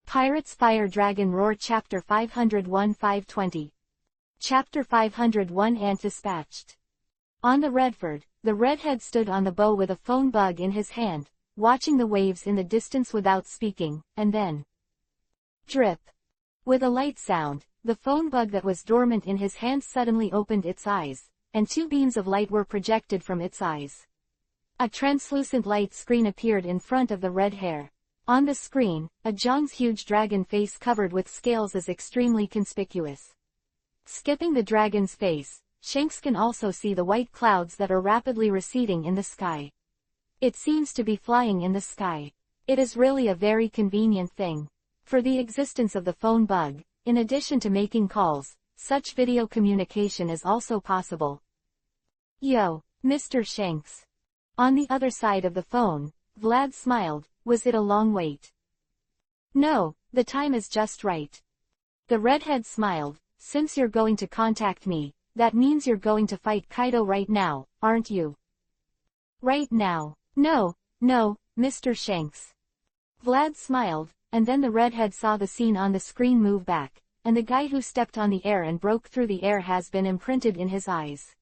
Pirates Fire Dragon Roar Chapter 501 520. Chapter 501 Ant Dispatched. On the Redford, the redhead stood on the bow with a phone bug in his hand, watching the waves in the distance without speaking, and then drip. With a light sound, the phone bug that was dormant in his hand suddenly opened its eyes, and two beams of light were projected from its eyes. A translucent light screen appeared in front of the red hair. On the screen, a Zhang's huge dragon face covered with scales is extremely conspicuous. Skipping the dragon's face, Shanks can also see the white clouds that are rapidly receding in the sky. It seems to be flying in the sky. It is really a very convenient thing. For the existence of the phone bug, in addition to making calls, such video communication is also possible. Yo, Mr. Shanks. On the other side of the phone, Vlad smiled. Was it a long wait? No, the time is just right. The redhead smiled. Since you're going to contact me, that means you're going to fight Kaido right now, aren't you? Right now. No, Mr. Shanks. Vlad smiled, and then the redhead saw the scene on the screen move back, and the guy who stepped on the air and broke through the air has been imprinted in his eyes.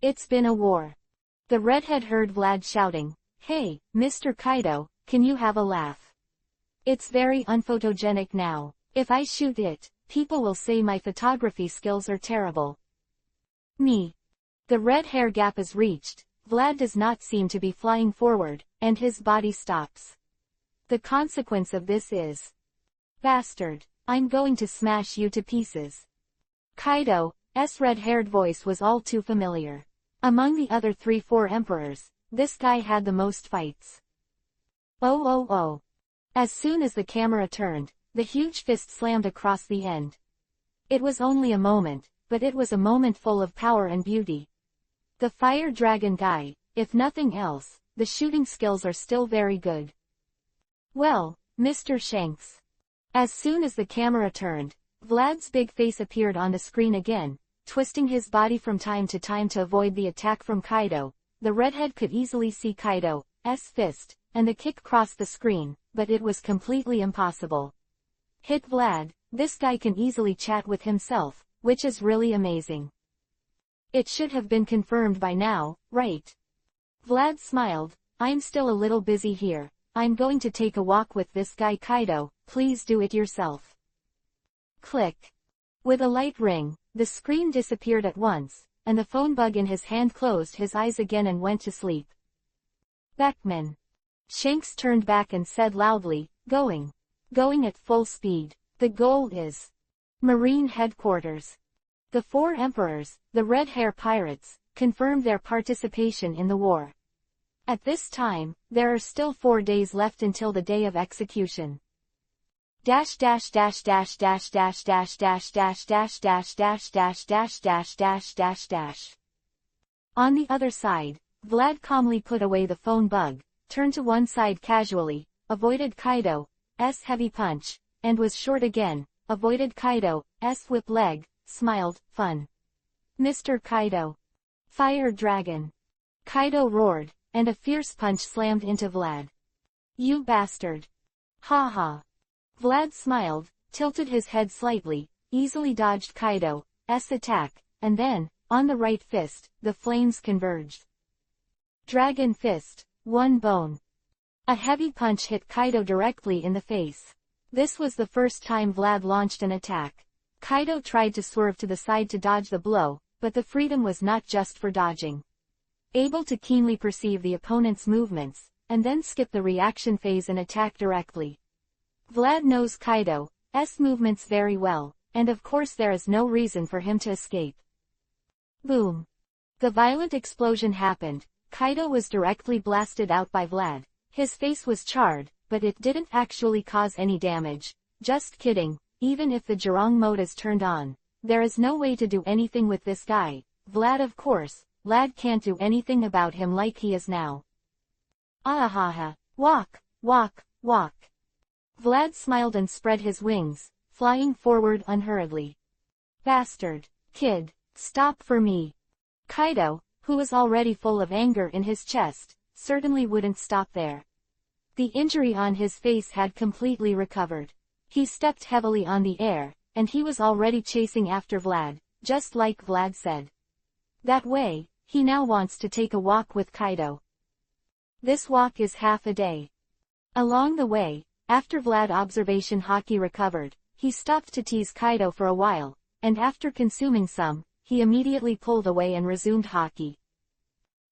It's been a war. The redhead heard Vlad shouting, "Hey, Mr. Kaido, can you have a laugh? It's very unphotogenic now. If I shoot it, people will say my photography skills are terrible." Me. The red hair gap is reached. Vlad does not seem to be flying forward, and his body stops. The consequence of this is, "Bastard, I'm going to smash you to pieces." Kaido's red-haired voice was all too familiar. Among the other 3-4 emperors, this guy had the most fights. Oh. As soon as the camera turned, the huge fist slammed across the end. It was only a moment, but it was a moment full of power and beauty. The fire dragon guy, if nothing else, the shooting skills are still very good. Well, Mr. Shanks. As soon as the camera turned, Vlad's big face appeared on the screen again, twisting his body from time to time to avoid the attack from Kaido. The redhead could easily see Kaido's fist, and the kick crossed the screen, but it was completely impossible. Hit Vlad, this guy can easily chat with himself, which is really amazing. It should have been confirmed by now, right? Vlad smiled. I'm still a little busy here. I'm going to take a walk with this guy Kaido, please do it yourself. Click. With a light ring, the screen disappeared at once, and the phone bug in his hand closed his eyes again and went to sleep. Beckman. Shanks turned back and said loudly, Going at full speed. The goal is Marine Headquarters. The 4 emperors, the Red Hair Pirates, confirmed their participation in the war. At this time, there are still 4 days left until the day of execution. On the other side, Vlad calmly put away the phone bug, turned to one side casually, avoided Kaido's heavy punch, and was short again, avoided Kaido's whip leg, smiled, fun. Mr. Kaido. Fire Dragon. Kaido roared, and a fierce punch slammed into Vlad. You bastard. Ha ha. Vlad smiled, tilted his head slightly, easily dodged Kaido's attack, and then, on the right fist, the flames converged. Dragon Fist, 1 bone. A heavy punch hit Kaido directly in the face. This was the first time Vlad launched an attack. Kaido tried to swerve to the side to dodge the blow, but the freedom was not just for dodging. Able to keenly perceive the opponent's movements, and then skip the reaction phase and attack directly. Vlad knows Kaido's movements very well, and of course there is no reason for him to escape. Boom. The violent explosion happened. Kaido was directly blasted out by Vlad. His face was charred, but it didn't actually cause any damage. Just kidding, even if the Jurong mode is turned on, there is no way to do anything with this guy. Vlad of course, Vlad can't do anything about him like he is now. Ahaha, walk. Vlad smiled and spread his wings, flying forward unhurriedly. Bastard. Kid, stop for me. Kaido, who was already full of anger in his chest, certainly wouldn't stop there. The injury on his face had completely recovered. He stepped heavily on the air, and he was already chasing after Vlad, just like Vlad said. That way, he now wants to take a walk with Kaido. This walk is half a day. Along the way, after Vlad observation haki recovered, he stopped to tease Kaido for a while, and after consuming some, he immediately pulled away and resumed haki.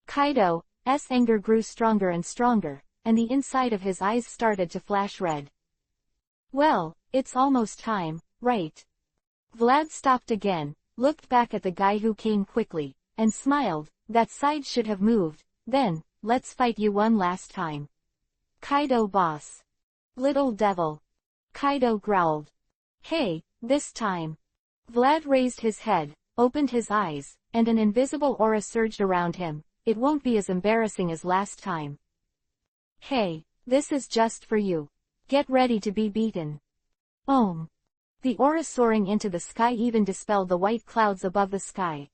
Kaido's anger grew stronger and stronger, and the inside of his eyes started to flash red. Well, it's almost time, right? Vlad stopped again, looked back at the guy who came quickly, and smiled. That side should have moved, then, let's fight you one last time. Kaido boss. Little devil. Kaido growled. Hey, this time. Vlad raised his head, opened his eyes, and an invisible aura surged around him. It won't be as embarrassing as last time. Hey, this is just for you. Get ready to be beaten. Om. The aura soaring into the sky even dispelled the white clouds above the sky.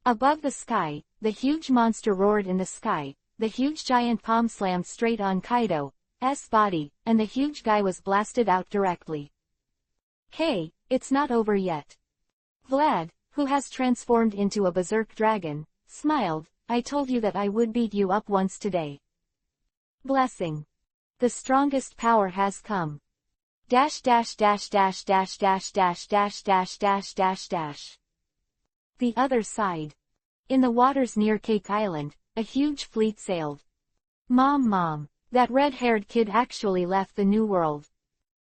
Above the sky, the huge monster roared in the sky, the huge giant palm slammed straight on Kaido's body, and the huge guy was blasted out directly. Hey, it's not over yet. Vlad, who has transformed into a berserk dragon, smiled. I told you that I would beat you up once today. Blessing. The strongest power has come. Dash dash dash dash dash dash dash dash dash dash dash dash. The other side. In the waters near Cake Island, a huge fleet sailed. Mom, that red-haired kid actually left the New World.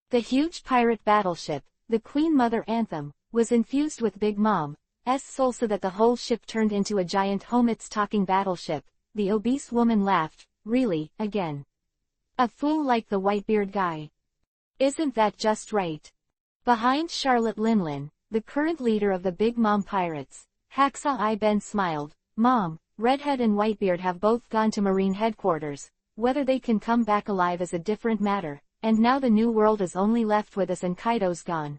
The huge pirate battleship, the Queen Mother Anthem, was infused with Big Mom's soul so that the whole ship turned into a giant Homit's talking battleship. The obese woman laughed. Really, again. A fool like the Whitebeard guy. Isn't that just right? Behind Charlotte Linlin, the current leader of the Big Mom Pirates, Hacksaw I Ben smiled. Mom, Redhead and Whitebeard have both gone to Marine headquarters. Whether they can come back alive is a different matter, and now the New World is only left with us and Kaido's gone.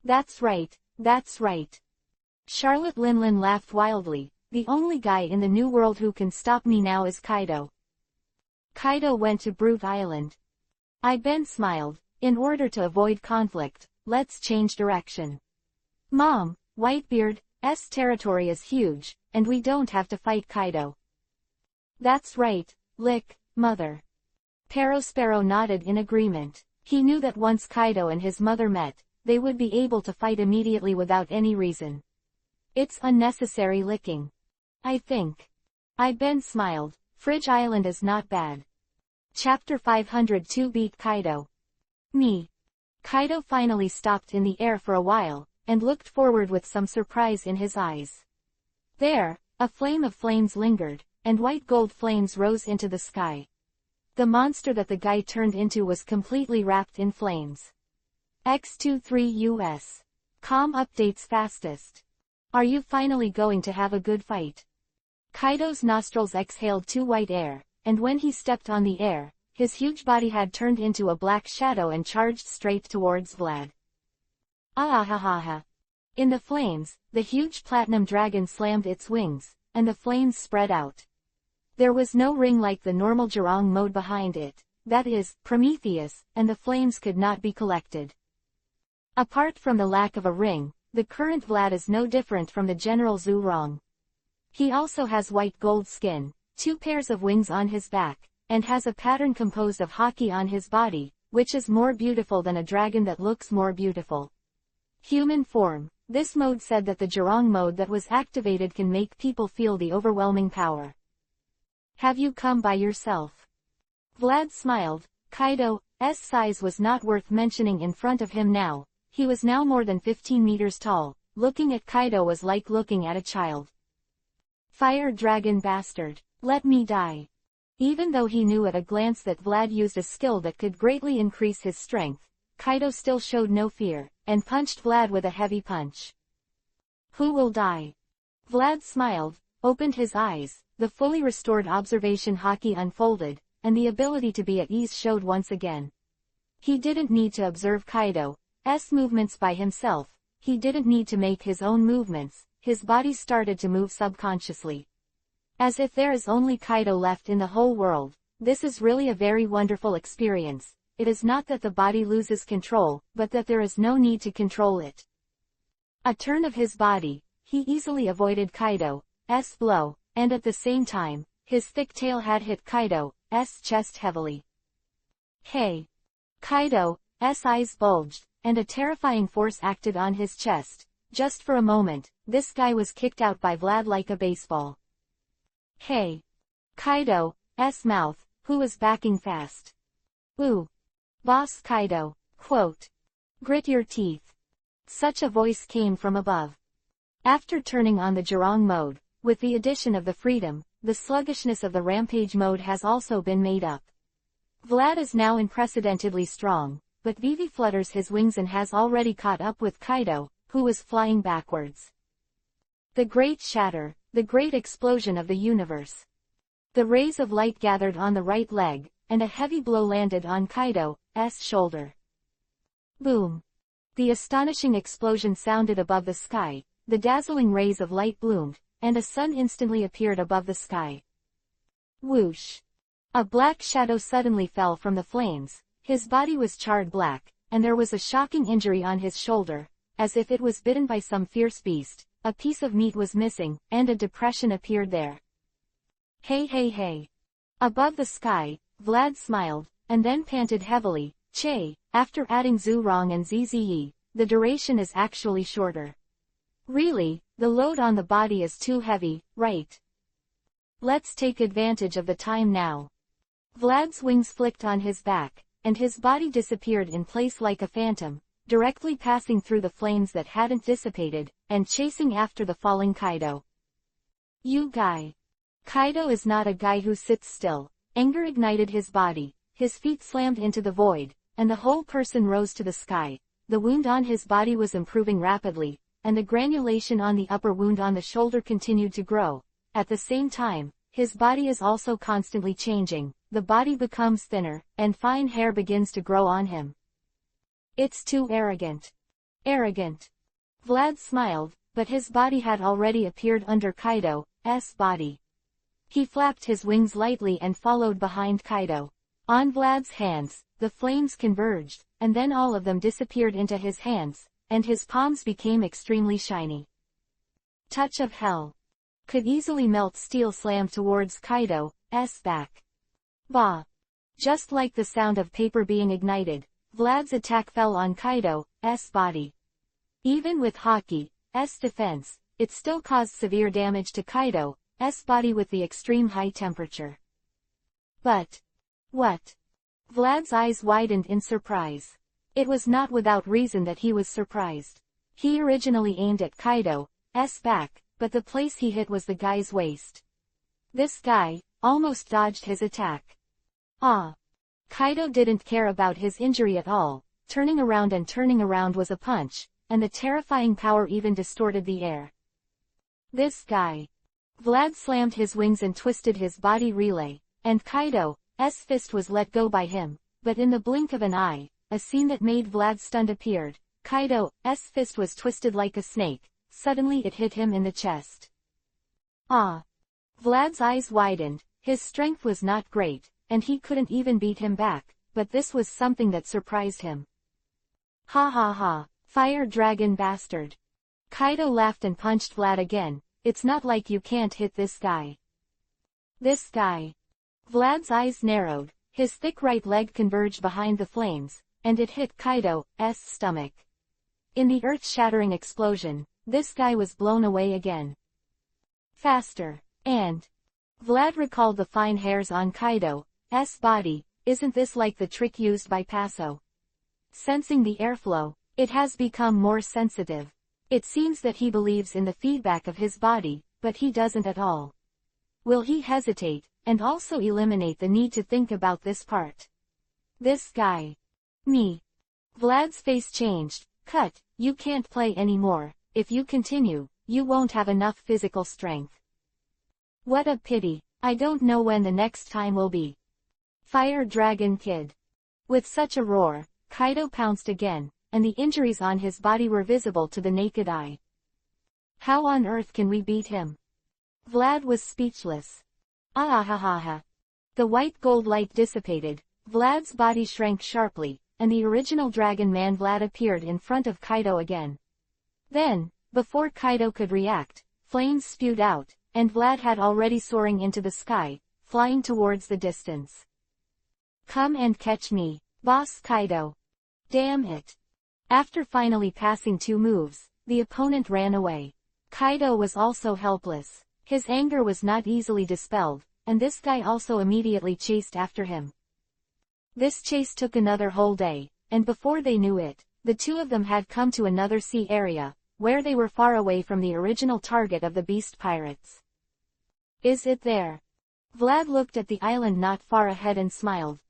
That's right, that's right. Charlotte Linlin laughed wildly. The only guy in the New World who can stop me now is Kaido. Kaido went to Brute Island. I Ben smiled. In order to avoid conflict, let's change direction. Mom, Whitebeard's territory is huge, and we don't have to fight Kaido. That's right, Lick, Mother. Perospero nodded in agreement. He knew that once Kaido and his mother met, they would be able to fight immediately without any reason. It's unnecessary licking. I think. I Ben smiled. Fridge Island is not bad. Chapter 502 Beat Kaido. Me. Kaido finally stopped in the air for a while, and looked forward with some surprise in his eyes. There, a flame of flames lingered, and white gold flames rose into the sky. The monster that the guy turned into was completely wrapped in flames. X23 US. Com updates fastest. Are you finally going to have a good fight? Kaido's nostrils exhaled two white air, and when he stepped on the air, his huge body had turned into a black shadow and charged straight towards Vlad. Ah-ha-ha-ha. In the flames, the huge platinum dragon slammed its wings, and the flames spread out. There was no ring like the normal Zhurong mode behind it, that is, Prometheus, and the flames could not be collected. Apart from the lack of a ring, the current Vlad is no different from the General Zhurong. He also has white gold skin, 2 pairs of wings on his back, and has a pattern composed of haki on his body, which is more beautiful than a dragon that looks more beautiful. Human form. This mode said that the Zhurong mode that was activated can make people feel the overwhelming power. Have you come by yourself? Vlad smiled. Kaido's size was not worth mentioning in front of him now. He was now more than 15 meters tall. Looking at Kaido was like looking at a child. Fire dragon bastard. Let me die. Even though he knew at a glance that Vlad used a skill that could greatly increase his strength, Kaido still showed no fear, and punched Vlad with a heavy punch. Who will die? Vlad smiled, opened his eyes, the fully restored observation haki unfolded, and the ability to be at ease showed once again. He didn't need to observe Kaido's movements by himself, he didn't need to make his own movements, his body started to move subconsciously. As if there is only Kaido left in the whole world, this is really a very wonderful experience. it is not that the body loses control, but that there is no need to control it. A turn of his body, he easily avoided Kaido's blow, and at the same time, his thick tail had hit Kaido's chest heavily. Hey! Kaido's eyes bulged, and a terrifying force acted on his chest. Just for a moment, this guy was kicked out by Vlad like a baseball. Hey! Kaido's mouth, who was backing fast. Ooh! Boss Kaido, quote. Grit your teeth. Such a voice came from above. After turning on the Jurong mode, with the addition of the freedom, the sluggishness of the rampage mode has also been made up. Vlad is now unprecedentedly strong, but Vivi flutters his wings and has already caught up with Kaido, who was flying backwards. The great shatter, the great explosion of the universe. The rays of light gathered on the right leg, and a heavy blow landed on Kaido's shoulder. Boom! The astonishing explosion sounded above the sky, the dazzling rays of light bloomed, and a sun instantly appeared above the sky. Whoosh! A black shadow suddenly fell from the flames, his body was charred black, and there was a shocking injury on his shoulder, as if it was bitten by some fierce beast. A piece of meat was missing, and a depression appeared there. Hey hey hey! Above the sky, Vlad smiled, and then panted heavily. Che, after adding Zurong and Zze, the duration is actually shorter. Really, the load on the body is too heavy, right? Let's take advantage of the time now. Vlad's wings flicked on his back, and his body disappeared in place like a phantom, directly passing through the flames that hadn't dissipated, and chasing after the falling Kaido. You guy! Kaido is not a guy who sits still. Anger ignited his body, his feet slammed into the void, and the whole person rose to the sky. The wound on his body was improving rapidly, and the granulation on the upper wound on the shoulder continued to grow. At the same time, his body is also constantly changing. The body becomes thinner, and fine hair begins to grow on him. It's too arrogant. Arrogant. Vlad smiled, but his body had already appeared under Kaido's body. He flapped his wings lightly and followed behind Kaido. On Vlad's hands, the flames converged, and then all of them disappeared into his hands, and his palms became extremely shiny. Touch of hell. Could easily melt steel slammed towards Kaido's back. Bah! Just like the sound of paper being ignited, Vlad's attack fell on Kaido's body. Even with Haki's defense, it still caused severe damage to Kaido's body with the extreme high temperature. But what? Vlad's eyes widened in surprise. It was not without reason that he was surprised. He originally aimed at Kaido's back, but the place he hit was the guy's waist. This guy almost dodged his attack. Ah! Kaido didn't care about his injury at all. Turning around was a punch, and the terrifying power even distorted the air. This guy. Vlad slammed his wings and twisted his body relay, and Kaido's fist was let go by him, but in the blink of an eye, a scene that made Vlad stunned appeared. Kaido's fist was twisted like a snake. Suddenly it hit him in the chest. Ah! Vlad's eyes widened. His strength was not great, and he couldn't even beat him back, but this was something that surprised him. Ha ha ha! Fire dragon bastard! Kaido laughed and punched Vlad again. It's not like you can't hit this guy. This guy. Vlad's eyes narrowed, his thick right leg converged behind the flames, and it hit Kaido's stomach. In the earth-shattering explosion, this guy was blown away again. Faster. And Vlad recalled the fine hairs on Kaido's body. Isn't this like the trick used by Passo? Sensing the airflow, it has become more sensitive. It seems that he believes in the feedback of his body, but he doesn't at all. Will he hesitate, and also eliminate the need to think about this part? This guy. Me. Vlad's face changed. Cut, you can't play anymore. If you continue, you won't have enough physical strength. What a pity. I don't know when the next time will be. Fire Dragon Kid. With such a roar, Kaido pounced again, and the injuries on his body were visible to the naked eye. How on earth can we beat him? Vlad was speechless. Ah ha ha ha. The white gold light dissipated, Vlad's body shrank sharply, and the original dragon man Vlad appeared in front of Kaido again. Then, before Kaido could react, flames spewed out, and Vlad had already soaring into the sky, flying towards the distance. Come and catch me, Boss Kaido. Damn it. After finally passing 2 moves, the opponent ran away. Kaido was also helpless. His anger was not easily dispelled, and this guy also immediately chased after him. This chase took another whole day, and before they knew it, the 2 of them had come to another sea area, where they were far away from the original target of the beast pirates. Is it there? Vlad looked at the island not far ahead and smiled.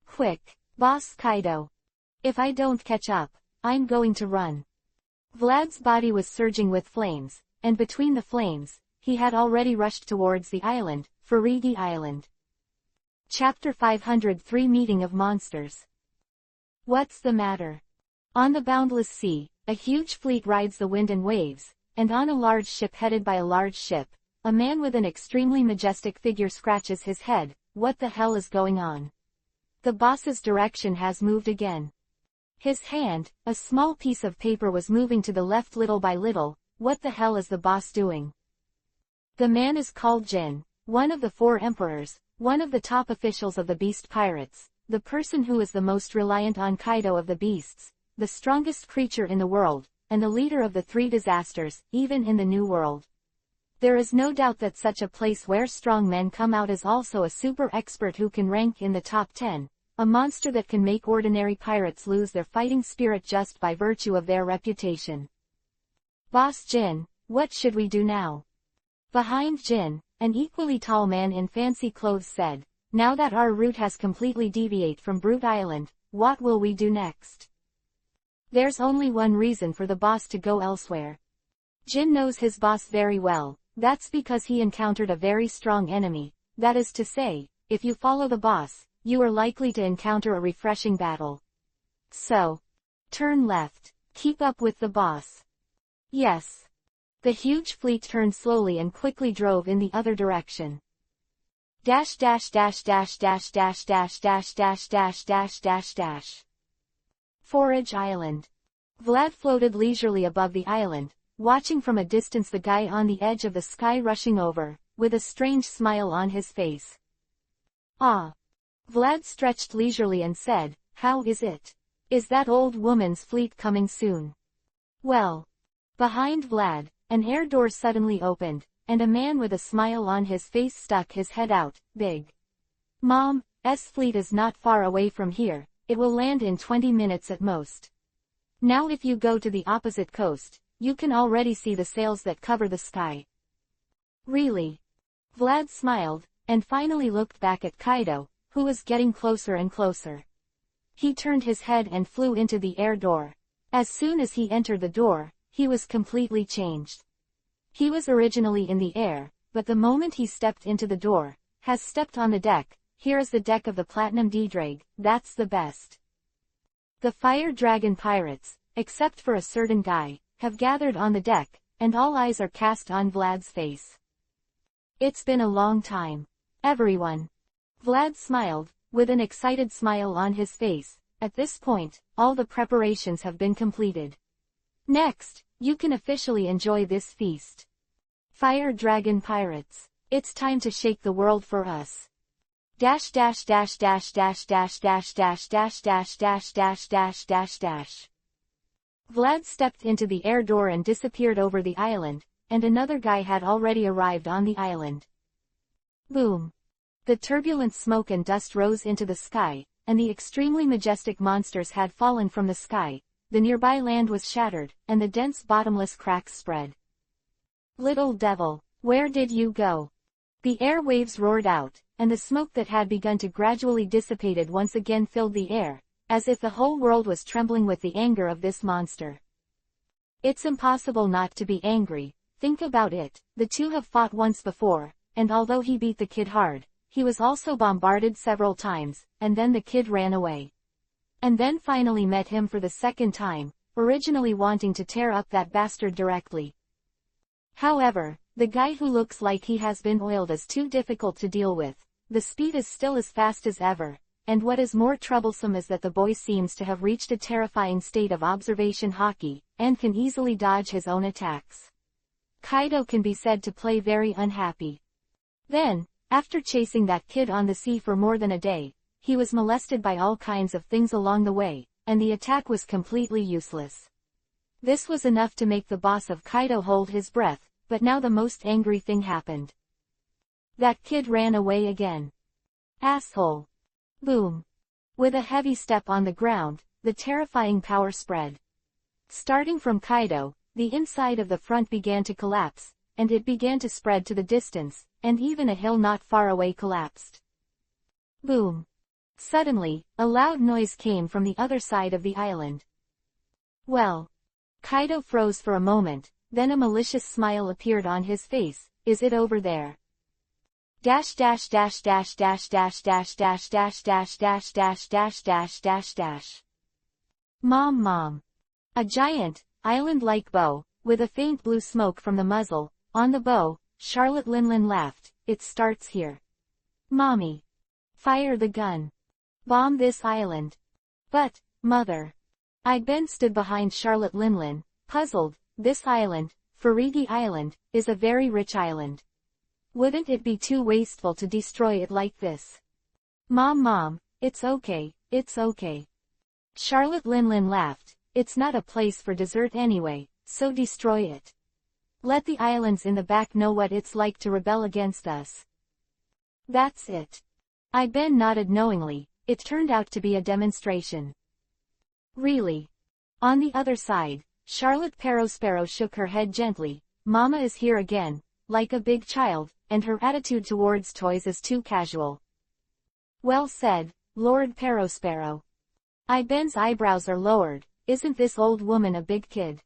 Quick, Boss Kaido. If I don't catch up, I'm going to run. Vlad's body was surging with flames, and between the flames, he had already rushed towards the island, Farigi Island. Chapter 503 Meeting of Monsters. What's the matter? On the boundless sea, a huge fleet rides the wind and waves, and on a large ship headed by a large ship, a man with an extremely majestic figure scratches his head. What the hell is going on? The boss's direction has moved again. His hand, a small piece of paper, was moving to the left little by little. What the hell is the boss doing? The man is called Jin, one of the 4 emperors, one of the top officials of the beast pirates, the person who is the most reliant on Kaido of the beasts, the strongest creature in the world, and the leader of the 3 disasters, even in the New World. There is no doubt that such a place where strong men come out is also a super expert who can rank in the top 10, a monster that can make ordinary pirates lose their fighting spirit just by virtue of their reputation. Boss Jin, what should we do now? Behind Jin, an equally tall man in fancy clothes said, now that our route has completely deviated from Brute Island, what will we do next? There's only one reason for the boss to go elsewhere. Jin knows his boss very well, that's because he encountered a very strong enemy, that is to say, if you follow the boss, you are likely to encounter a refreshing battle. So, turn left, keep up with the boss. Yes. The huge fleet turned slowly and quickly drove in the other direction. Dash dash dash dash dash dash dash dash dash dash dash dash dash. Forage Island. Vlad floated leisurely above the island, watching from a distance the guy on the edge of the sky rushing over, with a strange smile on his face. Ah. Vlad stretched leisurely and said, how is it? Is that old woman's fleet coming soon? Well. Behind Vlad, an air door suddenly opened, and a man with a smile on his face stuck his head out. Big. Mom's fleet is not far away from here, it will land in 20 minutes at most. Now if you go to the opposite coast, you can already see the sails that cover the sky. Really? Vlad smiled, and finally looked back at Kaido, who was getting closer and closer. He turned his head and flew into the air door. As soon as he entered the door, he was completely changed. He was originally in the air, but the moment he stepped into the door, has stepped on the deck. Here is the deck of the Platinum D-Drag, that's the best. The Fire Dragon pirates, except for a certain guy, have gathered on the deck, and all eyes are cast on Vlad's face. It's been a long time. Everyone. Vlad smiled, with an excited smile on his face. At this point, all the preparations have been completed. Next, you can officially enjoy this feast. Fire Dragon pirates. It's time to shake the world for us. Dash dash dash dash dash dash dash dash dash dash dash dash dash dash dash. Vlad stepped into the air door and disappeared over the island, and another guy had already arrived on the island. Boom. The turbulent smoke and dust rose into the sky, and the extremely majestic monsters had fallen from the sky. The nearby land was shattered, and the dense bottomless cracks spread. Little devil, where did you go? The air waves roared out, and the smoke that had begun to gradually dissipate once again filled the air, as if the whole world was trembling with the anger of this monster. It's impossible not to be angry, think about it, the two have fought once before, and although he beat the kid hard, he was also bombarded several times, and then the kid ran away. And then finally met him for the second time, originally wanting to tear up that bastard directly. However, the guy who looks like he has been oiled is too difficult to deal with. The speed is still as fast as ever, and what is more troublesome is that the boy seems to have reached a terrifying state of observation hockey, and can easily dodge his own attacks. Kaido can be said to play very unhappy. Then, after chasing that kid on the sea for more than a day, he was molested by all kinds of things along the way, and the attack was completely useless. This was enough to make the boss of Kaido hold his breath, but now the most angry thing happened. That kid ran away again. Asshole. Boom. With a heavy step on the ground, the terrifying power spread. Starting from Kaido, the inside of the front began to collapse, and it began to spread to the distance, and even a hill not far away collapsed. Boom. Suddenly, a loud noise came from the other side of the island. Well. Kaido froze for a moment, then a malicious smile appeared on his face. Is it over there? Dash dash dash dash dash dash dash dash dash dash dash dash dash dash dash dash. Mom. A giant, island-like bow, with a faint blue smoke from the muzzle. On the bow, Charlotte Linlin laughed. It starts here. Mommy. Fire the gun. Bomb this island. But, Mother. Ben stood behind Charlotte Linlin, puzzled. This island, Farigi Island, is a very rich island. Wouldn't it be too wasteful to destroy it like this? Mom, it's okay, it's okay. Charlotte Linlin laughed. It's not a place for dessert anyway, so destroy it. Let the islands in the back know what it's like to rebel against us. That's it. Ben nodded knowingly. It turned out to be a demonstration. Really? On the other side, Charlotte Perospero shook her head gently. Mama is here again, like a big child, and her attitude towards toys is too casual. Well said, Lord Perospero. Ben's eyebrows are lowered. Isn't this old woman a big kid?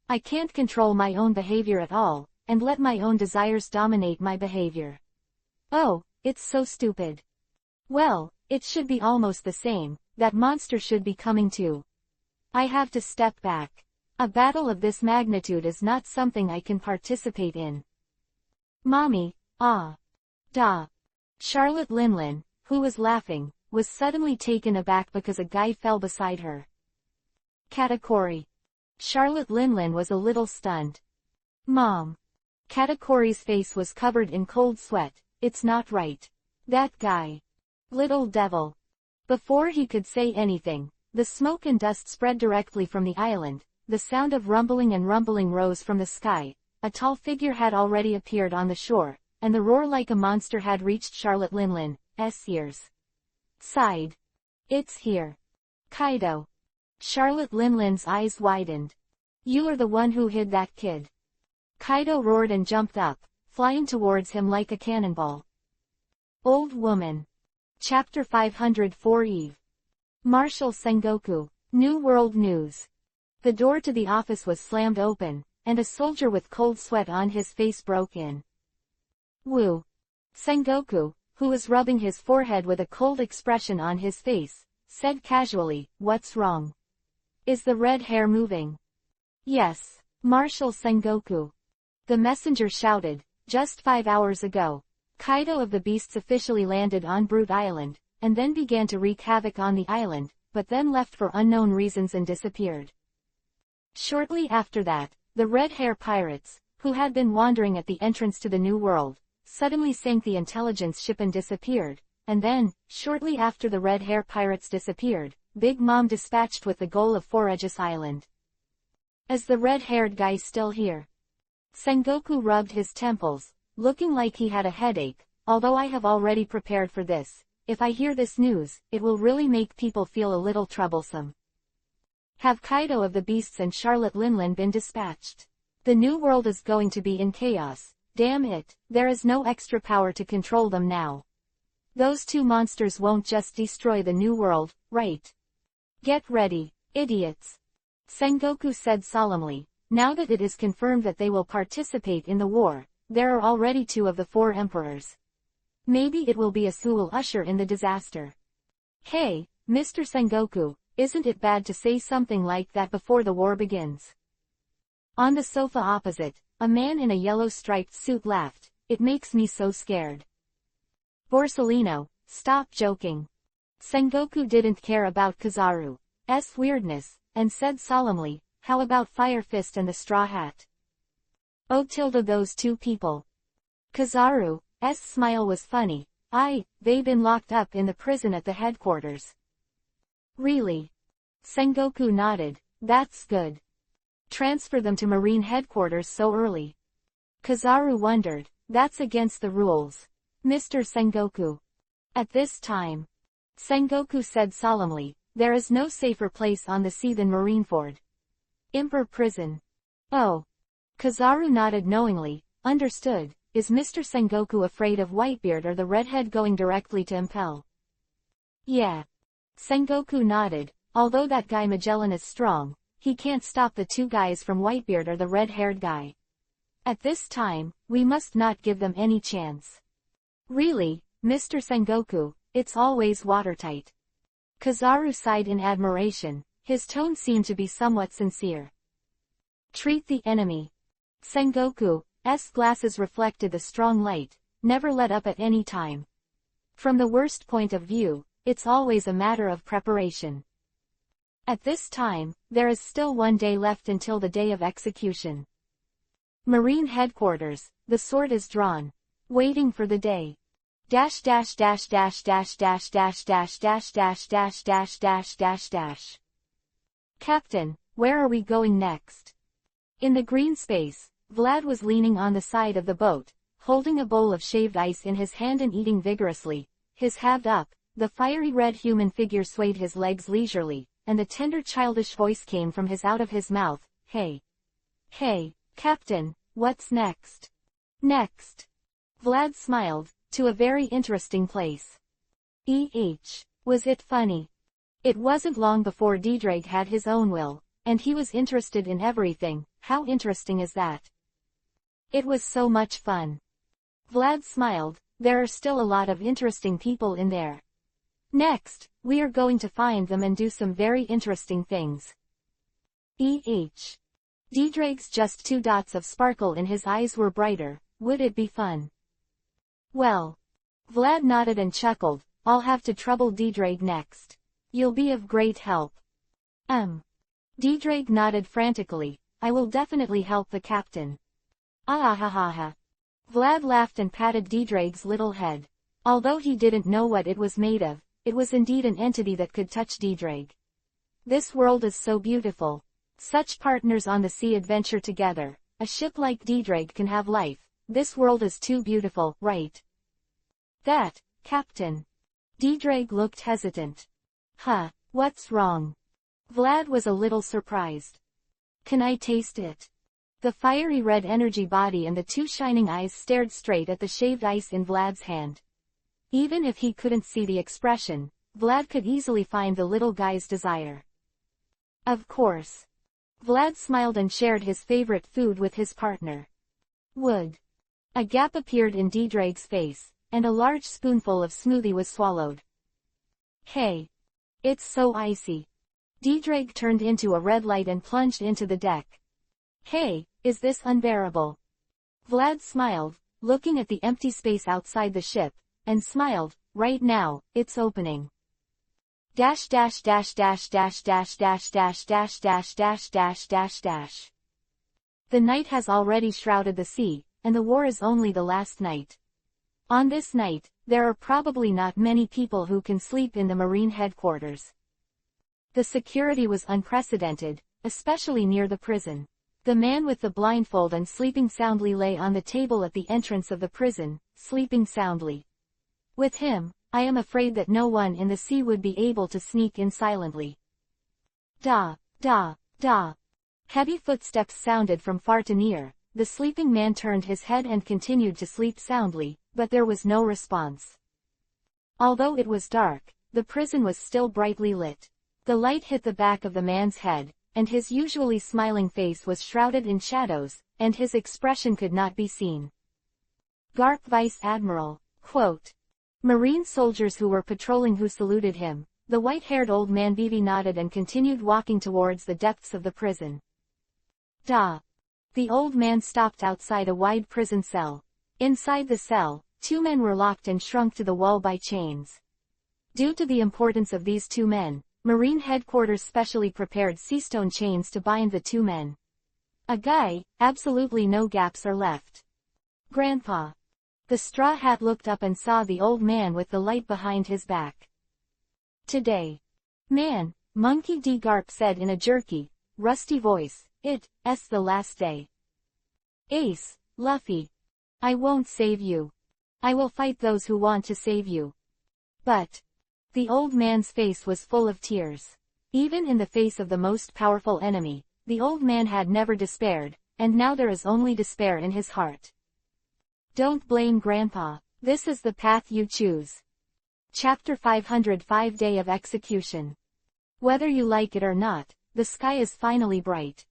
I can't control my own behavior at all, and let my own desires dominate my behavior. Oh, it's so stupid. Well, it should be almost the same. That monster should be coming too. I have to step back. A battle of this magnitude is not something I can participate in. Mommy, da. Charlotte Linlin, who was laughing, was suddenly taken aback because a guy fell beside her. Katakuri. Charlotte Linlin was a little stunned. Mom. Katakuri's face was covered in cold sweat. It's not right. That guy. Little devil. Before he could say anything, the smoke and dust spread directly from the island. The sound of rumbling rose from the sky. A tall figure had already appeared on the shore, and the roar like a monster had reached Charlotte Linlin's ears. Sighed. It's here. Kaido. Charlotte Linlin's eyes widened. You are the one who hid that kid. Kaido roared and jumped up, flying towards him like a cannonball. Old woman. Chapter 504 Eve. Marshal Sengoku. New World News. The door to the office was slammed open, and a soldier with cold sweat on his face broke in. Woo. Sengoku, who was rubbing his forehead with a cold expression on his face, said casually, "What's wrong? Is the red hair moving?" Yes, Marshal Sengoku. The messenger shouted. Just 5 hours ago, Kaido of the Beasts officially landed on Brute Island, and then began to wreak havoc on the island, but then left for unknown reasons and disappeared. Shortly after that, the Red Hair Pirates, who had been wandering at the entrance to the New World, suddenly sank the intelligence ship and disappeared, and then, shortly after the Red Hair Pirates disappeared, Big Mom dispatched with the goal of Forageous Island. Is the red-haired guy still here? Sengoku rubbed his temples, looking like he had a headache. Although I have already prepared for this, if I hear this news, it will really make people feel a little troublesome. Have Kaido of the Beasts and Charlotte Linlin been dispatched? The New World is going to be in chaos. Damn it, there is no extra power to control them now. Those two monsters won't just destroy the New World, right? Get ready, idiots. Sengoku said solemnly. Now that it is confirmed that they will participate in the war, there are already 2 of the 4 emperors. Maybe it will be us who will usher in the disaster. Hey, Mr. Sengoku, isn't it bad to say something like that before the war begins? On the sofa opposite, a man in a yellow striped suit laughed. It makes me so scared. Borsellino, stop joking. Sengoku didn't care about Kizaru's weirdness, and said solemnly, "How about Fire Fist and the Straw Hat?" Oh tilde those two people. Kizaru's smile was funny. They've been locked up in the prison at the headquarters. Really? Sengoku nodded. That's good. Transfer them to Marine headquarters so early. Kizaru wondered. That's against the rules, Mr. Sengoku. At this time, Sengoku said solemnly, there is no safer place on the sea than Marineford. Imper prison. Oh. Kizaru nodded knowingly. Understood. Is Mr. Sengoku afraid of Whitebeard or the redhead going directly to Impel? Yeah. Sengoku nodded. Although that guy Magellan is strong, he can't stop the two guys from Whitebeard or the red-haired guy. At this time, we must not give them any chance. Really, Mr. Sengoku, it's always watertight. Kizaru sighed in admiration. His tone seemed to be somewhat sincere. Treat the enemy. Sengoku's glasses reflected the strong light. Never let up at any time. From the worst point of view, it's always a matter of preparation. At this time, there is still 1 day left until the day of execution. Marine headquarters, the sword is drawn. Waiting for the day. Dash dash dash dash dash dash dash dash dash dash dash dash dash dash dash. Captain, where are we going next? In the green space, Vlad was leaning on the side of the boat, holding a bowl of shaved ice in his hand and eating vigorously, his halved up. The fiery red human figure swayed his legs leisurely, and the tender childish voice came from out of his mouth. Hey, Captain, what's next? Next. Vlad smiled, to a very interesting place. Was it funny? It wasn't long before Diedrag had his own will, and he was interested in everything. How interesting is that? It was so much fun. Vlad smiled. There are still a lot of interesting people in there. Next, we are going to find them and do some very interesting things. Diedrag's just 2 dots of sparkle in his eyes were brighter. Would it be fun? Well. Vlad nodded and chuckled. I'll have to trouble Diedrag next. You'll be of great help. Diedrag nodded frantically. I will definitely help the captain. Ah. Vlad laughed and patted Diedrag's little head. Although he didn't know what it was made of, it was indeed an entity that could touch Diedrag. This world is so beautiful. Such partners on the sea adventure together. A ship like Diedrag can have life. This world is too beautiful, right? That, Captain. Diedrag looked hesitant. What's wrong? Vlad was a little surprised. Can I taste it? The fiery red energy body and the 2 shining eyes stared straight at the shaved ice in Vlad's hand. Even if he couldn't see the expression, Vlad could easily find the little guy's desire. Of course. Vlad smiled and shared his favorite food with his partner. Wood. A gap appeared in Diedrag's face, and a large spoonful of smoothie was swallowed. Hey. It's so icy. Diedrag turned into a red light and plunged into the deck. Hey, is this unbearable? Vlad smiled, looking at the empty space outside the ship, and smiled. Right now, it's opening. Dash dash dash dash dash dash dash dash dash dash dash dash dash dash. The night has already shrouded the sea, and the war is only the last night. On this night, there are probably not many people who can sleep in the Marine headquarters. The security was unprecedented, especially near the prison. The man with the blindfold and sleeping soundly lay on the table at the entrance of the prison, sleeping soundly. With him, I am afraid that no one in the sea would be able to sneak in silently. Da. Heavy footsteps sounded from far to near. The sleeping man turned his head and continued to sleep soundly, but there was no response. Although it was dark, the prison was still brightly lit. The light hit the back of the man's head, and his usually smiling face was shrouded in shadows, and his expression could not be seen. Garp Vice Admiral, quote. Marine soldiers who were patrolling who saluted him. The white-haired old man Vivi nodded and continued walking towards the depths of the prison. Da. The old man stopped outside a wide prison cell. Inside the cell, 2 men were locked and shrunk to the wall by chains. Due to the importance of these two men, Marine headquarters specially prepared seastone chains to bind the two men. A guy, absolutely no gaps are left. Grandpa. The straw hat looked up and saw the old man with the light behind his back. Today. Man, Monkey D. Garp said in a jerky, rusty voice, it's the last day. Ace, Luffy. I won't save you. I will fight those who want to save you. But. The old man's face was full of tears. Even in the face of the most powerful enemy, the old man had never despaired, and now there is only despair in his heart. Don't blame Grandpa. This is the path you choose. Chapter 505 Day of Execution. Whether you like it or not, the sky is finally bright.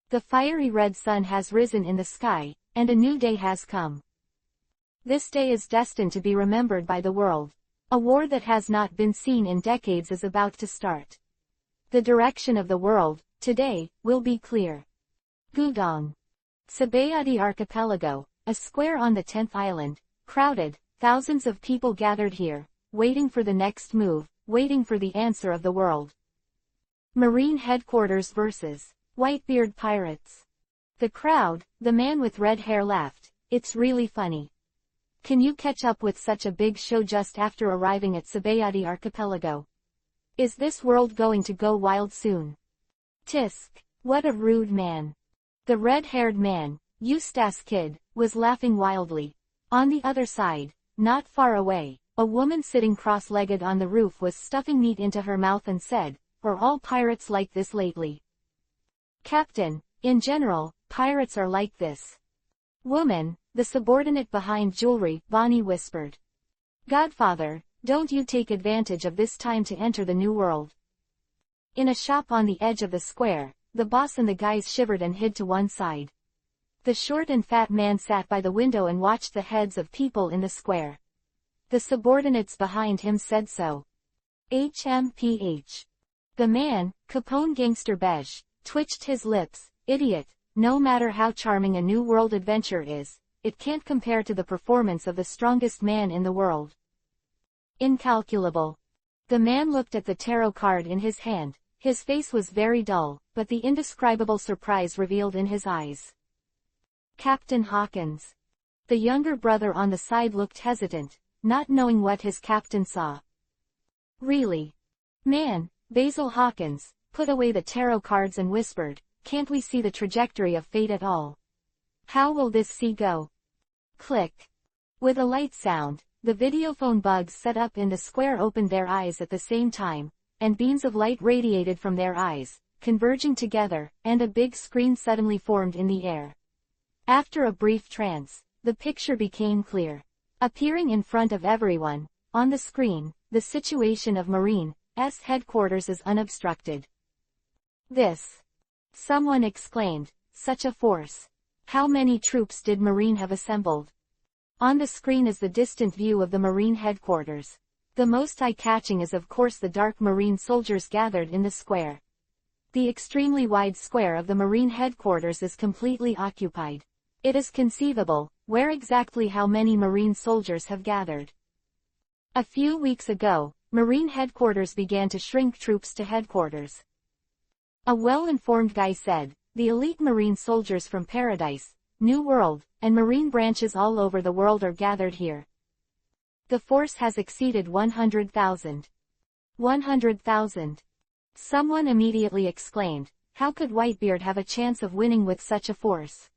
The fiery red sun has risen in the sky, and a new day has come. This day is destined to be remembered by the world. A war that has not been seen in decades is about to start. The direction of the world, today, will be clear. Gudong. Sabayati Archipelago, a square on the 10th island, crowded, thousands of people gathered here, waiting for the next move, waiting for the answer of the world. Marine headquarters versus Whitebeard pirates. The crowd, the man with red hair laughed, it's really funny. Can you catch up with such a big show just after arriving at Sabayati Archipelago? Is this world going to go wild soon? Tisk, what a rude man. The red-haired man, Eustace Kid, was laughing wildly. On the other side, not far away, a woman sitting cross-legged on the roof was stuffing meat into her mouth and said, "Are all pirates like this lately?" Captain, in general, pirates are like this. Woman, the subordinate behind jewelry, Bonnie whispered. Godfather, don't you take advantage of this time to enter the new world. In a shop on the edge of the square, the boss and the guys shivered and hid to one side. The short and fat man sat by the window and watched the heads of people in the square. The subordinates behind him said so. HMPH. The man, Capone Gangster Beige, twitched his lips. Idiot, no matter how charming a new world adventure is, it can't compare to the performance of the strongest man in the world. Incalculable. The man looked at the tarot card in his hand. His face was very dull, but the indescribable surprise revealed in his eyes. Captain Hawkins. The younger brother on the side looked hesitant, not knowing what his captain saw. Really? Man, Basil Hawkins, put away the tarot cards and whispered, can't we see the trajectory of fate at all? How will this sea go? Click. With a light sound, the videophone bugs set up in the square opened their eyes at the same time, and beams of light radiated from their eyes, converging together, and a big screen suddenly formed in the air. After a brief trance, the picture became clear. Appearing in front of everyone, on the screen, the situation of Marine's headquarters is unobstructed. This. Someone exclaimed, such a force. How many troops did Marine have assembled? On the screen is the distant view of the Marine headquarters. The most eye-catching is of course the dark Marine soldiers gathered in the square. The extremely wide square of the Marine headquarters is completely occupied. It is conceivable, where exactly how many Marine soldiers have gathered. A few weeks ago, Marine headquarters began to shrink troops to headquarters. A well-informed guy said, the elite Marine soldiers from Paradise, New World, and Marine branches all over the world are gathered here. The force has exceeded 100,000. 100,000. Someone immediately exclaimed, how could Whitebeard have a chance of winning with such a force?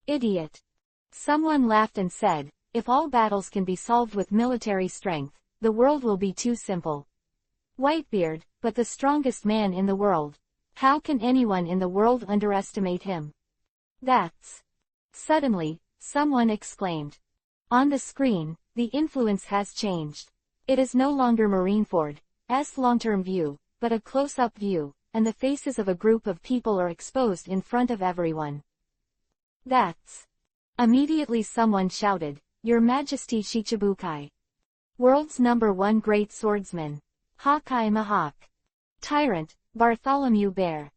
Idiot. Someone laughed and said, if all battles can be solved with military strength, the world will be too simple. Whitebeard, but the strongest man in the world. How can anyone in the world underestimate him? That's. Suddenly, someone exclaimed. On the screen, the influence has changed. It is no longer Marineford's long-term view, but a close-up view, and the faces of a group of people are exposed in front of everyone. That's. Immediately someone shouted, Your Majesty Shichibukai. World's #1 great swordsman. Hawkeye Mahawk. Tyrant, Bartholomew Bear.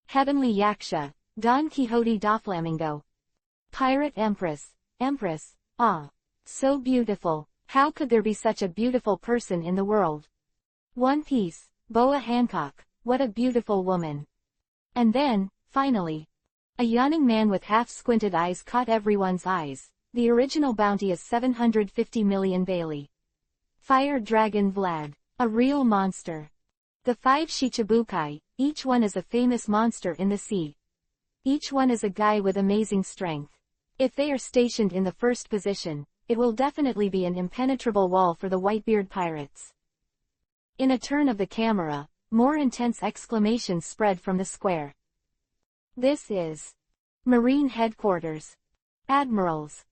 Heavenly Yaksha, Don Quixote Doflamingo. Pirate Empress, ah. So beautiful, How could there be such a beautiful person in the world? One Piece, Boa Hancock, what a beautiful woman. And then, finally, a yawning man with half-squinted eyes caught everyone's eyes. The original bounty is 750 million Bailey. Fire Dragon Vlad. A real monster. The 5 Shichibukai, each one is a famous monster in the sea. Each one is a guy with amazing strength. If they are stationed in the first position, it will definitely be an impenetrable wall for the Whitebeard pirates. In a turn of the camera, more intense exclamations spread from the square. This is Marine Headquarters. Admirals.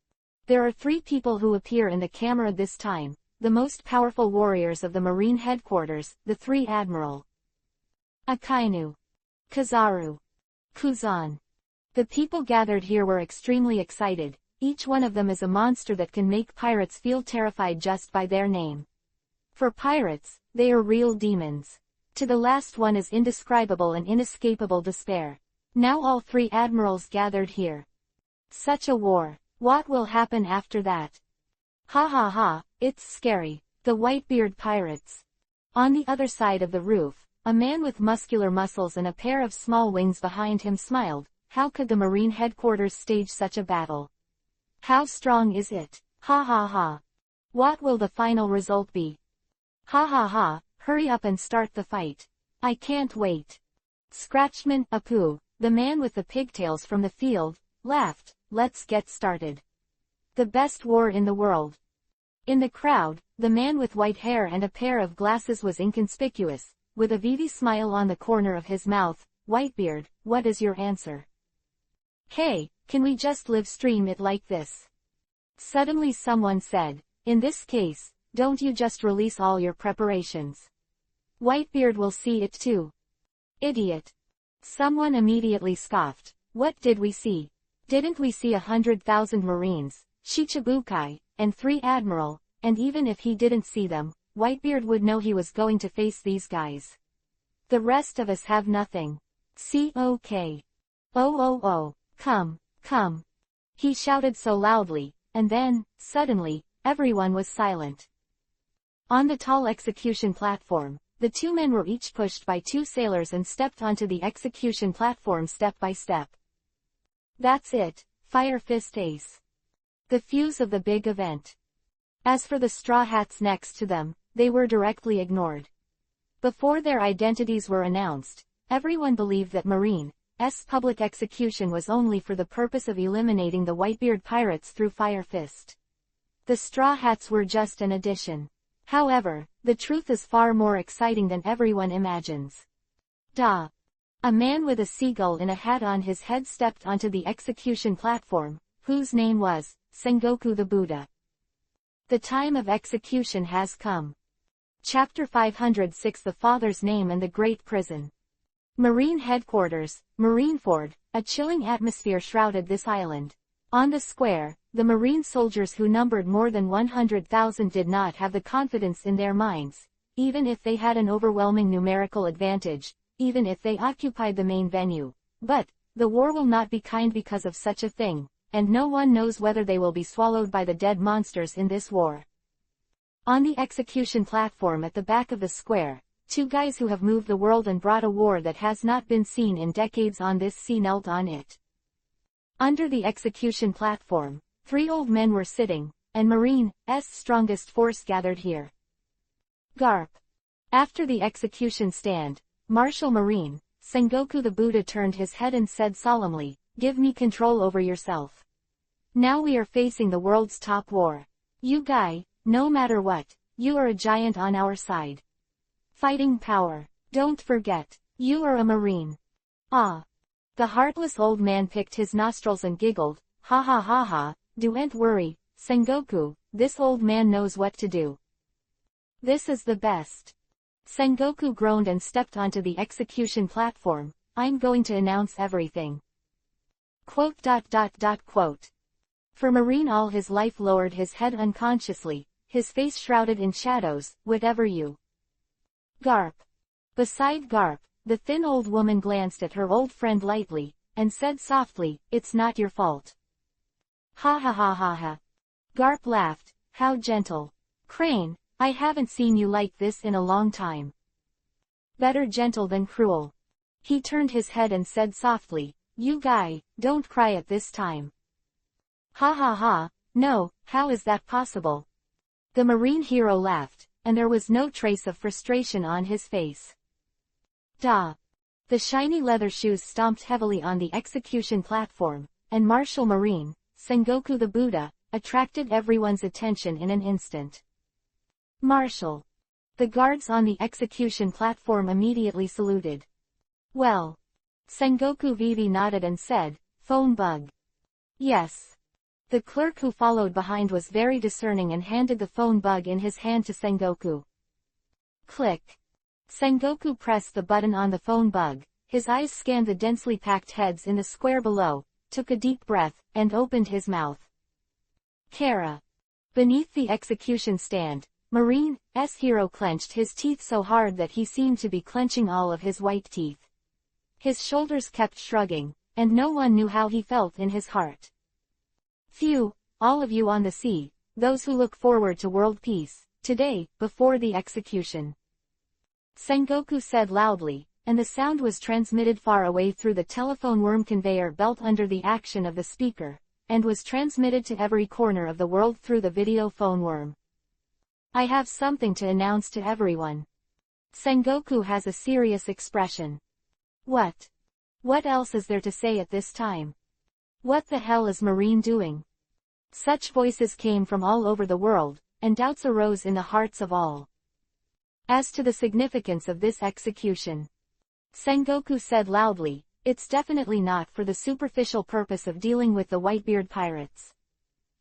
There are 3 people who appear in the camera this time, the most powerful warriors of the Marine Headquarters, the 3 Admiral. Akainu. Kizaru. Kuzan. The people gathered here were extremely excited. Each one of them is a monster that can make pirates feel terrified just by their name. For pirates, they are real demons. To the last one is indescribable and inescapable despair. Now all 3 admirals gathered here. Such a war. What will happen after that? Ha ha ha, it's scary. The Whitebeard pirates. On the other side of the roof, a man with muscular muscles and a pair of small wings behind him smiled. How could the Marine Headquarters stage such a battle? How strong is it? Ha ha ha. What will the final result be? Ha ha ha, hurry up and start the fight. I can't wait. Scratchman, Apu, the man with the pigtails from the field, laughed. Let's get started. The best war in the world. In the crowd, the man with white hair and a pair of glasses was inconspicuous, with a Vivi smile on the corner of his mouth. Whitebeard, what is your answer? Hey, can we just live stream it like this? Suddenly someone said, in this case, don't you just release all your preparations? Whitebeard will see it too. Idiot. Someone immediately scoffed. What did we see? Didn't we see 100,000 Marines, Shichibukai, and 3 Admiral, and even if he didn't see them, Whitebeard would know he was going to face these guys. The rest of us have nothing. C-O-K. Oh, come, come. He shouted so loudly, and then, suddenly, everyone was silent. On the tall execution platform, the 2 men were each pushed by 2 sailors and stepped onto the execution platform step by step. That's it, Fire Fist Ace. The fuse of the big event. As for the Straw Hats next to them, they were directly ignored. Before their identities were announced, everyone believed that Marine's public execution was only for the purpose of eliminating the Whitebeard pirates through Fire Fist. The Straw Hats were just an addition. However, the truth is far more exciting than everyone imagines. A man with a seagull in a hat on his head stepped onto the execution platform, whose name was Sengoku the Buddha. The time of execution has come. Chapter 506 The Father's Name and the Great Prison. Marine Headquarters, Marineford, a chilling atmosphere shrouded this island. On the square, the Marine soldiers who numbered more than 100,000 did not have the confidence in their minds, even if they had an overwhelming numerical advantage, even if they occupied the main venue. But, the war will not be kind because of such a thing, and no one knows whether they will be swallowed by the dead monsters in this war. On the execution platform at the back of the square, 2 guys who have moved the world and brought a war that has not been seen in decades on this sea knelt on it. Under the execution platform, 3 old men were sitting, and Marine's strongest force gathered here. Garp. After the execution stand, Marshal Marine, Sengoku the Buddha turned his head and said solemnly, "Give me control over yourself. Now we are facing the world's top war. You guy, no matter what, you are a giant on our side. Fighting power. Don't forget, you are a Marine." Ah. The heartless old man picked his nostrils and giggled, "Ha ha ha ha, don't worry, Sengoku, this old man knows what to do. This is the best." Sengoku groaned and stepped onto the execution platform. "I'm going to announce everything." Quote. For Marine all his life lowered his head unconsciously, his face shrouded in shadows. "Whatever you." Garp. Beside Garp, the thin old woman glanced at her old friend lightly, and said softly, "It's not your fault." Ha ha ha ha ha. Garp laughed. "How gentle. Crane, I haven't seen you like this in a long time. Better gentle than cruel. He turned his head and said softly, You guy, don't cry at this time. Ha ha ha, no, how is that possible? The marine hero laughed, and there was no trace of frustration on his face. Da. The shiny leather shoes stomped heavily on the execution platform, and Martial Marine, Sengoku the Buddha, attracted everyone's attention in an instant. Martial. The guards on the execution platform immediately saluted. Well. Sengoku Vivi nodded and said, Phone bug. Yes. The clerk who followed behind was very discerning and handed the phone bug in his hand to Sengoku. Click. Sengoku pressed the button on the phone bug, his eyes scanned the densely packed heads in the square below, took a deep breath, and opened his mouth. Kara. Beneath the execution stand, Marine's hero clenched his teeth so hard that he seemed to be clenching all of his white teeth. His shoulders kept shrugging, and no one knew how he felt in his heart. Phew, all of you on the sea, those who look forward to world peace, today, before the execution. Sengoku said loudly, and the sound was transmitted far away through the telephone worm conveyor belt under the action of the speaker, and was transmitted to every corner of the world through the video phone worm. I have something to announce to everyone. Sengoku has a serious expression. What? What else is there to say at this time? What the hell is Marine doing? Such voices came from all over the world, and doubts arose in the hearts of all. As to the significance of this execution, Sengoku said loudly, it's definitely not for the superficial purpose of dealing with the Whitebeard pirates.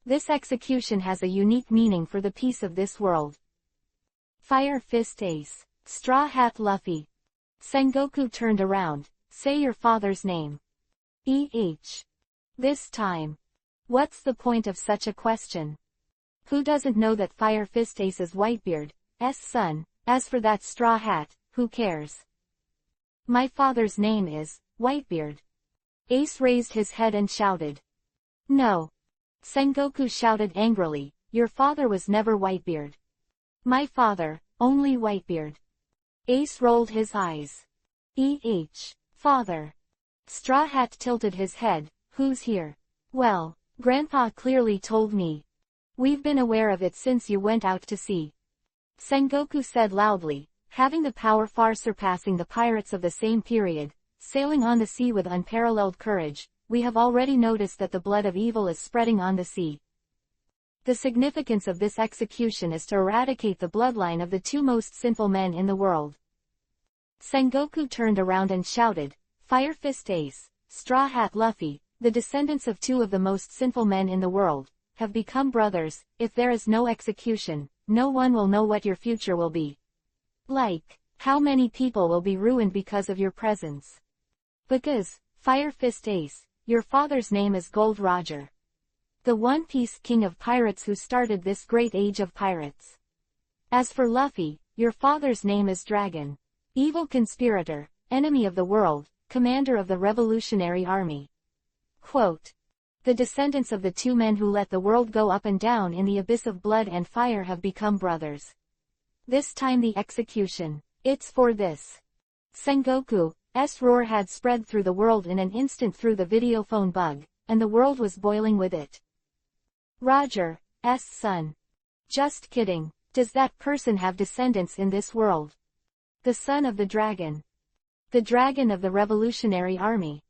This execution has a unique meaning for the peace of this world. Fire Fist Ace. Straw Hat Luffy. Sengoku turned around. Say your father's name. This time. What's the point of such a question? Who doesn't know that Fire Fist Ace is Whitebeard's son? As for that straw hat, who cares? My father's name is Whitebeard. Ace raised his head and shouted. No. Sengoku shouted angrily, your father was never Whitebeard. My father, only Whitebeard. Ace rolled his eyes. Father. Straw Hat tilted his head, who's here? Well, Grandpa clearly told me. We've been aware of it since you went out to sea. Sengoku said loudly, having the power far surpassing the pirates of the same period, sailing on the sea with unparalleled courage, we have already noticed that the blood of evil is spreading on the sea. The significance of this execution is to eradicate the bloodline of the two most sinful men in the world. Sengoku turned around and shouted, Fire Fist Ace, Straw Hat Luffy, the descendants of two of the most sinful men in the world, have become brothers. If there is no execution, no one will know what your future will be. Like, how many people will be ruined because of your presence? Because, Fire Fist Ace, your father's name is Gold Roger. The One Piece king of pirates who started this great age of pirates. As for Luffy, your father's name is Dragon. Evil conspirator, enemy of the world, commander of the Revolutionary Army. Quote. The descendants of the two men who let the world go up and down in the abyss of blood and fire have become brothers. This time the execution. It's for this. Sengoku's roar had spread through the world in an instant through the videophone bug, and the world was boiling with it. Roger's son. Just kidding. Does that person have descendants in this world? The son of the dragon. The dragon of the Revolutionary Army.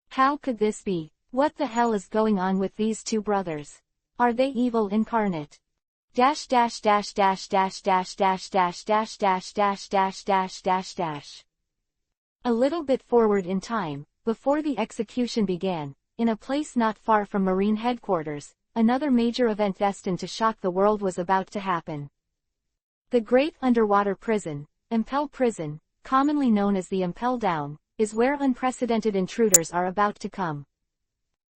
How could this be? What the hell is going on with these two brothers? Are they evil incarnate? Dash dash dash dash dash dash dash dash dash dash dash dash dash dash dash. A little bit forward in time, before the execution began, in a place not far from Marine headquarters, another major event destined to shock the world was about to happen. The great underwater prison, Impel Prison, commonly known as the Impel Down, is where unprecedented intruders are about to come.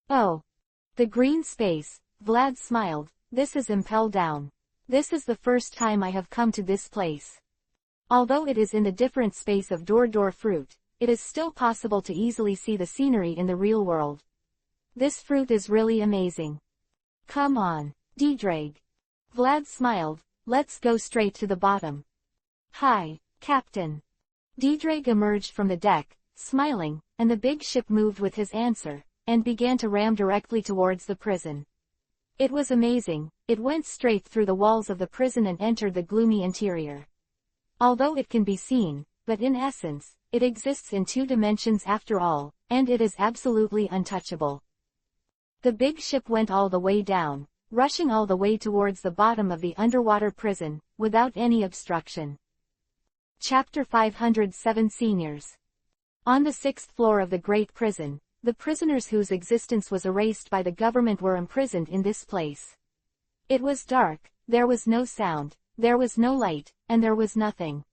Oh. The green space, Vlad smiled, this is Impel Down. This is the first time I have come to this place. Although it is in the different space of Door Fruit, it is still possible to easily see the scenery in the real world. This fruit is really amazing. Come on, D-Drag. Vlad smiled, let's go straight to the bottom. Hi, Captain. Diedrich emerged from the deck, smiling, and the big ship moved with his answer, and began to ram directly towards the prison. It was amazing, it went straight through the walls of the prison and entered the gloomy interior. Although it can be seen, but in essence, it exists in 2 dimensions after all, and it is absolutely untouchable. The big ship went all the way down, rushing all the way towards the bottom of the underwater prison, without any obstruction. Chapter 507 Seniors. On the 6th floor of the Great Prison, the prisoners whose existence was erased by the government were imprisoned in this place. It was dark, there was no sound, there was no light, and there was nothing.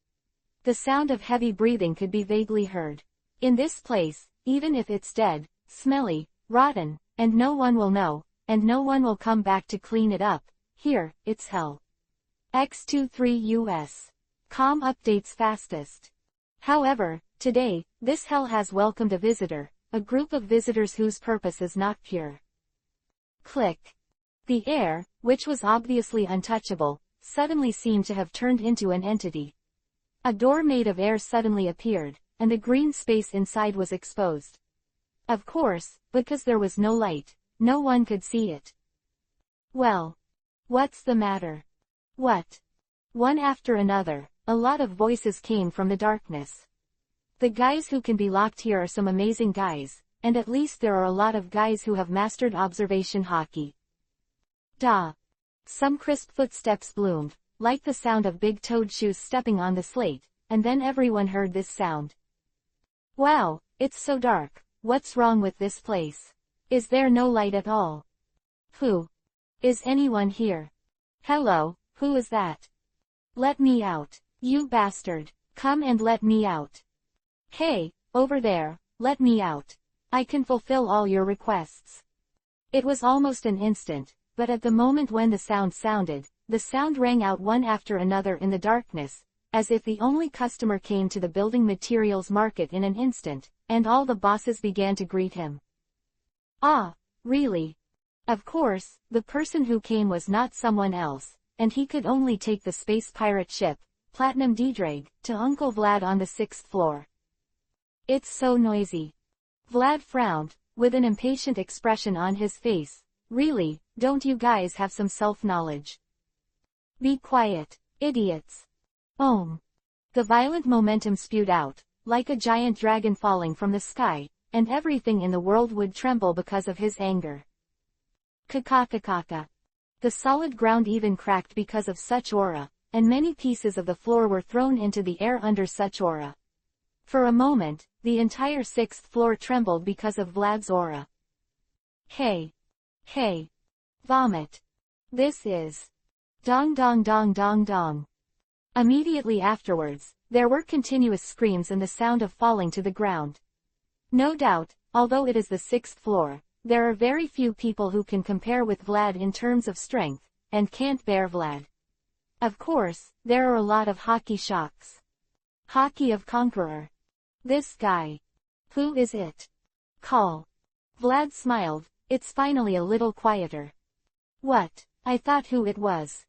The sound of heavy breathing could be vaguely heard. In this place, even if it's dead, smelly, rotten, and no one will know, and no one will come back to clean it up, here, it's hell. X23 US. Com updates fastest. However, today, this hell has welcomed a visitor, a group of visitors whose purpose is not pure. Click. The air, which was obviously untouchable, suddenly seemed to have turned into an entity. A door made of air suddenly appeared, and the green space inside was exposed. Of course, because there was no light, no one could see it. Well. What's the matter? What? One after another, a lot of voices came from the darkness. The guys who can be locked here are some amazing guys, and at least there are a lot of guys who have mastered observation hockey. Da. Some crisp footsteps bloomed, like the sound of big toed shoes stepping on the slate, and then everyone heard this sound. Wow, it's so dark, what's wrong with this place? Is there no light at all? Who? Is anyone here? Hello, who is that? Let me out, you bastard, come and let me out. Hey, over there, let me out. I can fulfill all your requests. It was almost an instant, but at the moment when the sound sounded, the sound rang out one after another in the darkness, as if the only customer came to the building materials market in an instant, and all the bosses began to greet him. Ah, really? Of course, the person who came was not someone else, and he could only take the space pirate ship, Platinum Diedrich, to Uncle Vlad on the 6th floor. It's so noisy. Vlad frowned, with an impatient expression on his face. Really, don't you guys have some self-knowledge? Be quiet, idiots. Ohm. The violent momentum spewed out, like a giant dragon falling from the sky, and everything in the world would tremble because of his anger. Kakakakaka. The solid ground even cracked because of such aura, and many pieces of the floor were thrown into the air under such aura. For a moment, the entire 6th floor trembled because of Vlad's aura. Hey. Hey. Vomit. This is. Dong dong dong dong dong. Immediately afterwards, there were continuous screams and the sound of falling to the ground. No doubt, although it is the 6th floor, there are very few people who can compare with Vlad in terms of strength, and can't bear Vlad. Of course, there are a lot of hockey shocks. Hockey of Conqueror. This guy. Who is it? Call. Vlad smiled, it's finally a little quieter. What? I thought who it was.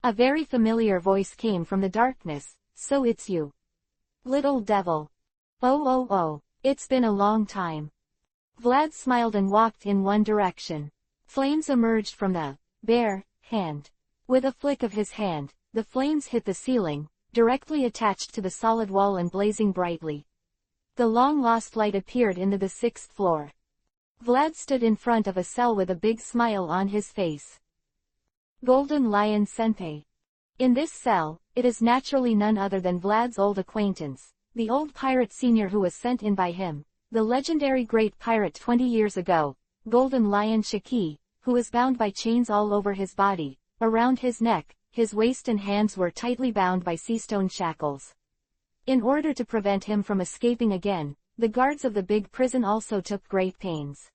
A very familiar voice came from the darkness, so it's you. Little devil. Oh, it's been a long time. Vlad smiled and walked in one direction. Flames emerged from the bare hand. With a flick of his hand, the flames hit the ceiling, directly attached to the solid wall and blazing brightly. The long-lost light appeared into the 6th floor. Vlad stood in front of a cell with a big smile on his face. Golden Lion Senpai. In this cell, it is naturally none other than Vlad's old acquaintance, the old pirate senior who was sent in by him, the legendary great pirate 20 years ago, Golden Lion Shiki, who was bound by chains all over his body, around his neck, his waist and hands were tightly bound by seastone shackles. In order to prevent him from escaping again, the guards of the big prison also took great pains.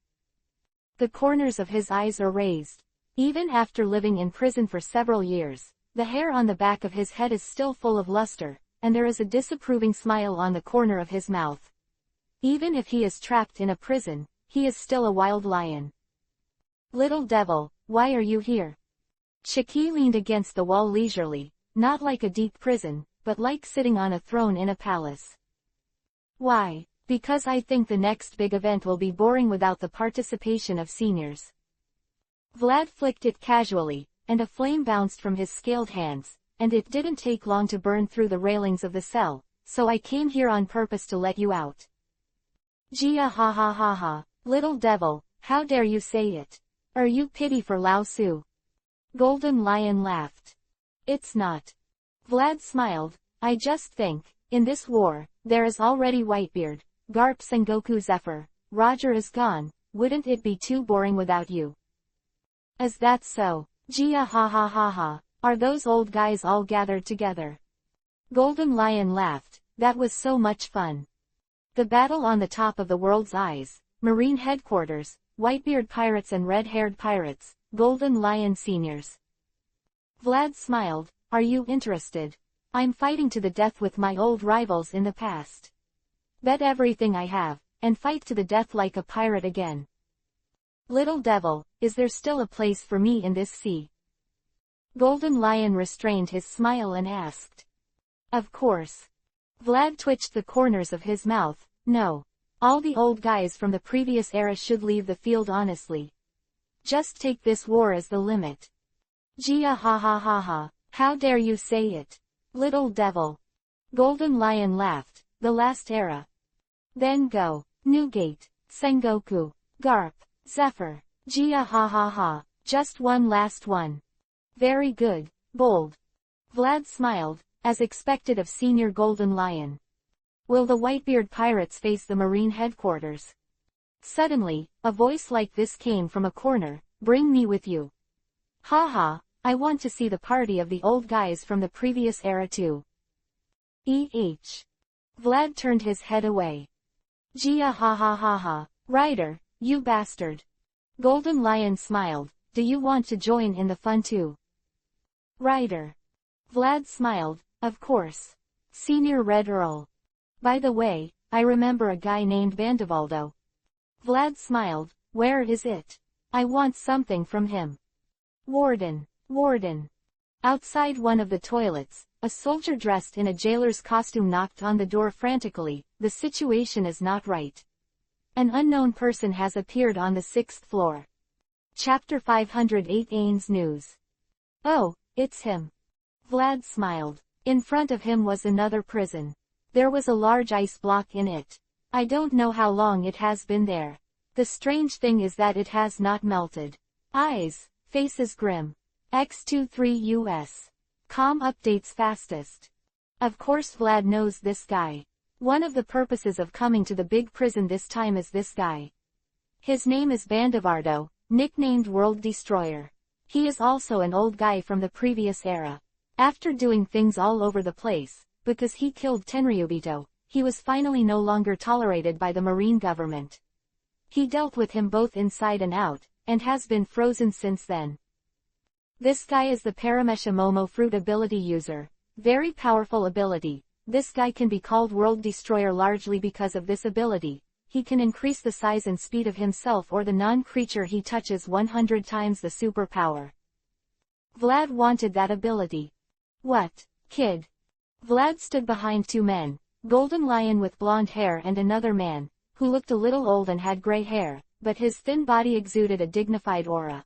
The corners of his eyes are raised. Even after living in prison for several years, the hair on the back of his head is still full of luster, and there is a disapproving smile on the corner of his mouth. Even if he is trapped in a prison, he is still a wild lion. Little devil, why are you here? Chiki leaned against the wall leisurely, not like a deep prison, but like sitting on a throne in a palace. Why? Because I think the next big event will be boring without the participation of seniors. Vlad flicked it casually, and a flame bounced from his scaled hands, and it didn't take long to burn through the railings of the cell, so I came here on purpose to let you out. Jia ha ha ha ha, little devil, how dare you say it? Are you pity for Lao Su? Golden Lion laughed. It's not. Vlad smiled, I just think, in this war, there is already Whitebeard, Garp Sengoku Zephyr, Roger is gone, wouldn't it be too boring without you? Is that so? Jia ha ha ha ha, are those old guys all gathered together? Golden Lion laughed, that was so much fun. The battle on the top of the world's eyes, Marine headquarters, Whitebeard pirates and red-haired pirates, Golden Lion seniors. Vlad smiled, are you interested? I'm fighting to the death with my old rivals in the past. Bet everything I have, and fight to the death like a pirate again. Little devil, is there still a place for me in this sea? Golden Lion restrained his smile and asked. Of course. Vlad twitched the corners of his mouth, no. All the old guys from the previous era should leave the field honestly. Just take this war as the limit. Jia ha ha ha ha, how dare you say it? Little devil. Golden Lion laughed, the last era. Then go, Newgate, Sengoku, Garp, Zephyr, Jia ha ha ha, just one last one. Very good, bold. Vlad smiled, as expected of Senior Golden Lion. Will the Whitebeard pirates face the Marine headquarters? Suddenly, a voice like this came from a corner, bring me with you. Ha, I want to see the party of the old guys from the previous era too. Vlad turned his head away. Jia ha ha ha ha, Ryder, you bastard. Golden Lion smiled, do you want to join in the fun too? Ryder. Vlad smiled, of course. Senior Red Earl. By the way, I remember a guy named Bandivaldo. Vlad smiled, where is it? I want something from him. Warden. Outside one of the toilets, a soldier dressed in a jailer's costume knocked on the door frantically, the situation is not right. An unknown person has appeared on the 6th floor. Chapter 508 Ains News. Oh, it's him. Vlad smiled. In front of him was another prison. There was a large ice block in it. I don't know how long it has been there. The strange thing is that it has not melted. Eyes, faces grim. X23 US. Com updates fastest. Of course Vlad knows this guy. One of the purposes of coming to the big prison this time is this guy. His name is Bandivardo, nicknamed World Destroyer. He is also an old guy from the previous era. After doing things all over the place, because he killed Tenryubito, he was finally no longer tolerated by the Marine government. He dealt with him both inside and out, and has been frozen since then. This guy is the Paramesha Momo Fruit ability user. Very powerful ability. This guy can be called World Destroyer largely because of this ability. He can increase the size and speed of himself or the non-creature he touches 100 times the superpower. Vlad wanted that ability. What, kid? Vlad stood behind two men, Golden Lion with blonde hair and another man, who looked a little old and had gray hair, but his thin body exuded a dignified aura.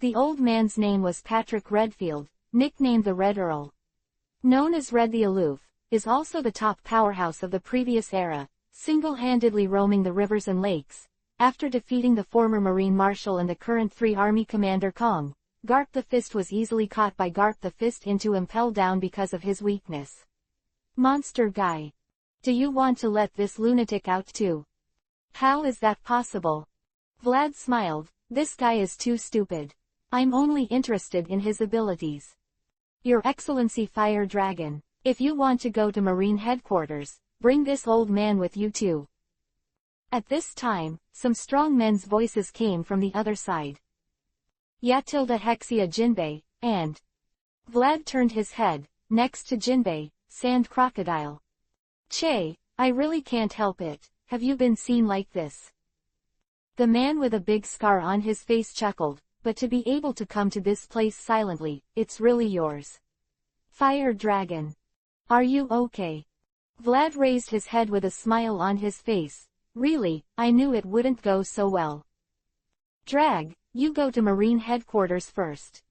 The old man's name was Patrick Redfield, nicknamed the Red Earl. Known as Red the Aloof, is also the top powerhouse of the previous era, single-handedly roaming the rivers and lakes. After defeating the former Marine Marshal and the current 3 Army Commander Kong, Garp the Fist was easily caught by Garp the Fist into impel down because of his weakness. Monster guy. Do you want to let this lunatic out too? How is that possible? Vlad smiled, this guy is too stupid. I'm only interested in his abilities. Your Excellency Fire Dragon, if you want to go to Marine headquarters, bring this old man with you too. At this time, some strong men's voices came from the other side. Yatilda Hexia Jinbei, and Vlad turned his head, next to Jinbei, Sand Crocodile. Che, I really can't help it, have you been seen like this? The man with a big scar on his face chuckled, but to be able to come to this place silently, it's really yours. Fire Dragon. Are you okay? Vlad raised his head with a smile on his face. Really, I knew it wouldn't go so well. Drag, you go to Marine headquarters first.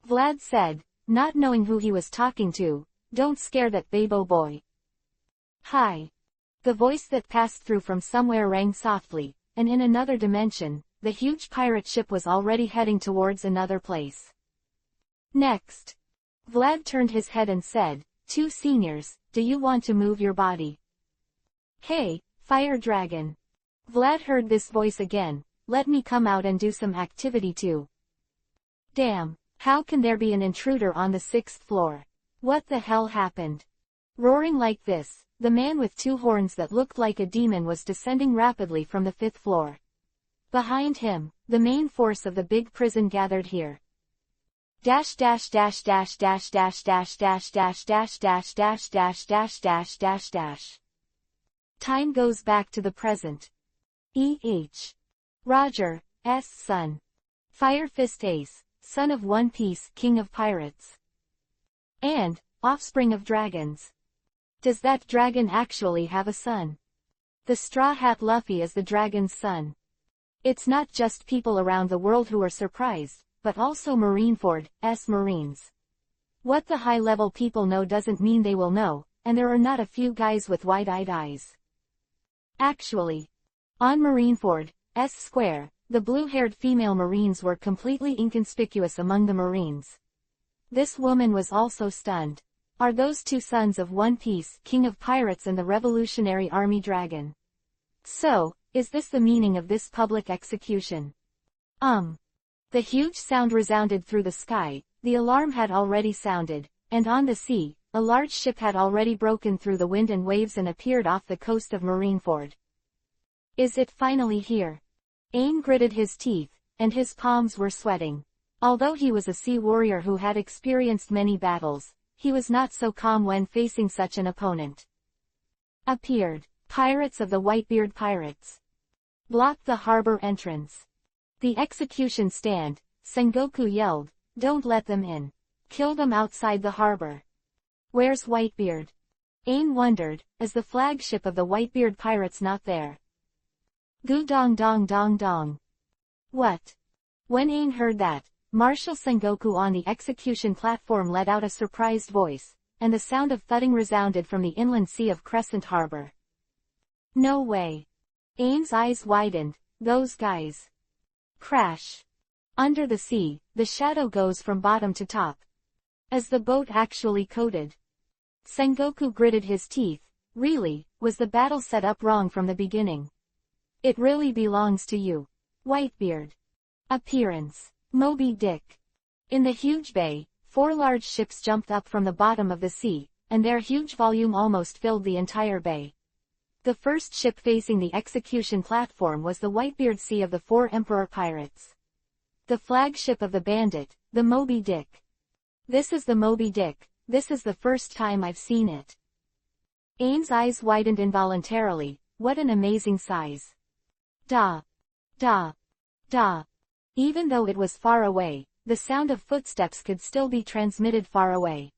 Vlad said, not knowing who he was talking to. Don't scare that babo boy. Hi. The voice that passed through from somewhere rang softly, and in another dimension, the huge pirate ship was already heading towards another place. Next. Vlad turned his head and said, 2 seniors, do you want to move your body? Hey, Fire Dragon. Vlad heard this voice again, let me come out and do some activity too. Damn, how can there be an intruder on the 6th floor? What the hell happened? Roaring like this, the man with 2 horns that looked like a demon was descending rapidly from the 5th floor. Behind him, the main force of the big prison gathered here. Dash dash dash dash dash dash dash dash dash dash dash dash dash dash dash dash dash. Time goes back to the present. E.H. Roger, S. son. Fire Fist Ace, son of One Piece, king of pirates. And, offspring of dragons. Does that dragon actually have a son? The Straw Hat Luffy is the dragon's son. It's not just people around the world who are surprised, but also Marineford's Marines. What the high-level people know doesn't mean they will know, and there are not a few guys with wide-eyed eyes. Actually, on Marineford's square, the blue-haired female Marines were completely inconspicuous among the Marines. This woman was also stunned. Are those 2 sons of One Piece, king of pirates and the Revolutionary Army dragon? So, is this the meaning of this public execution? The huge sound resounded through the sky, the alarm had already sounded, and on the sea, a large ship had already broken through the wind and waves and appeared off the coast of Marineford. Is it finally here? Aang gritted his teeth, and his palms were sweating. Although he was a sea warrior who had experienced many battles, he was not so calm when facing such an opponent. Appeared. Pirates of the Whitebeard Pirates. Block the harbor entrance. The execution stand, Sengoku yelled, don't let them in. Kill them outside the harbor. Where's Whitebeard? Aang wondered, is the flagship of the Whitebeard Pirates not there? Gu dong dong dong dong. What? When Aang heard that, Marshal Sengoku on the execution platform let out a surprised voice, and the sound of thudding resounded from the inland sea of Crescent Harbor. No way. Aang's eyes widened, those guys. Crash. Under the sea, the shadow goes from bottom to top. As the boat actually coated. Sengoku gritted his teeth, really, was the battle set up wrong from the beginning? It really belongs to you. Whitebeard. Appearance. Moby Dick. In the huge bay, 4 large ships jumped up from the bottom of the sea, and their huge volume almost filled the entire bay. The first ship facing the execution platform was the Whitebeard Sea of the 4 Emperor Pirates. The flagship of the Bandit, the Moby Dick. This is the Moby Dick, this is the first time I've seen it. Aang's eyes widened involuntarily, what an amazing size. Da. Da. Da. Even though it was far away, the sound of footsteps could still be transmitted far away.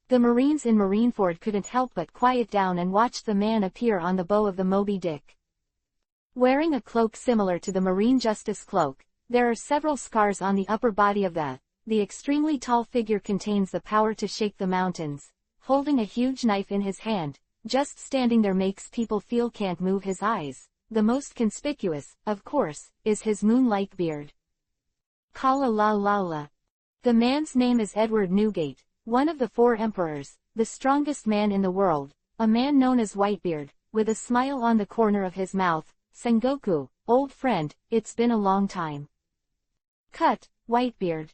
The Marines in Marineford couldn't help but quiet down and watch the man appear on the bow of the Moby Dick. Wearing a cloak similar to the Marine Justice cloak, there are several scars on the upper body of the extremely tall figure contains the power to shake the mountains, holding a huge knife in his hand, just standing there makes people feel can't move his eyes. The most conspicuous, of course, is his moon-like beard. Kala la la la. The man's name is Edward Newgate, one of the 4 emperors, the strongest man in the world, a man known as Whitebeard, with a smile on the corner of his mouth. Sengoku, old friend, it's been a long time. Cut, Whitebeard.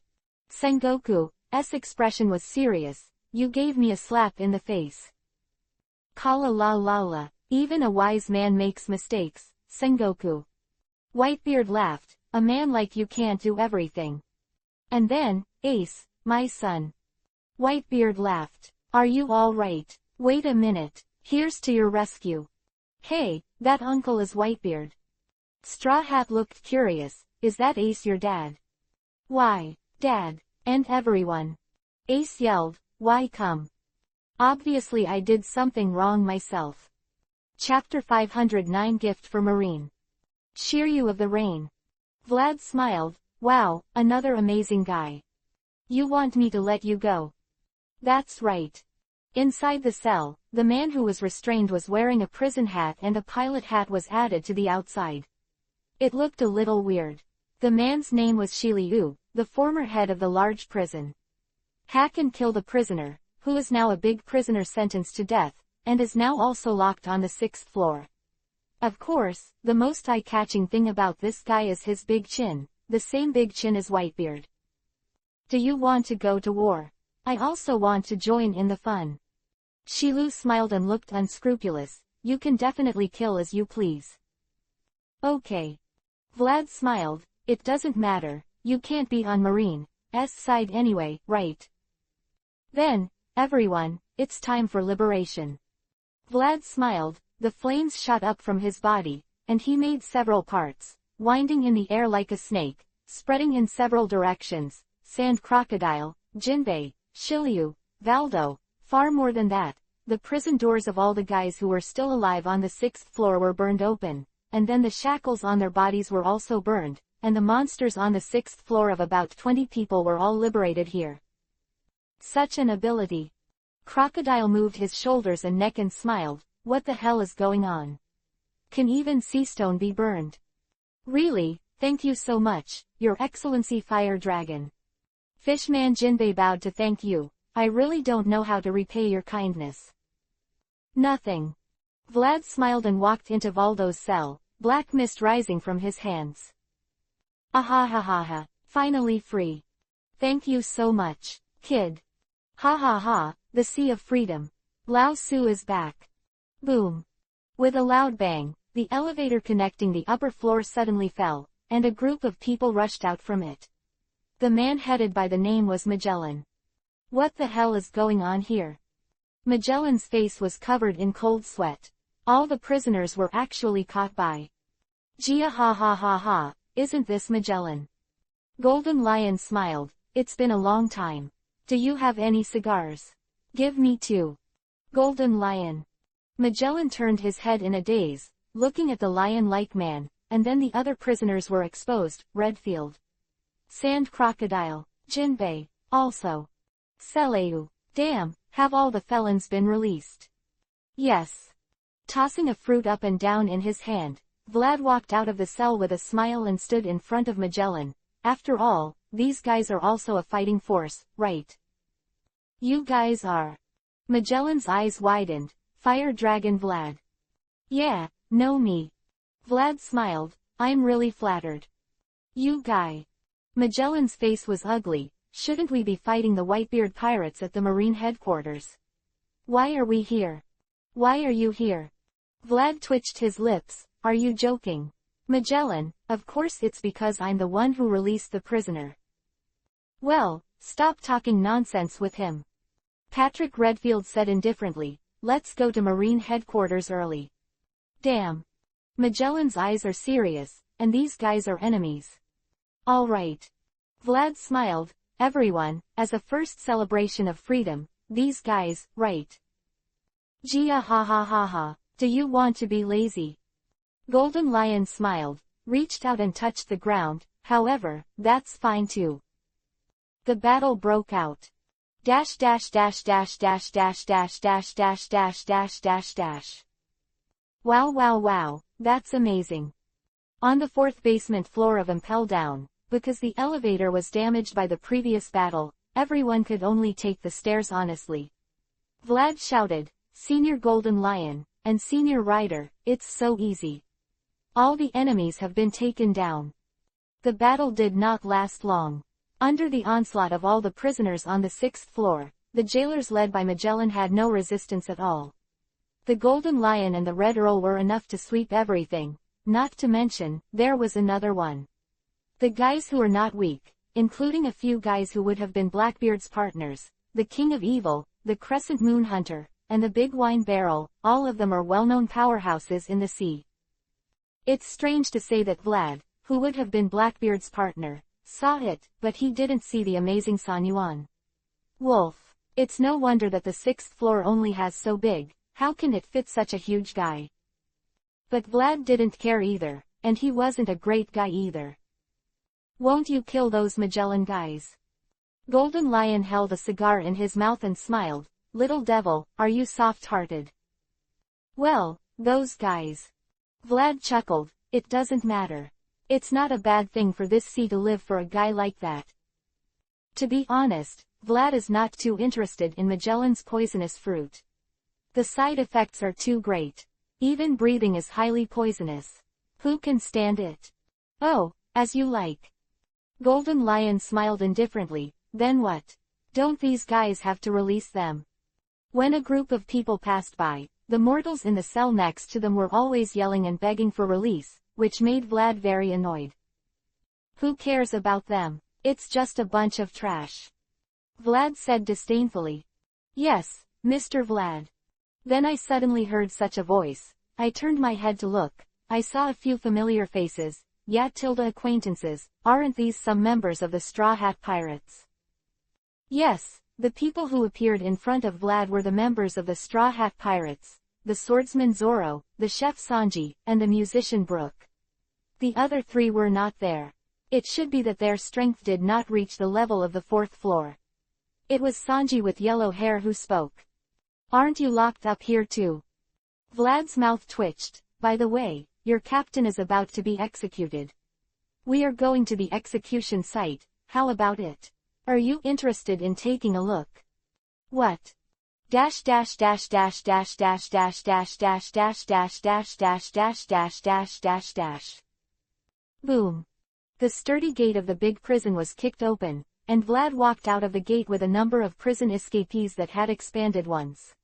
Sengoku's expression was serious, you gave me a slap in the face. Kala la la la, even a wise man makes mistakes, Sengoku. Whitebeard laughed, a man like you can't do everything. And then, Ace, my son. Whitebeard laughed, are you all right? Wait a minute, here's to your rescue. Hey, that uncle is Whitebeard. Straw Hat looked curious, is that Ace your dad? Why, Dad, and everyone. Ace yelled, why come? Obviously I did something wrong myself. Chapter 509 Gift for Marine. Shiryu of the Rain. Vlad smiled, wow, another amazing guy. You want me to let you go? That's right. Inside the cell, the man who was restrained was wearing a prison hat and a pilot hat was added to the outside. It looked a little weird. The man's name was Shiryu, the former head of the large prison. Hack and kill the prisoner, who is now a big prisoner sentenced to death, and is now also locked on the 6th floor. Of course, the most eye-catching thing about this guy is his big chin, the same big chin as Whitebeard. Do you want to go to war? I also want to join in the fun. Shiryu smiled and looked unscrupulous, you can definitely kill as you please. Okay. Vlad smiled, it doesn't matter, you can't be on Marine's side anyway, right? Then, everyone, it's time for liberation. Vlad smiled, the flames shot up from his body, and he made several parts, winding in the air like a snake, spreading in several directions, Sand Crocodile, Jinbei, Shiryu, Valdo, far more than that, the prison doors of all the guys who were still alive on the 6th floor were burned open, and then the shackles on their bodies were also burned, and the monsters on the 6th floor of about 20 people were all liberated here. Such an ability. Crocodile moved his shoulders and neck and smiled, what the hell is going on? Can even sea stone be burned? Really, thank you so much, Your Excellency Fire Dragon. Fishman Jinbei bowed to thank you, I really don't know how to repay your kindness. Nothing. Vlad smiled and walked into Valdo's cell, black mist rising from his hands. Ahahaha, finally free. Thank you so much, kid. Ha ha ha, the Sea of Freedom. Lao Su is back. Boom. With a loud bang, the elevator connecting the upper floor suddenly fell, and a group of people rushed out from it. The man headed by the name was Magellan. What the hell is going on here? Magellan's face was covered in cold sweat. All the prisoners were actually caught by. Gia ha ha ha ha, isn't this Magellan? Golden Lion smiled, it's been a long time. Do you have any cigars? Give me 2. Golden Lion. Magellan turned his head in a daze, looking at the lion-like man, and then the other prisoners were exposed, Redfield. Sand Crocodile, Jinbei, also. Seleu. Damn, have all the felons been released? Yes. Tossing a fruit up and down in his hand, Vlad walked out of the cell with a smile and stood in front of Magellan. After all, these guys are also a fighting force, right? You guys are. Magellan's eyes widened, Fire Dragon Vlad. Yeah, know me. Vlad smiled, I'm really flattered. You guy. Magellan's face was ugly, shouldn't we be fighting the Whitebeard pirates at the Marine headquarters? Why are we here? Why are you here? Vlad twitched his lips, are you joking? Magellan, of course it's because I'm the one who released the prisoner. Well, stop talking nonsense with him. Patrick Redfield said indifferently, let's go to Marine headquarters early. Damn. Magellan's eyes are serious, and these guys are enemies. All right. Vlad smiled, everyone, as a first celebration of freedom, these guys, right? Gia ha ha ha ha, do you want to be lazy? Golden Lion smiled, reached out and touched the ground, however, that's fine too. The battle broke out. Dash dash dash dash dash dash dash dash dash dash dash dash dash. Wow wow wow, that's amazing. On the 4th basement floor of Impel Down, because the elevator was damaged by the previous battle, everyone could only take the stairs honestly. Vlad shouted, Senior Golden Lion, and Senior Rider, it's so easy. All the enemies have been taken down. The battle did not last long. Under the onslaught of all the prisoners on the 6th floor, the jailers led by Magellan had no resistance at all. The Golden Lion and the Red Earl were enough to sweep everything, not to mention, there was another one. The guys who were not weak, including a few guys who would have been Blackbeard's partners, the King of Evil, the Crescent Moon Hunter, and the Big Wine Barrel, all of them are well-known powerhouses in the sea. It's strange to say that Vlad, who would have been Blackbeard's partner, saw it, but he didn't see the amazing San Yuan. Wolf. It's no wonder that the 6th floor only has so big, how can it fit such a huge guy? But Vlad didn't care either, and he wasn't a great guy either. Won't you kill those Magellan guys? Golden Lion held a cigar in his mouth and smiled. Little devil, are you soft-hearted? Well, those guys. Vlad chuckled, it doesn't matter. It's not a bad thing for this sea to live for a guy like that. To be honest, Vlad is not too interested in Magellan's poisonous fruit. The side effects are too great. Even breathing is highly poisonous. Who can stand it? Oh, as you like. Golden Lion smiled indifferently. Then what? Don't these guys have to release them? When a group of people passed by, the mortals in the cell next to them were always yelling and begging for release, which made Vlad very annoyed. Who cares about them? It's just a bunch of trash. Vlad said disdainfully. Yes, Mr. Vlad. Then I suddenly heard such a voice. I turned my head to look. I saw a few familiar faces. Yeah, acquaintances. Aren't these some members of the Straw Hat Pirates? Yes, the people who appeared in front of Vlad were the members of the Straw Hat Pirates, the swordsman Zorro, the chef Sanji, and the musician Brooke. The other 3 were not there. It should be that their strength did not reach the level of the 4th floor. It was Sanji with yellow hair who spoke. Aren't you locked up here too? Vlad's mouth twitched. By the way, your captain is about to be executed. We are going to the execution site, how about it? Are you interested in taking a look? What? Dash dash dash dash dash dash dash dash dash dash dash dash dash dash dash dash dash dash. Boom. The sturdy gate of the big prison was kicked open, and Vlad walked out of the gate with a number of prison escapees that had expanded once.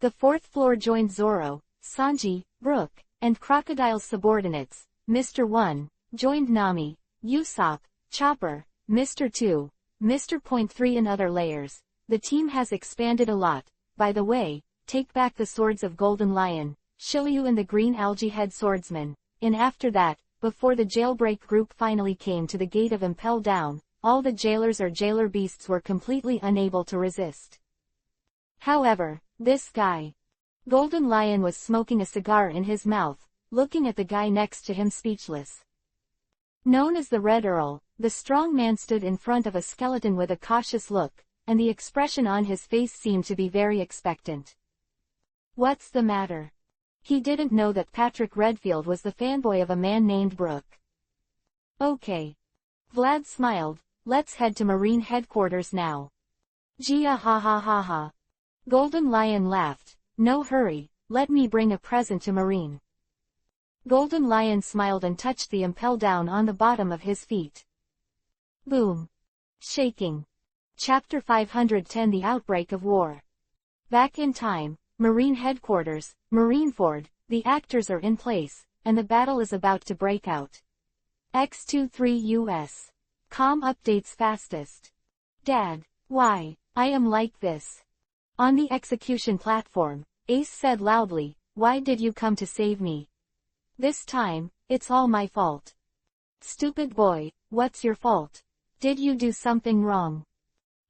The 4th floor joined Zorro, Sanji, Brooke, and Crocodile's subordinates. Mr. 1, joined Nami, Usopp, Chopper, Mr. 2, Mr. Point 3 and other layers. The team has expanded a lot. By the way, take back the swords of Golden Lion, Shiryu and the Green Algae Head Swordsman. And after that, before the jailbreak group finally came to the gate of Impel Down, all the jailers or jailer beasts were completely unable to resist. However, this guy. Golden Lion was smoking a cigar in his mouth, looking at the guy next to him speechless. Known as the Red Earl, the strong man stood in front of a skeleton with a cautious look, and the expression on his face seemed to be very expectant. What's the matter? He didn't know that Patrick Redfield was the fanboy of a man named Brooke. Okay. Vlad smiled, let's head to Marine headquarters now. Gia ha ha ha ha. Golden Lion laughed. No hurry, let me bring a present to Marine. Golden Lion smiled and touched the impel down on the bottom of his feet. Boom. Shaking. Chapter 510 The Outbreak of War. Back in time, Marine headquarters, Marineford, the actors are in place, and the battle is about to break out. X23 US. Com updates fastest. Dad, why, I am like this. On the execution platform, Ace said loudly, why did you come to save me? This time, it's all my fault. Stupid boy, what's your fault? Did you do something wrong?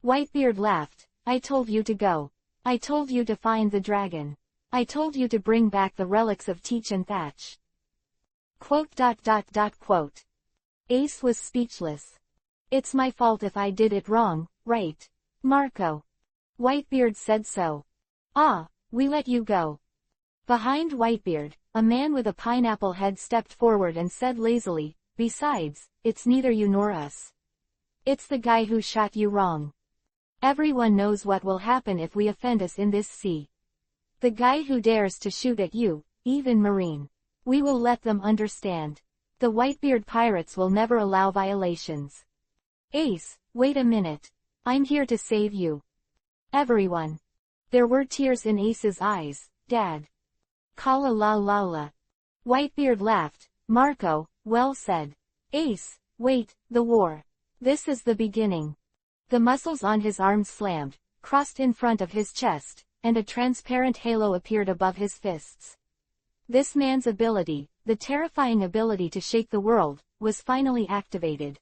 Whitebeard laughed, I told you to go. I told you to find the dragon. I told you to bring back the relics of Teach and Thatch. Quote. Ace was speechless. It's my fault if I did it wrong, right? Marco. Whitebeard said so. Ah, we let you go. Behind Whitebeard, a man with a pineapple head stepped forward and said lazily, besides, it's neither you nor us. It's the guy who shot you wrong. Everyone knows what will happen if we offend us in this sea. The guy who dares to shoot at you, even Marine. We will let them understand. The Whitebeard pirates will never allow violations. Ace, wait a minute. I'm here to save you. Everyone. There were tears in Ace's eyes. Dad. Kala la la la. Whitebeard laughed. Marco, well said. Ace, wait, the war. This is the beginning. The muscles on his arms slammed, crossed in front of his chest, and a transparent halo appeared above his fists. This man's ability, the terrifying ability to shake the world, was finally activated.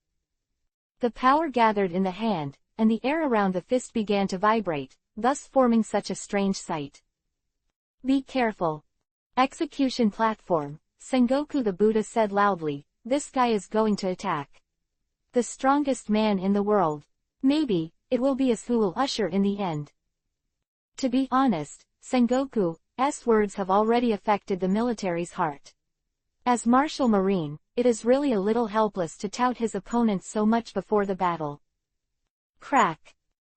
The power gathered in the hand, and the air around the fist began to vibrate, thus forming such a strange sight. Be careful. Execution platform. Sengoku the Buddha said loudly, this guy is going to attack. The strongest man in the world. Maybe, it will be us who will usher in the end. To be honest, Sengoku's words have already affected the military's heart. As Martial Marine, it is really a little helpless to tout his opponents so much before the battle. Crack.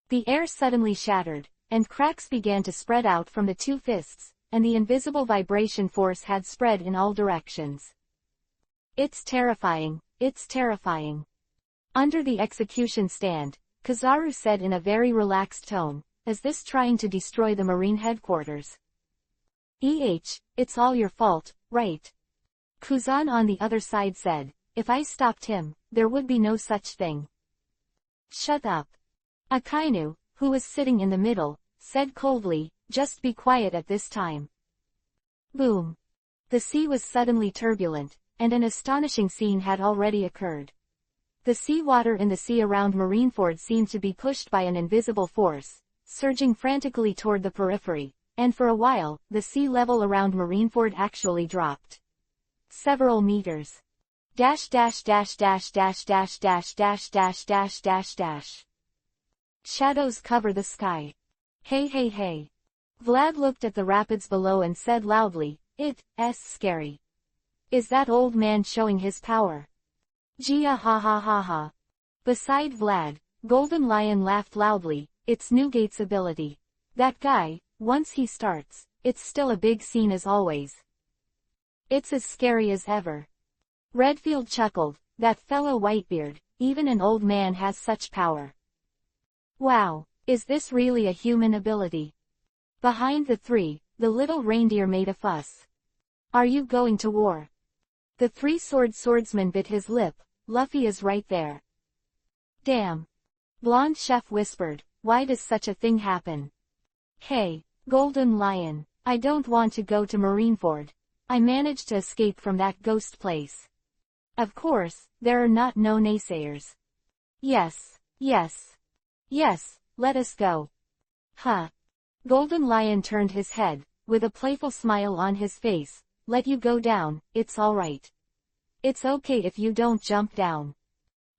The air suddenly shattered, and cracks began to spread out from the two fists, and the invisible vibration force had spread in all directions. It's terrifying, it's terrifying. Under the execution stand, Kizaru said in a very relaxed tone, is this trying to destroy the Marine headquarters? It's all your fault, right? Kuzan on the other side said, if I stopped him, there would be no such thing. Shut up. Akainu, who was sitting in the middle, said coldly, just be quiet at this time. Boom. The sea was suddenly turbulent, and an astonishing scene had already occurred. The seawater in the sea around Marineford seemed to be pushed by an invisible force, surging frantically toward the periphery, and for a while, the sea level around Marineford actually dropped. Several meters. Shadows cover the sky. Hey hey hey. Vlad looked at the rapids below and said loudly, it's scary. Is that old man showing his power? Gia ha ha ha ha. Beside Vlad, Golden Lion laughed loudly, it's Newgate's ability. That guy, once he starts, it's still a big scene as always. It's as scary as ever. Redfield chuckled, that fellow Whitebeard, even an old man has such power. Wow, is this really a human ability? Behind the three, the little reindeer made a fuss. Are you going to war? The three-sword swordsman bit his lip, Luffy is right there. Damn. Blonde Chef whispered, why does such a thing happen? Hey, Golden Lion, I don't want to go to Marineford. I managed to escape from that ghost place. Of course, there are no naysayers. Yes, yes. Yes, let us go. Huh. Golden Lion turned his head, with a playful smile on his face, let you go down, it's alright. It's okay if you don't jump down.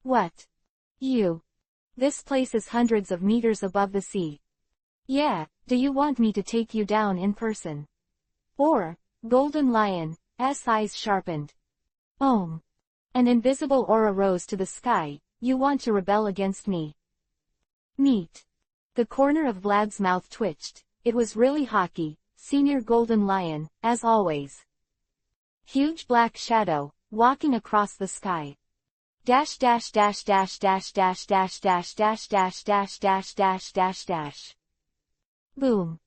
What? You? This place is hundreds of meters above the sea. Yeah, do you want me to take you down in person? Or, Golden Lion's eyes sharpened. An invisible aura rose to the sky, you want to rebel against me? Meet. The corner of Vlad's mouth twitched, it was really hockey, Senior Golden Lion, as always. Huge black shadow, walking across the sky. Boom.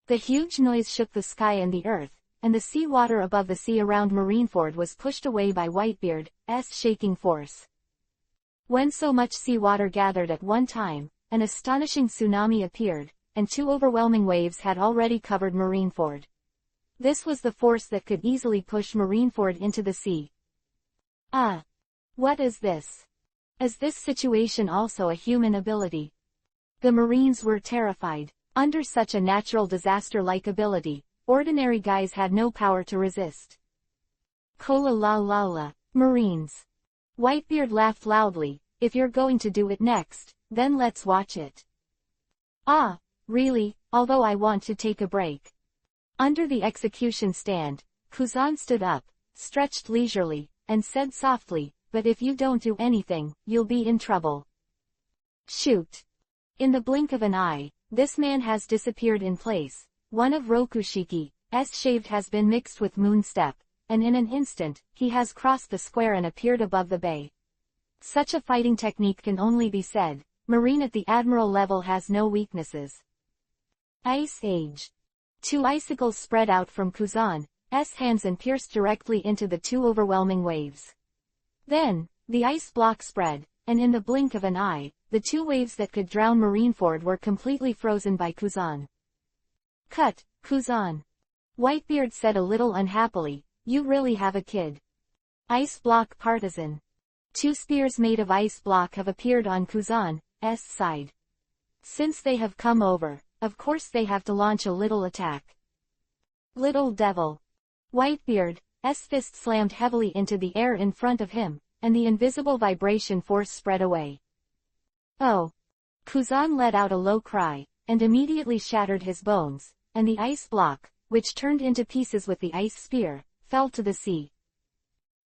The huge noise shook the sky and the earth, and the seawater above the sea around Marineford was pushed away by Whitebeard's shaking force. When so much seawater gathered at one time, an astonishing tsunami appeared, and two overwhelming waves had already covered Marineford. This was the force that could easily push Marineford into the sea. What is this? Is this situation also a human ability? The Marines were terrified. Under such a natural disaster-like ability, ordinary guys had no power to resist. Kola la la la, Marines. Whitebeard laughed loudly, if you're going to do it next, then let's watch it. Really, although I want to take a break. Under the execution stand, Kuzan stood up, stretched leisurely, and said softly, but if you don't do anything, you'll be in trouble. Shoot. In the blink of an eye, this man has disappeared in place. One of Rokushiki's shaved has been mixed with Moonstep, and in an instant, he has crossed the square and appeared above the bay. Such a fighting technique can only be said. Marine at the Admiral level has no weaknesses. Ice Age. Two icicles spread out from Kuzan's hands and pierced directly into the two overwhelming waves. Then, the ice block spread, and in the blink of an eye, the two waves that could drown Marineford were completely frozen by Kuzan. Cut, Kuzan. Whitebeard said a little unhappily, you really have a kid. Ice block partisan. Two spears made of ice block have appeared on Kuzan's side. Since they have come over, of course they have to launch a little attack. Little devil. Whitebeard's fist slammed heavily into the air in front of him, and the invisible vibration force spread away. Oh! Kuzan let out a low cry, and immediately shattered his bones, and the ice block, which turned into pieces with the ice spear, fell to the sea.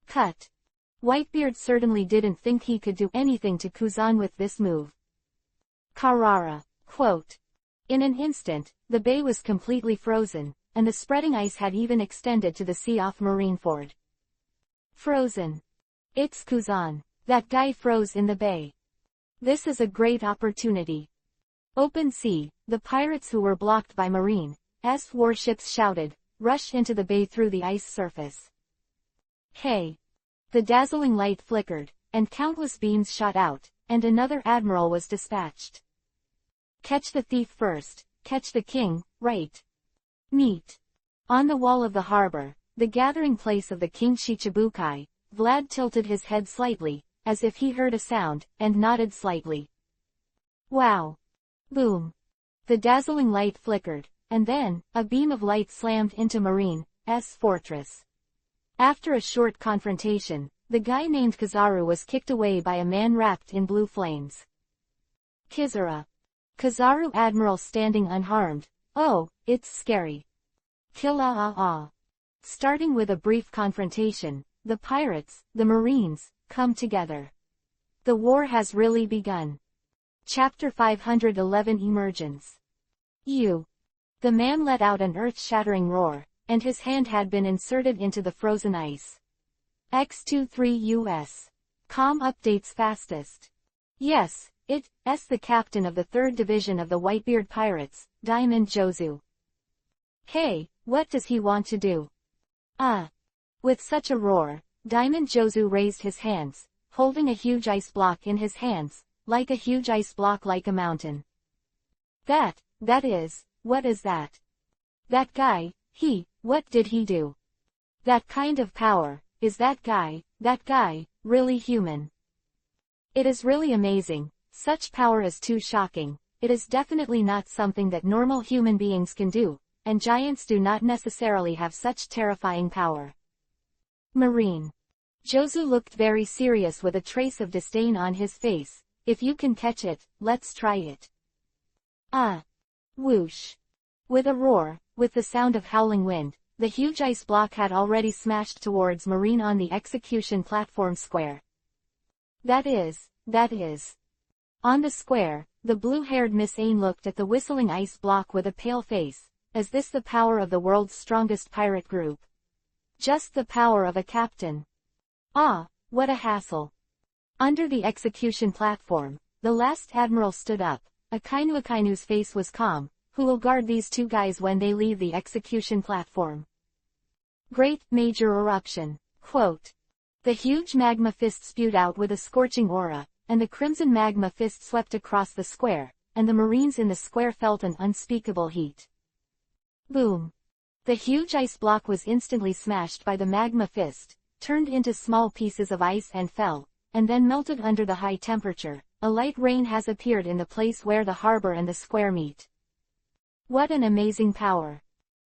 Cut. Whitebeard certainly didn't think he could do anything to Kuzan with this move. Carrara. Quote. In an instant, the bay was completely frozen, and the spreading ice had even extended to the sea off Marineford. Frozen. It's Kuzan. That guy froze in the bay. This is a great opportunity. Open sea, the pirates who were blocked by Marine's warships shouted, rushed into the bay through the ice surface. Hey! The dazzling light flickered, and countless beams shot out, and another admiral was dispatched. Catch the thief first, catch the king, right? Meet. On the wall of the harbor, the gathering place of the King Shichibukai, Vlad tilted his head slightly, as if he heard a sound, and nodded slightly. Wow! Boom! The dazzling light flickered, and then, a beam of light slammed into Marine's fortress. After a short confrontation, the guy named Kizaru was kicked away by a man wrapped in blue flames. Kizura. Kizaru Admiral standing unharmed. Oh, it's scary. Kill-ah-ah-ah. Starting with a brief confrontation, the pirates, the Marines, come together. The war has really begun. Chapter 511 Emergence. The man let out an earth-shattering roar, and his hand had been inserted into the frozen ice. X-23 US. Com updates fastest. Yes, it's the captain of the 3rd Division of the Whitebeard Pirates, Diamond Jozu. Hey, what does he want to do? With such a roar, Diamond Jozu raised his hands, holding a huge ice block in his hands, like a huge ice block like a mountain. That is, what is that? That guy, what did he do? That kind of power, is that guy, really human? It is really amazing, such power is too shocking, it is definitely not something that normal human beings can do, and giants do not necessarily have such terrifying power. Marine. Jozu looked very serious with a trace of disdain on his face. If you can catch it, let's try it. Whoosh. With a roar, with the sound of howling wind, the huge ice block had already smashed towards Marine on the execution platform square. That is. On the square, the blue-haired Miss Ain looked at the whistling ice block with a pale face. Is this the power of the world's strongest pirate group? Just the power of a captain. What a hassle. Under the execution platform, the last admiral stood up. Akainu's face was calm. Who will guard these two guys when they leave the execution platform? Great major eruption. Quote. The huge magma fist spewed out with a scorching aura, and the crimson magma fist swept across the square, and the Marines in the square felt an unspeakable heat. Boom. The huge ice block was instantly smashed by the magma fist, turned into small pieces of ice and fell, and then melted under the high temperature. A light rain has appeared in the place where the harbor and the square meet. What an amazing power.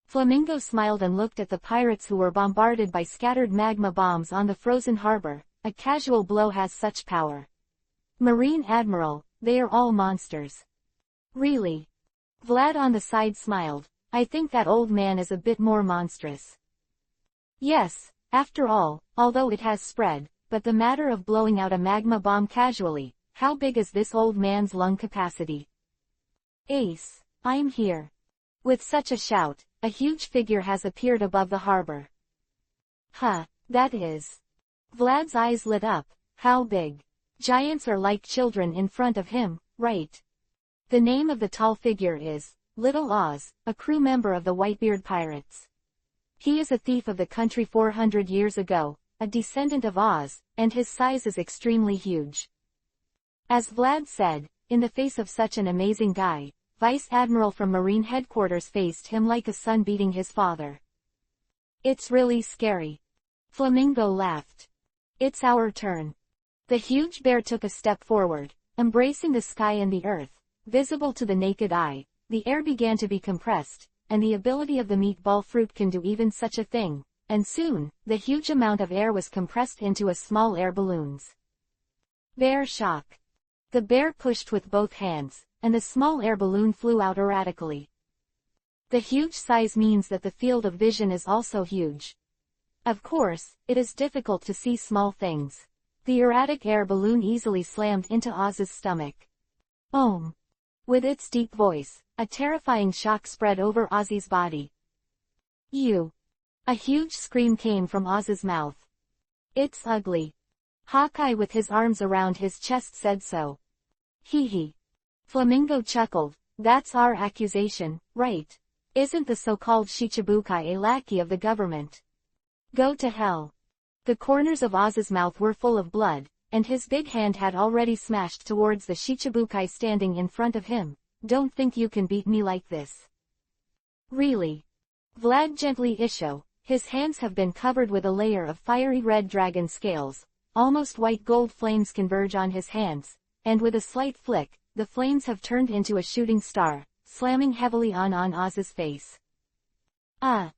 Flamingo smiled and looked at the pirates who were bombarded by scattered magma bombs on the frozen harbor. A casual blow has such power. Marine Admiral, they are all monsters. Really? Vlad on the side smiled. I think that old man is a bit more monstrous. Yes, after all, although it has spread, but the matter of blowing out a magma bomb casually, how big is this old man's lung capacity? Ace, I'm here. With such a shout, a huge figure has appeared above the harbor. That is. Vlad's eyes lit up. How big? Giants are like children in front of him, right? The name of the tall figure is Little Oz, a crew member of the Whitebeard Pirates. He is a thief of the country 400 years ago, a descendant of Oz, and his size is extremely huge. As Vlad said, in the face of such an amazing guy, Vice Admiral from Marine Headquarters faced him like a son beating his father. It's really scary. Flamingo laughed. It's our turn. The huge bear took a step forward, embracing the sky and the earth, visible to the naked eye. The air began to be compressed, and the ability of the meatball fruit can do even such a thing, and soon, the huge amount of air was compressed into a small air balloons. Bear shock. The bear pushed with both hands, and the small air balloon flew out erratically. The huge size means that the field of vision is also huge. Of course, it is difficult to see small things. The erratic air balloon easily slammed into Oz's stomach. Ohm! With its deep voice, a terrifying shock spread over Ozzy's body. You! A huge scream came from Oz's mouth. It's ugly. Hawkeye with his arms around his chest said so. Hee hee. Flamingo chuckled. That's our accusation, right? Isn't the so-called Shichibukai a lackey of the government? Go to hell. The corners of Oz's mouth were full of blood, and his big hand had already smashed towards the Shichibukai standing in front of him. Don't think you can beat me like this. Really? Vlad gently isho. His hands have been covered with a layer of fiery red dragon scales. Almost white gold flames converge on his hands, and with a slight flick, the flames have turned into a shooting star, slamming heavily on Oz's face. Ah!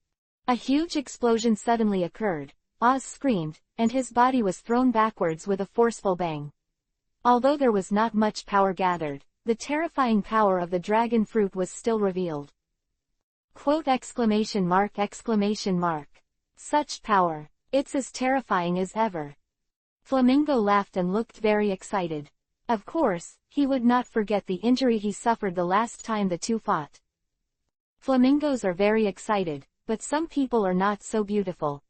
A huge explosion suddenly occurred. Oz screamed, and his body was thrown backwards with a forceful bang. Although there was not much power gathered, the terrifying power of the dragon fruit was still revealed. Quote exclamation mark exclamation mark. Such power. It's as terrifying as ever. Flamingo laughed and looked very excited. Of course, he would not forget the injury he suffered the last time the two fought. Flamingos are very excited, but some people are not so beautiful.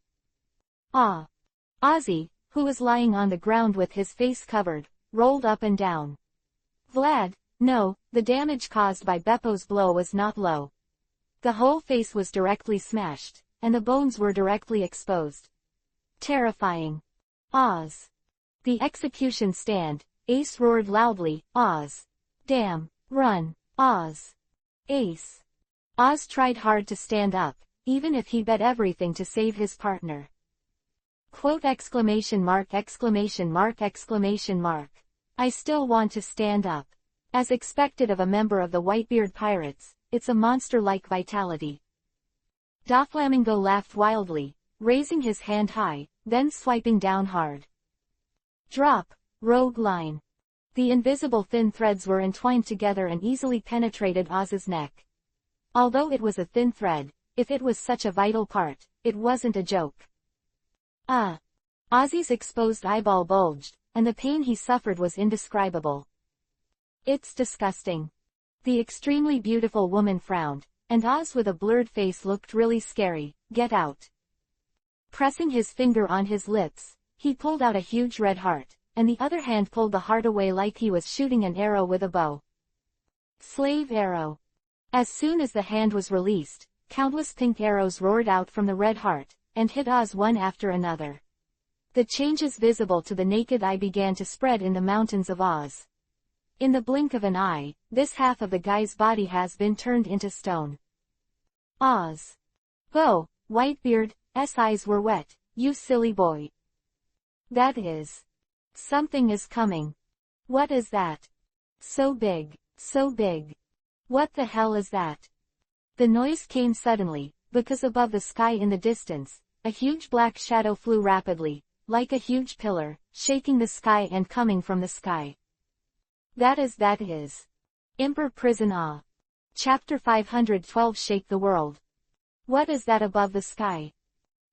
Ah! Ozzy, who was lying on the ground with his face covered, rolled up and down. Vlad, no, the damage caused by Beppo's blow was not low. The whole face was directly smashed, and the bones were directly exposed. Terrifying. Oz. The execution stand, Ace roared loudly, Oz. Damn, run, Oz. Ace. Oz tried hard to stand up, even if he bet everything to save his partner. Quote exclamation mark exclamation mark exclamation mark. I still want to stand up. As expected of a member of the Whitebeard Pirates, it's a monster-like vitality. Doflamingo laughed wildly, raising his hand high, then swiping down hard. Drop, rogue line. The invisible thin threads were entwined together and easily penetrated Oz's neck. Although it was a thin thread, if it was such a vital part, it wasn't a joke. Ah! Ozzy's exposed eyeball bulged, and the pain he suffered was indescribable. It's disgusting. The extremely beautiful woman frowned, and Oz with a blurred face looked really scary. Get out. Pressing his finger on his lips, he pulled out a huge red heart, and the other hand pulled the heart away like he was shooting an arrow with a bow. Slave arrow. As soon as the hand was released, countless pink arrows roared out from the red heart, and hit Oz one after another. The changes visible to the naked eye began to spread in the mountains of Oz. In the blink of an eye, this half of the guy's body has been turned into stone. Oz. Oh, Whitebeard's eyes were wet. You silly boy. That is. Something is coming. What is that? So big, so big. What the hell is that? The noise came suddenly, because above the sky in the distance, a huge black shadow flew rapidly, like a huge pillar, shaking the sky and coming from the sky. That is. Emperor Prison Ah. Chapter 512 Shake the World. What is that above the sky?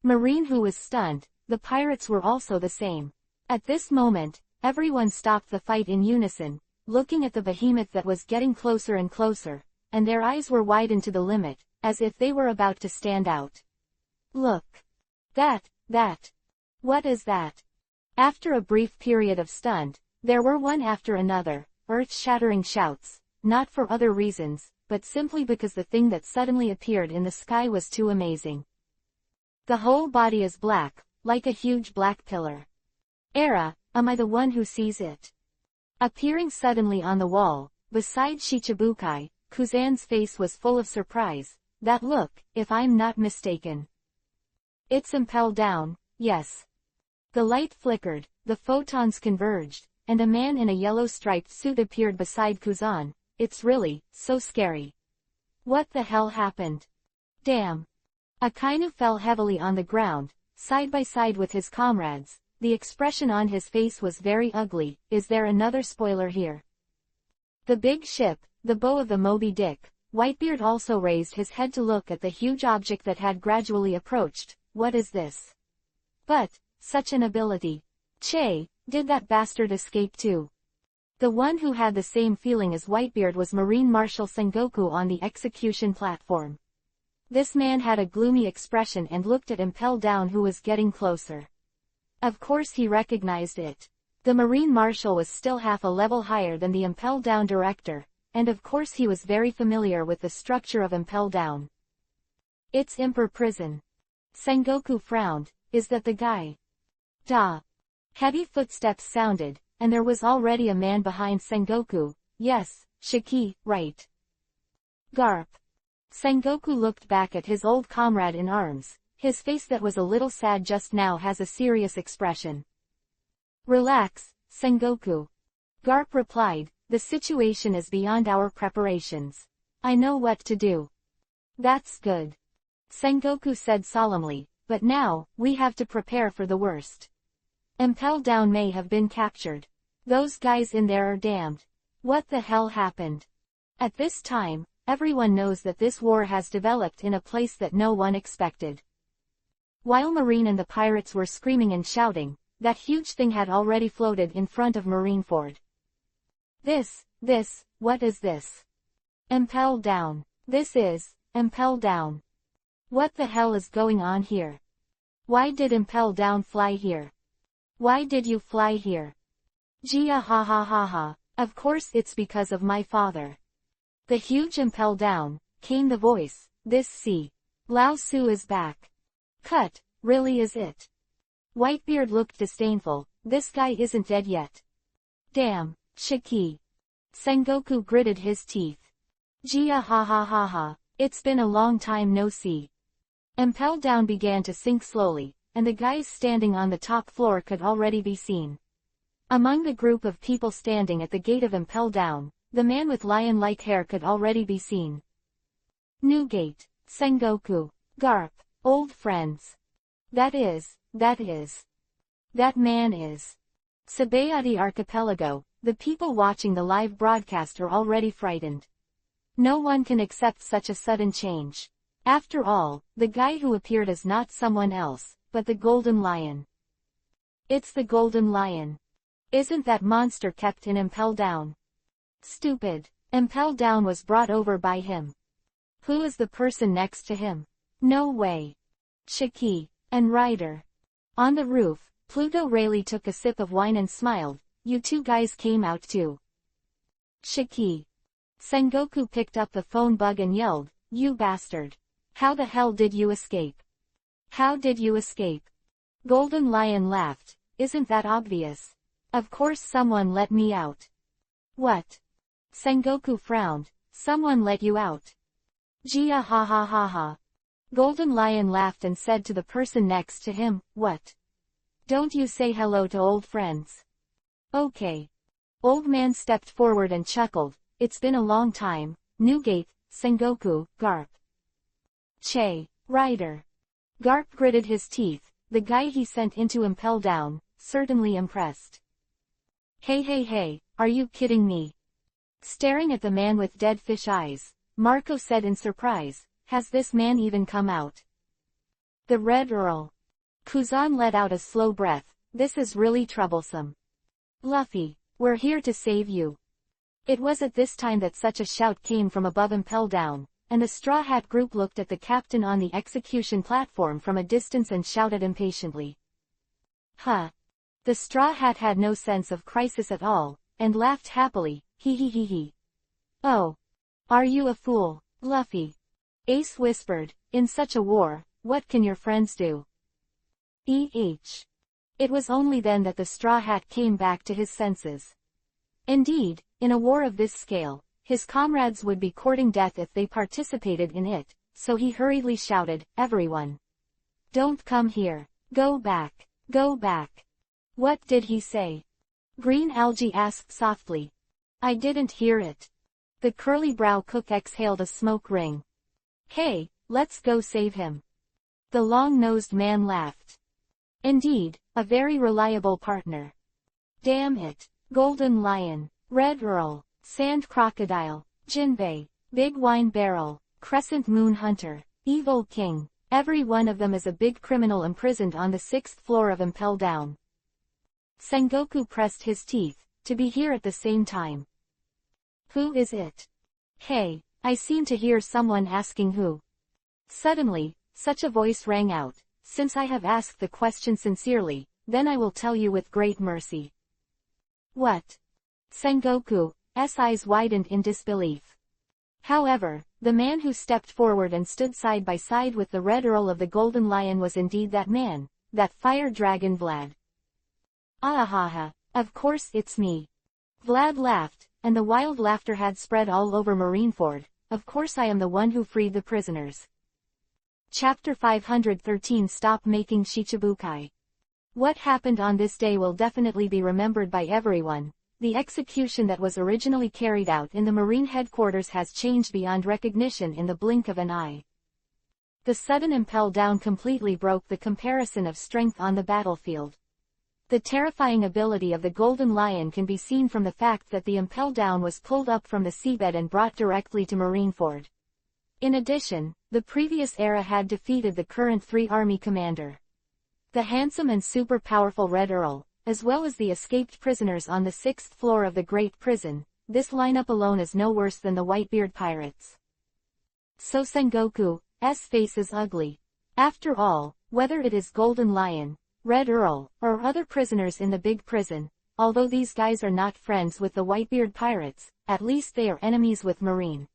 Marine who was stunned, the pirates were also the same. At this moment, everyone stopped the fight in unison, looking at the behemoth that was getting closer and closer, and their eyes were widened to the limit, as if they were about to stand out. Look. That. What is that? After a brief period of stunned, there were one after another, earth-shattering shouts, not for other reasons, but simply because the thing that suddenly appeared in the sky was too amazing. The whole body is black, like a huge black pillar. Era, am I the one who sees it? Appearing suddenly on the wall, beside Shichibukai, Kuzan's face was full of surprise. That look, if I'm not mistaken. It's impelled down, yes. The light flickered, the photons converged, and a man in a yellow striped suit appeared beside Kuzan. It's really so scary. What the hell happened? Damn. Akainu fell heavily on the ground, side by side with his comrades. The expression on his face was very ugly. Is there another spoiler here? The big ship, the bow of the Moby Dick. Whitebeard also raised his head to look at the huge object that had gradually approached. What is this? But, such an ability. Che, did that bastard escape too? The one who had the same feeling as Whitebeard was Marine Marshal Sengoku on the execution platform. This man had a gloomy expression and looked at Impel Down, who was getting closer. Of course he recognized it. The Marine Marshal was still half a level higher than the Impel Down director, and of course he was very familiar with the structure of Impel Down. It's Emperor Prison. Sengoku frowned. Is that the guy? Da. Heavy footsteps sounded, and there was already a man behind Sengoku. Yes, Shiki, right. Garp. Sengoku looked back at his old comrade in arms. His face that was a little sad just now has a serious expression. Relax, Sengoku. Garp replied, the situation is beyond our preparations. I know what to do. That's good. Sengoku said solemnly, but now, we have to prepare for the worst. Impel Down may have been captured. Those guys in there are damned. What the hell happened? At this time, everyone knows that this war has developed in a place that no one expected. While Marine and the pirates were screaming and shouting, that huge thing had already floated in front of Marineford. What is this? Impel Down. This is, Impel Down. What the hell is going on here? Why did Impel Down fly here? Why did you fly here? Jia ha ha ha ha. Of course it's because of my father. The huge Impel Down, came the voice. This see. Lao Su is back. Cut, really is it? Whitebeard looked disdainful. This guy isn't dead yet. Damn, Shiki. Sengoku gritted his teeth. Jia ha ha ha ha. It's been a long time no see. Impel Down began to sink slowly, and the guys standing on the top floor could already be seen. Among the group of people standing at the gate of Impel Down, the man with lion-like hair could already be seen. New gate, Sengoku, Garp, old friends. That man is. Sabayati Archipelago, the people watching the live broadcast are already frightened. No one can accept such a sudden change. After all, the guy who appeared is not someone else, but the Golden Lion. It's the Golden Lion. Isn't that monster kept in Impel Down? Stupid. Impel Down was brought over by him. Who is the person next to him? No way. Shiki. And Ryder. On the roof, Pluto Rayleigh took a sip of wine and smiled. You two guys came out too. Shiki. Sengoku picked up the phone bug and yelled, you bastard. How the hell did you escape? How did you escape? Golden Lion laughed. Isn't that obvious? Of course someone let me out. What? Sengoku frowned. Someone let you out. Jia ha ha ha ha. Golden Lion laughed and said to the person next to him, what? Don't you say hello to old friends? Okay. Old man stepped forward and chuckled. It's been a long time. Newgate, Sengoku, Garp. Che, Ryder. Garp gritted his teeth. The guy he sent into Impel Down, certainly impressed. Hey, are you kidding me? Staring at the man with dead fish eyes, Marco said in surprise, has this man even come out? The Red Earl. Kuzan let out a slow breath. This is really troublesome. Luffy, we're here to save you. It was at this time that such a shout came from above Impel Down, and the Straw Hat group looked at the captain on the execution platform from a distance and shouted impatiently. Huh. The Straw Hat had no sense of crisis at all, and laughed happily, he. Oh. Are you a fool, Luffy? Ace whispered, in such a war, what can your friends do? It was only then that the Straw Hat came back to his senses. Indeed, in a war of this scale, his comrades would be courting death if they participated in it, so he hurriedly shouted, everyone. Don't come here. Go back. Go back. What did he say? Green Algae asked softly. I didn't hear it. The curly brow cook exhaled a smoke ring. Hey, let's go save him. The long-nosed man laughed. Indeed, a very reliable partner. Damn it. Golden Lion, Red Earl, Sand Crocodile, Jinbei, Big Wine Barrel, Crescent Moon Hunter, Evil King, every one of them is a big criminal imprisoned on the 6th floor of Impel Down. Sengoku pressed his teeth, to be here at the same time. Who is it? Hey, I seem to hear someone asking who. Suddenly, such a voice rang out, since I have asked the question sincerely, then I will tell you with great mercy. What? Sengoku's eyes widened in disbelief. However, the man who stepped forward and stood side by side with the Red Earl of the Golden Lion was indeed that man, that fire dragon Vlad. Ahaha, of course it's me. Vlad laughed, and the wild laughter had spread all over Marineford. Of course I am the one who freed the prisoners. Chapter 513 Stop Making Shichibukai. What happened on this day will definitely be remembered by everyone. The execution that was originally carried out in the Marine headquarters has changed beyond recognition in the blink of an eye. The sudden impel down completely broke the comparison of strength on the battlefield. The terrifying ability of the Golden Lion can be seen from the fact that the impel down was pulled up from the seabed and brought directly to Marineford. In addition, the previous era had defeated the current 3-army commander. The handsome and super powerful Red Earl, as well as the escaped prisoners on the 6th floor of the Great Prison. This lineup alone is no worse than the Whitebeard pirates. So Sengoku's face is ugly. After all, whether it is Golden Lion, Red Earl, or other prisoners in the big prison, although these guys are not friends with the Whitebeard pirates, at least they are enemies with Marine.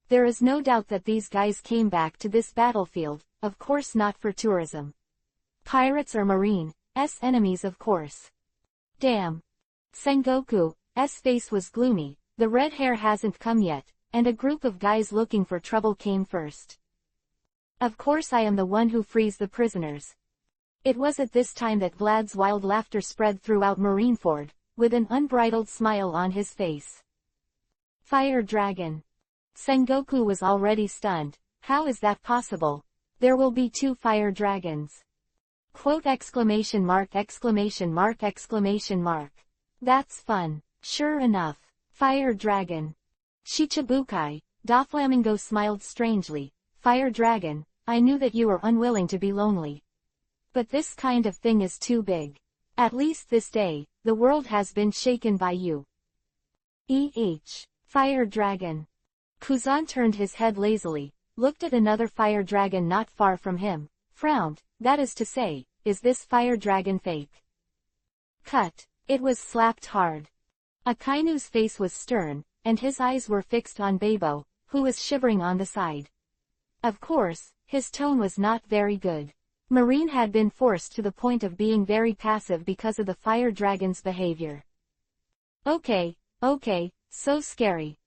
There is no doubt that these guys came back to this battlefield, of course not for tourism. Pirates are Marine's enemies of course. Damn. Sengoku's face was gloomy. The red hair hasn't come yet, and a group of guys looking for trouble came first. Of course I am the one who frees the prisoners. It was at this time that Vlad's wild laughter spread throughout Marineford, with an unbridled smile on his face. Fire Dragon. Sengoku was already stunned. How is that possible? There will be 2 fire dragons. Quote exclamation mark exclamation mark exclamation mark. That's fun. Sure enough. Fire Dragon. Shichibukai. Doflamingo smiled strangely. Fire Dragon, I knew that you were unwilling to be lonely. But this kind of thing is too big. At least this day, the world has been shaken by you. Fire Dragon. Kuzan turned his head lazily, looked at another fire dragon not far from him, frowned. That is to say, is this fire dragon fake? Cut. It was slapped hard. Akainu's face was stern, and his eyes were fixed on Babo, who was shivering on the side. Of course, his tone was not very good. Marine had been forced to the point of being very passive because of the fire dragon's behavior. Okay, so scary.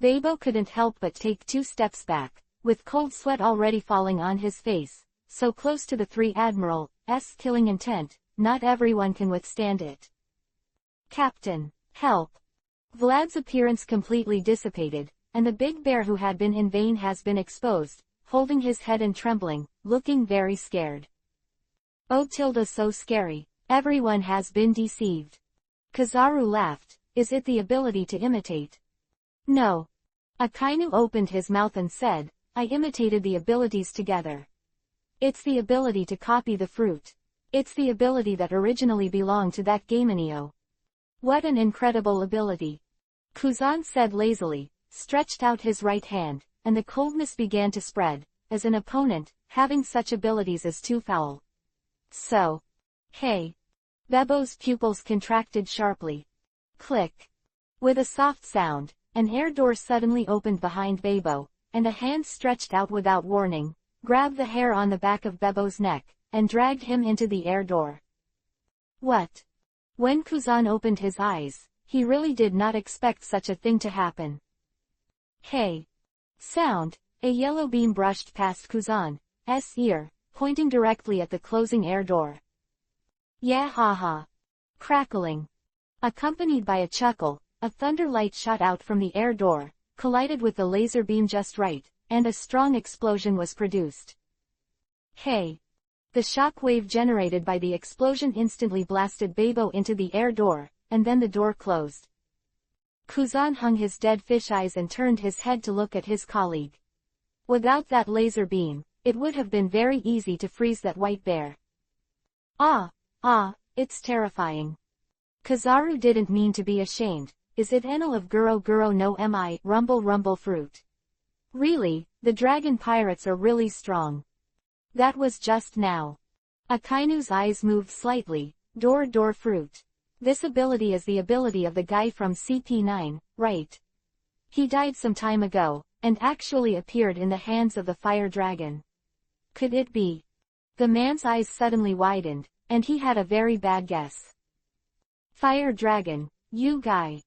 Babo couldn't help but take 2 steps back, with cold sweat already falling on his face, so close to the 3 Admiral's killing intent, not everyone can withstand it. Captain, help. Vlad's appearance completely dissipated, and the big bear who had been in vain has been exposed, holding his head and trembling, looking very scared. Oh so scary, everyone has been deceived. Kizaru laughed. Is it the ability to imitate? No. Akainu opened his mouth and said, I imitated the abilities together. It's the ability to copy the fruit. It's the ability that originally belonged to that Gamenio. What an incredible ability. Kuzan said lazily, stretched out his right hand, and the coldness began to spread. As an opponent, having such abilities is too foul. So. Hey. Bebo's pupils contracted sharply. Click. With a soft sound, an air door suddenly opened behind Bebo, and a hand stretched out without warning, grabbed the hair on the back of Bebo's neck, and dragged him into the air door. What? When Kuzan opened his eyes, he really did not expect such a thing to happen. Hey. Sound. A yellow beam brushed past Kuzan's ear, pointing directly at the closing air door. Yeah ha ha. Crackling. Accompanied by a chuckle, a thunder light shot out from the air door, collided with the laser beam just right, and a strong explosion was produced. Hey! The shock wave generated by the explosion instantly blasted Babo into the air door, and then the door closed. Kuzan hung his dead fish eyes and turned his head to look at his colleague. Without that laser beam, it would have been very easy to freeze that white bear. It's terrifying. Kazaru didn't mean to be ashamed. Is it Enel of Guro Guro no Mi, rumble rumble fruit? Really, the dragon pirates are really strong. That was just now. Akainu's eyes moved slightly. Door fruit. This ability is the ability of the guy from CP9, right? He died some time ago, and actually appeared in the hands of the fire dragon. Could it be? The man's eyes suddenly widened, and he had a very bad guess. Fire dragon, you guy.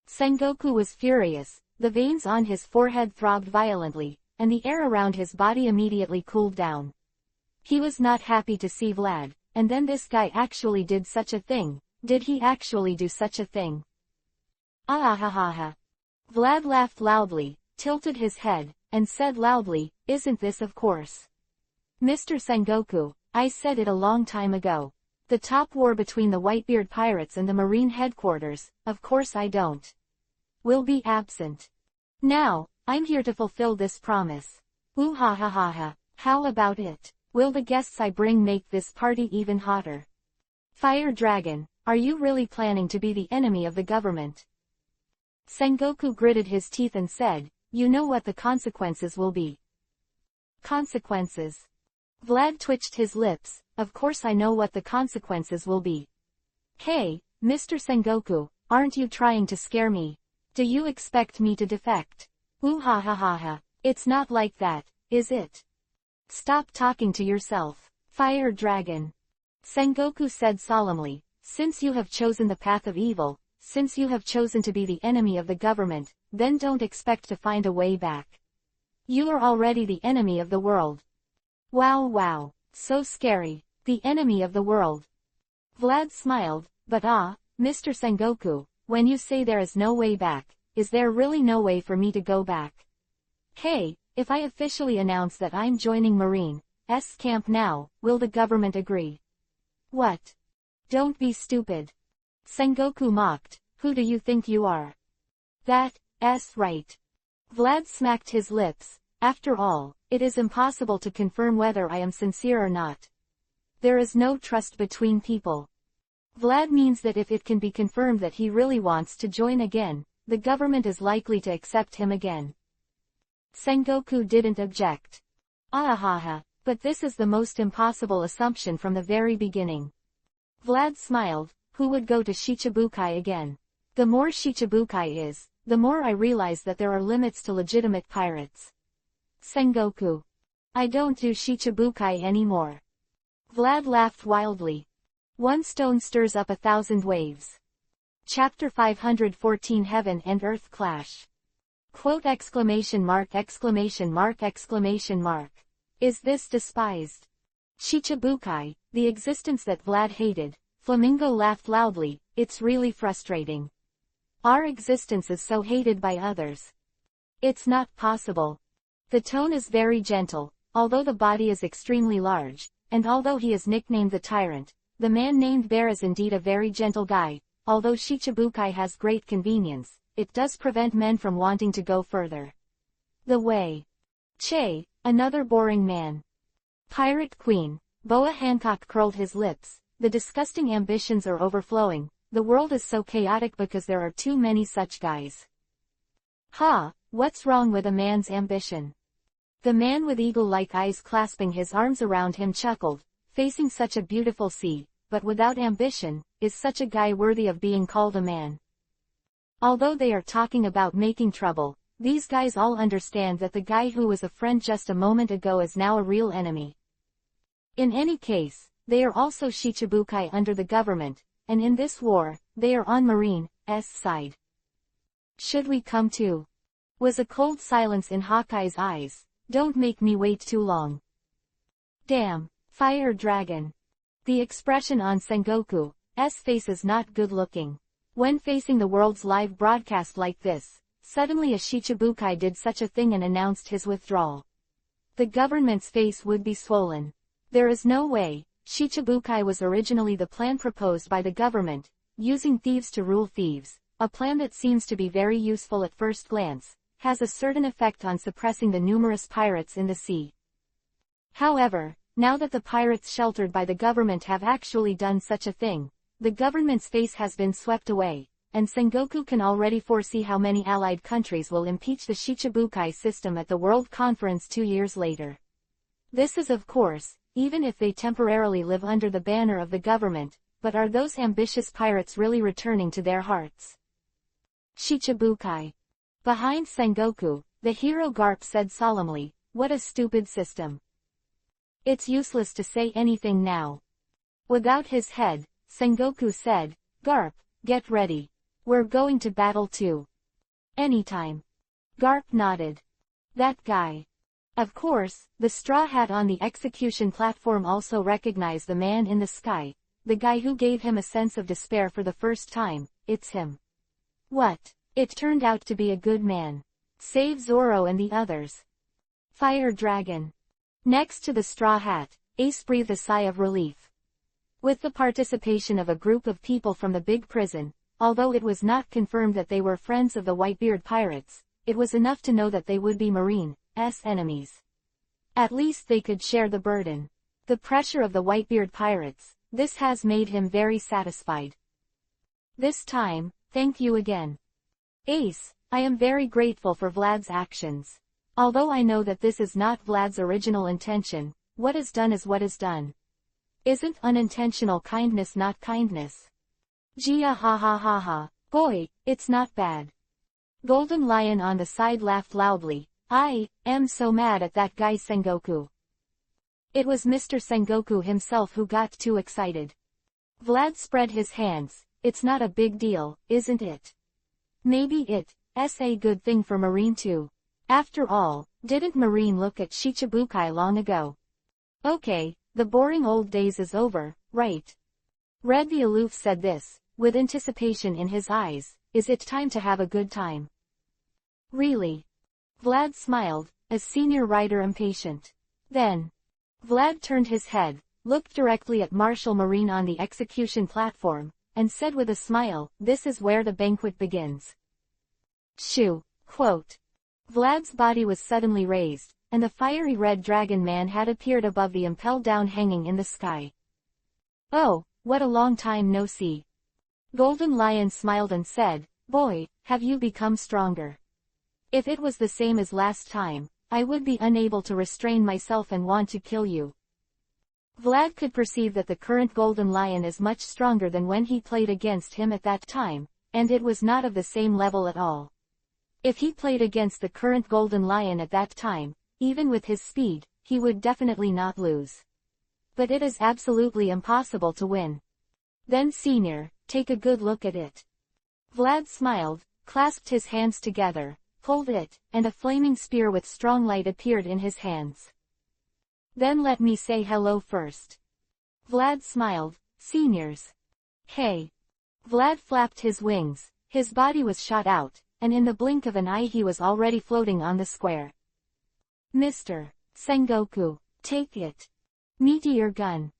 Sengoku was furious, the veins on his forehead throbbed violently, and the air around his body immediately cooled down. He was not happy to see Vlad, and then this guy actually did such a thing. Did he actually do such a thing? Ah. Vlad laughed loudly, tilted his head, and said loudly, isn't this of course? Mr. Sengoku, I said it a long time ago. The top war between the Whitebeard pirates and the Marine headquarters, of course I don't. Will be absent. Now, I'm here to fulfill this promise. Ooh ha ha ha ha, how about it? Will the guests I bring make this party even hotter? Fire Dragon, are you really planning to be the enemy of the government? Sengoku gritted his teeth and said, you know what the consequences will be. Consequences. Vlad twitched his lips, of course I know what the consequences will be. Hey, Mr. Sengoku, aren't you trying to scare me? Do you expect me to defect? Ooh ha ha ha ha, it's not like that, is it? Stop talking to yourself, Fire Dragon. Sengoku said solemnly, since you have chosen the path of evil, since you have chosen to be the enemy of the government, then don't expect to find a way back. You are already the enemy of the world. Wow, so scary, the enemy of the world. Vlad smiled, but Mr. Sengoku, when you say there is no way back, is there really no way for me to go back? Hey, if I officially announce that I'm joining Marine's camp now, will the government agree? What? Don't be stupid. Sengoku mocked, who do you think you are? That's right. Vlad smacked his lips, after all, it is impossible to confirm whether I am sincere or not. There is no trust between people. Vlad means that if it can be confirmed that he really wants to join again, the government is likely to accept him again. Sengoku didn't object. But this is the most impossible assumption from the very beginning. Vlad smiled, who would go to Shichibukai again? The more Shichibukai is, the more I realize that there are limits to legitimate pirates. Sengoku. I don't do Shichibukai anymore. Vlad laughed wildly. One stone stirs up 1,000 waves. Chapter 514 Heaven and Earth Clash. Quote exclamation mark. Is this despised? Shichibukai, the existence that Vlad hated. Flamingo laughed loudly, it's really frustrating. Our existence is so hated by others. It's not possible. The tone is very gentle, although the body is extremely large, and although he is nicknamed the Tyrant, the man named Bear is indeed a very gentle guy. Although Shichibukai has great convenience, it does prevent men from wanting to go further. The way. Che, another boring man. Pirate Queen. Boa Hancock curled his lips, the disgusting ambitions are overflowing, the world is so chaotic because there are too many such guys. What's wrong with a man's ambition? The man with eagle-like eyes clasping his arms around him chuckled, facing such a beautiful sea, but without ambition, is such a guy worthy of being called a man? Although they are talking about making trouble, these guys all understand that the guy who was a friend just a moment ago is now a real enemy. In any case, they are also Shichibukai under the government, and in this war, they are on Marine's side. Should we come too? Was a cold silence in Hawkeye's eyes. Don't make me wait too long. Damn, Fire Dragon. The expression on Sengoku's face is not good looking. When facing the world's live broadcast like this, suddenly a Shichibukai did such a thing and announced his withdrawal. The government's face would be swollen. There is no way. Shichibukai was originally the plan proposed by the government, using thieves to rule thieves, a plan that seems to be very useful at first glance, has a certain effect on suppressing the numerous pirates in the sea. However, now that the pirates sheltered by the government have actually done such a thing, the government's face has been swept away, and Sengoku can already foresee how many allied countries will impeach the Shichibukai system at the World Conference 2 years later. This is of course, even if they temporarily live under the banner of the government, but are those ambitious pirates really returning to their hearts? Shichibukai. Behind Sengoku, the hero Garp said solemnly, "What a stupid system. It's useless to say anything now." Without his head, Sengoku said, "Garp, get ready. We're going to battle too. Anytime." Garp nodded. That guy. Of course, the straw hat on the execution platform also recognized the man in the sky, the guy who gave him a sense of despair for the first time. It's him. What? It turned out to be a good man. Save Zoro and the others. Fire Dragon. Next to the straw hat, Ace breathed a sigh of relief. With the participation of a group of people from the big prison, although it was not confirmed that they were friends of the Whitebeard pirates, it was enough to know that they would be Marine's enemies. At least they could share the burden. The pressure of the Whitebeard pirates, this has made him very satisfied. This time, thank you again. Ace, I am very grateful for Vlad's actions. Although I know that this is not Vlad's original intention, what is done is what is done. Isn't unintentional kindness not kindness? Gia ha ha ha ha, boy, it's not bad. Golden Lion on the side laughed loudly. I am so mad at that guy Sengoku. It was Mr. Sengoku himself who got too excited. Vlad spread his hands. It's not a big deal, isn't it? Maybe it's a good thing for Marine too. After all, didn't Marine look at Shichibukai long ago? Okay, the boring old days is over, right? Red the Aloof said this, with anticipation in his eyes. Is it time to have a good time? Really? Vlad smiled, as senior writer impatient. Then, Vlad turned his head, looked directly at Marshal Marine on the execution platform, and said with a smile, "This is where the banquet begins." Shoo, quote. Vlad's body was suddenly raised, and the fiery red dragon man had appeared above the impel down hanging in the sky. Oh, what a long time no see. Golden Lion smiled and said, "Boy, have you become stronger. If it was the same as last time, I would be unable to restrain myself and want to kill you." Vlad could perceive that the current Golden Lion is much stronger than when he played against him at that time, and it was not of the same level at all. If he played against the current Golden Lion at that time, even with his speed, he would definitely not lose. But it is absolutely impossible to win. Then Senior, take a good look at it. Vlad smiled, clasped his hands together, pulled it, and a flaming spear with strong light appeared in his hands. Then let me say hello first. Vlad smiled, Seniors. Hey. Vlad flapped his wings, his body was shot out, and in the blink of an eye he was already floating on the square. Mr. Sengoku, take it. Meteor gun.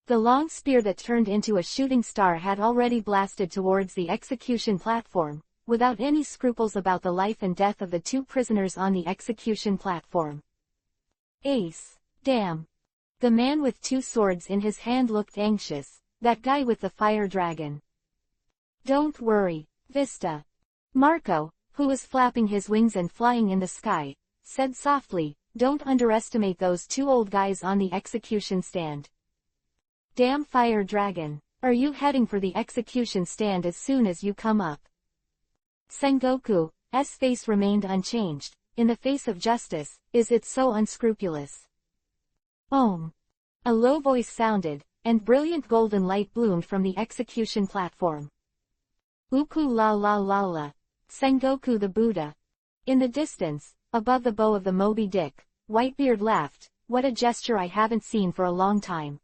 The long spear that turned into a shooting star had already blasted towards the execution platform, without any scruples about the life and death of the two prisoners on the execution platform. Ace. Damn. The man with two swords in his hand looked anxious, that guy with the fire dragon. Don't worry, Vista. Marco, who was flapping his wings and flying in the sky, said softly, don't underestimate those two old guys on the execution stand. Damn fire dragon, are you heading for the execution stand as soon as you come up? Sengoku's face remained unchanged. In the face of justice, is it so unscrupulous? A low voice sounded, and brilliant golden light bloomed from the execution platform. Uku la la la la. Sengoku the Buddha. In the distance, above the bow of the Moby Dick, Whitebeard laughed, what a gesture I haven't seen for a long time.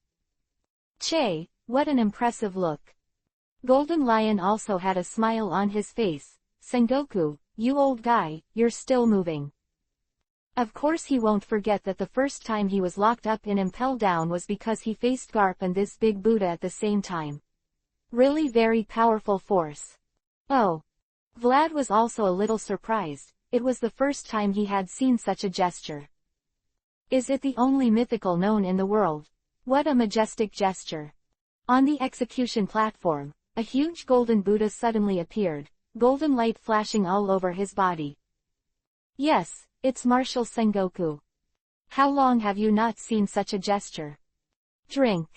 Che, what an impressive look. Golden Lion also had a smile on his face. Sengoku, you old guy, you're still moving. Of course he won't forget that the first time he was locked up in Impel Down was because he faced Garp and this big Buddha at the same time. Really very powerful force. Oh. Vlad was also a little surprised. It was the first time he had seen such a gesture. Is it the only mythical known in the world? What a majestic gesture. On the execution platform, a huge golden Buddha suddenly appeared, golden light flashing all over his body. Yes, it's Marshal Sengoku. How long have you not seen such a gesture? Drink.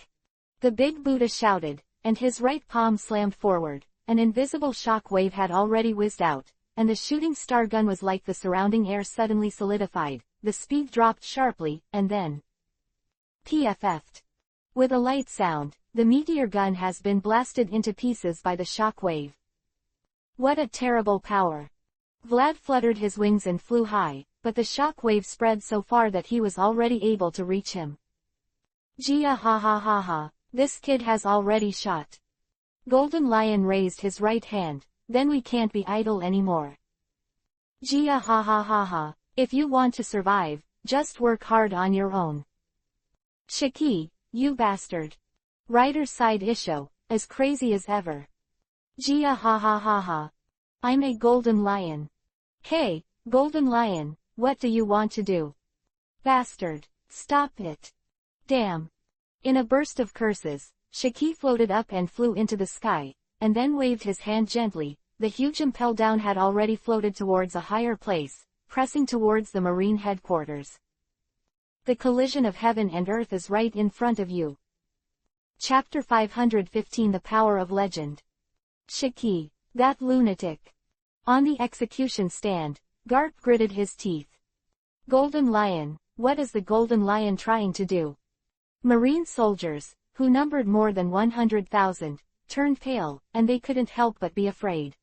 The big Buddha shouted, and his right palm slammed forward. An invisible shock wave had already whizzed out, and the shooting star gun was like the surrounding air suddenly solidified. The speed dropped sharply, and then PFF'd. With a light sound, the meteor gun has been blasted into pieces by the shock wave. What a terrible power. Vlad fluttered his wings and flew high, but the shock wave spread so far that he was already able to reach him. Gia ha ha ha ha, this kid has already shot. Golden Lion raised his right hand, then we can't be idle anymore. Gia ha ha ha ha, if you want to survive, just work hard on your own. Shiki, you bastard. Ryder sighed Isho, as crazy as ever. Gia ha ha ha ha. I'm a Golden Lion. Hey, Golden Lion, what do you want to do? Bastard, stop it. Damn. In a burst of curses, Shiki floated up and flew into the sky, and then waved his hand gently. The huge Impel Down had already floated towards a higher place, pressing towards the Marine headquarters. The collision of heaven and earth is right in front of you. Chapter 515 The Power of Legend. Shiki, that lunatic. On the execution stand, Garp gritted his teeth. Golden Lion, what is the Golden Lion trying to do? Marine soldiers, who numbered more than 100,000, turned pale, and they couldn't help but be afraid.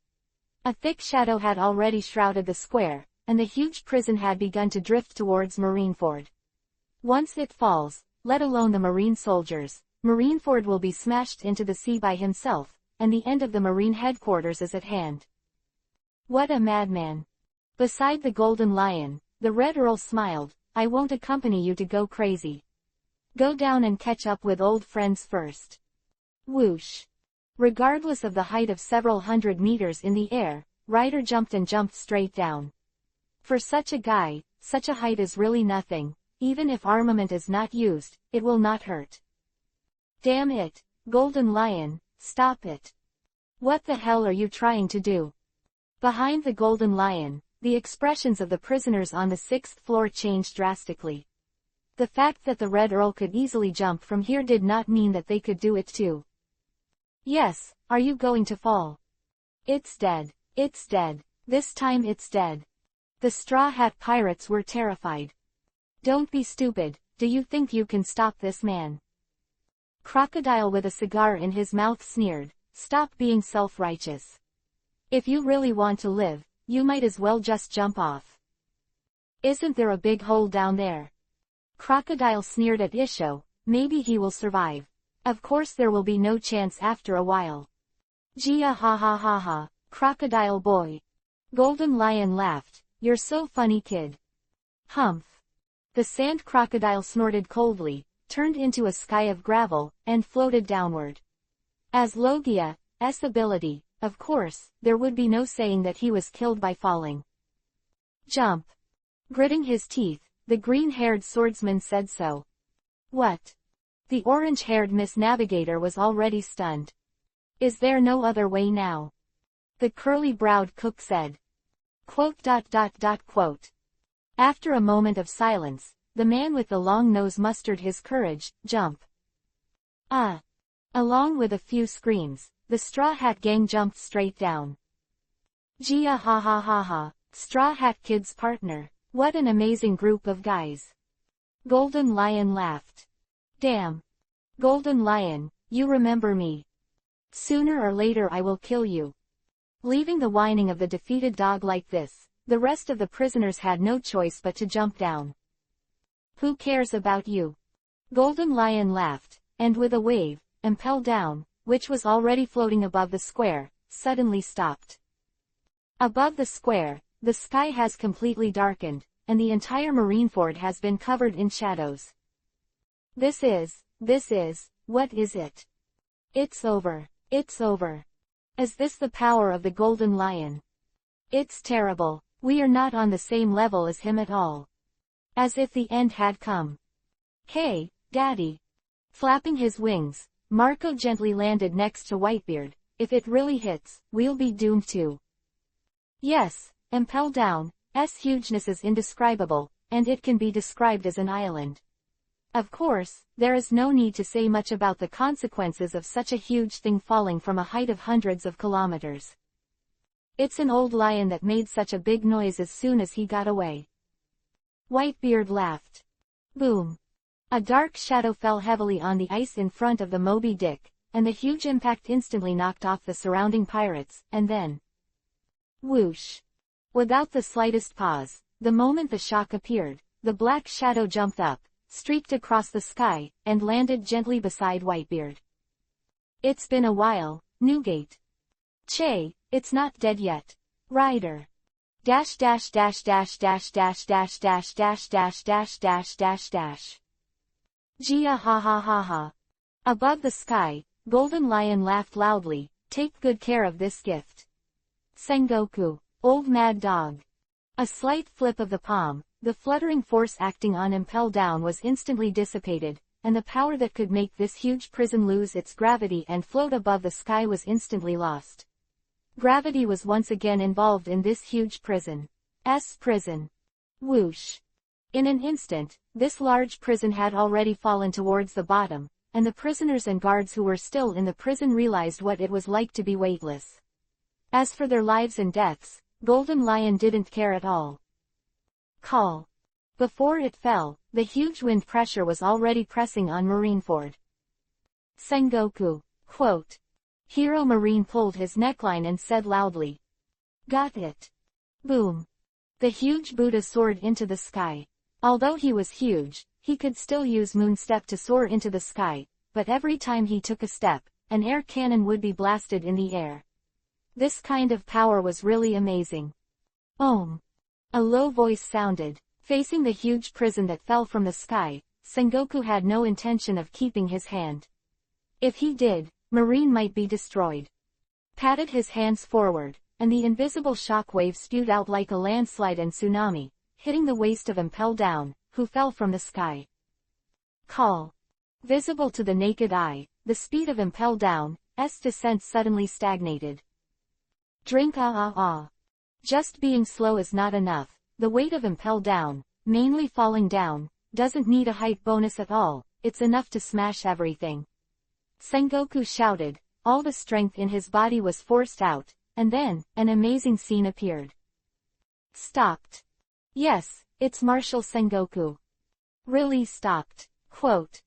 A thick shadow had already shrouded the square, and the huge prison had begun to drift towards Marineford. Once it falls, let alone the Marine soldiers, Marineford will be smashed into the sea by himself, and the end of the Marine headquarters is at hand. What a madman. Beside the Golden Lion, the Red Earl smiled. I won't accompany you to go crazy. Go down and catch up with old friends first. Whoosh. Regardless of the height of several hundred meters in the air, Ryder jumped and jumped straight down. For such a guy, such a height is really nothing. Even if armament is not used, it will not hurt. Damn it, Golden Lion, stop it. What the hell are you trying to do? Behind the Golden Lion, the expressions of the prisoners on the 6th floor changed drastically. The fact that the Red Earl could easily jump from here did not mean that they could do it too. Yes, are you going to fall? It's dead. It's dead. This time it's dead. The Straw Hat Pirates were terrified. Don't be stupid, do you think you can stop this man? Crocodile with a cigar in his mouth sneered, stop being self-righteous. If you really want to live, you might as well just jump off. Isn't there a big hole down there? Crocodile sneered at Isho, maybe he will survive. Of course there will be no chance after a while. Gia ha ha ha ha, Crocodile boy. Golden Lion laughed, you're so funny kid. Humph. The sand crocodile snorted coldly, turned into a sky of gravel, and floated downward. As Logia's ability, of course, there would be no saying that he was killed by falling. Jump. Gritting his teeth, the green-haired swordsman said so. What? The orange-haired Miss Navigator was already stunned. Is there no other way now? The curly-browed cook said. Quote. After a moment of silence, the man with the long nose mustered his courage. Jump. Along with a few screams, the Straw Hat Gang jumped straight down. Gia ha ha ha ha, Straw Hat Kid's partner, what an amazing group of guys. Golden Lion laughed. Damn. Golden Lion, you remember me. Sooner or later I will kill you. Leaving the whining of the defeated dog like this, the rest of the prisoners had no choice but to jump down. Who cares about you? Golden Lion laughed, and with a wave, Impel Down, which was already floating above the square, suddenly stopped. Above the square, the sky has completely darkened, and the entire Marineford has been covered in shadows. This is, what is it? It's over. It's over. Is this the power of the Golden Lion? It's terrible. We are not on the same level as him at all. As if the end had come. Hey, Daddy. Flapping his wings, Marco gently landed next to Whitebeard. If it really hits, we'll be doomed too. Yes, Impel Down's hugeness is indescribable, and it can be described as an island. Of course, there is no need to say much about the consequences of such a huge thing falling from a height of hundreds of kilometers. It's an old lion that made such a big noise as soon as he got away. Whitebeard laughed. Boom. A dark shadow fell heavily on the ice in front of the Moby Dick, and the huge impact instantly knocked off the surrounding pirates, and then... whoosh! Without the slightest pause, the moment the shock appeared, the black shadow jumped up, streaked across the sky, and landed gently beside Whitebeard. It's been a while, Newgate. Che, it's not dead yet. Rider. Dash dash dash dash dash dash dash dash dash dash dash dash dash dash. Gia ha ha ha ha. Above the sky, Golden Lion laughed loudly. Take good care of this gift. Sengoku, old mad dog. A slight flip of the palm, the fluttering force acting on Impel Down was instantly dissipated, and the power that could make this huge prison lose its gravity and float above the sky was instantly lost. Gravity was once again involved in this huge prison. Prison. Whoosh. In an instant, this large prison had already fallen towards the bottom, and the prisoners and guards who were still in the prison realized what it was like to be weightless. As for their lives and deaths, Golden Lion didn't care at all. Call. Before it fell, the huge wind pressure was already pressing on Marineford. Sengoku, quote. Hero Marine pulled his neckline and said loudly. Got it. Boom. The huge Buddha soared into the sky. Although he was huge, he could still use Moonstep to soar into the sky, but every time he took a step, an air cannon would be blasted in the air. This kind of power was really amazing. Ohm. A low voice sounded. Facing the huge prison that fell from the sky, Sengoku had no intention of keeping his hand. If he did, Marine might be destroyed. Patted his hands forward, and the invisible shock wave spewed out like a landslide and tsunami, hitting the waist of Impel Down, who fell from the sky. Call. Visible to the naked eye, the speed of Impel Down's descent suddenly stagnated. Drink Just being slow is not enough. The weight of Impel Down, mainly falling down, doesn't need a height bonus at all, it's enough to smash everything. Sengoku shouted, all the strength in his body was forced out, and then, an amazing scene appeared. Stopped. Yes, it's Marshal Sengoku. Really stopped. Quote.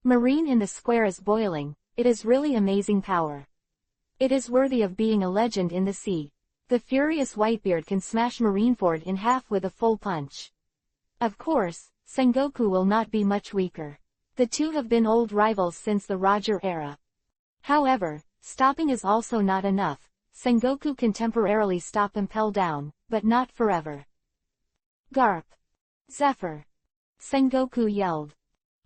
Marine in the square is boiling, it is really amazing power. It is worthy of being a legend in the sea. The furious Whitebeard can smash Marineford in half with a full punch. Of course, Sengoku will not be much weaker. The two have been old rivals since the Roger era. However, stopping is also not enough. Sengoku can temporarily stop Impel Down, but not forever. Garp. Zephyr. Sengoku yelled.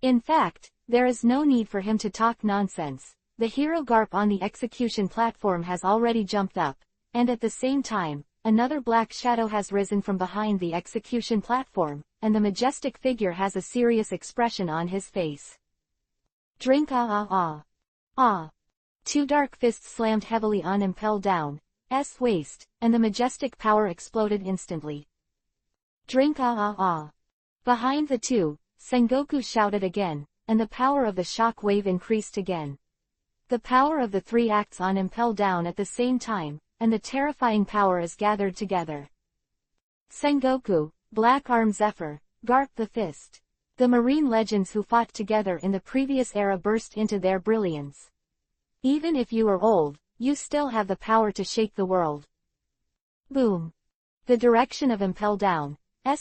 In fact, there is no need for him to talk nonsense. The hero Garp on the execution platform has already jumped up, and at the same time, another black shadow has risen from behind the execution platform, and the majestic figure has a serious expression on his face. Drink Two dark fists slammed heavily on Impel Down's waist, and the majestic power exploded instantly. Drink Behind the two, Sengoku shouted again, and the power of the shock wave increased again. The power of the three acts on Impel Down at the same time, and the terrifying power is gathered together. Sengoku, Black Arm Zephyr, Garp the Fist. The marine legends who fought together in the previous era burst into their brilliance. Even if you are old, you still have the power to shake the world. Boom. The direction of Impel Down's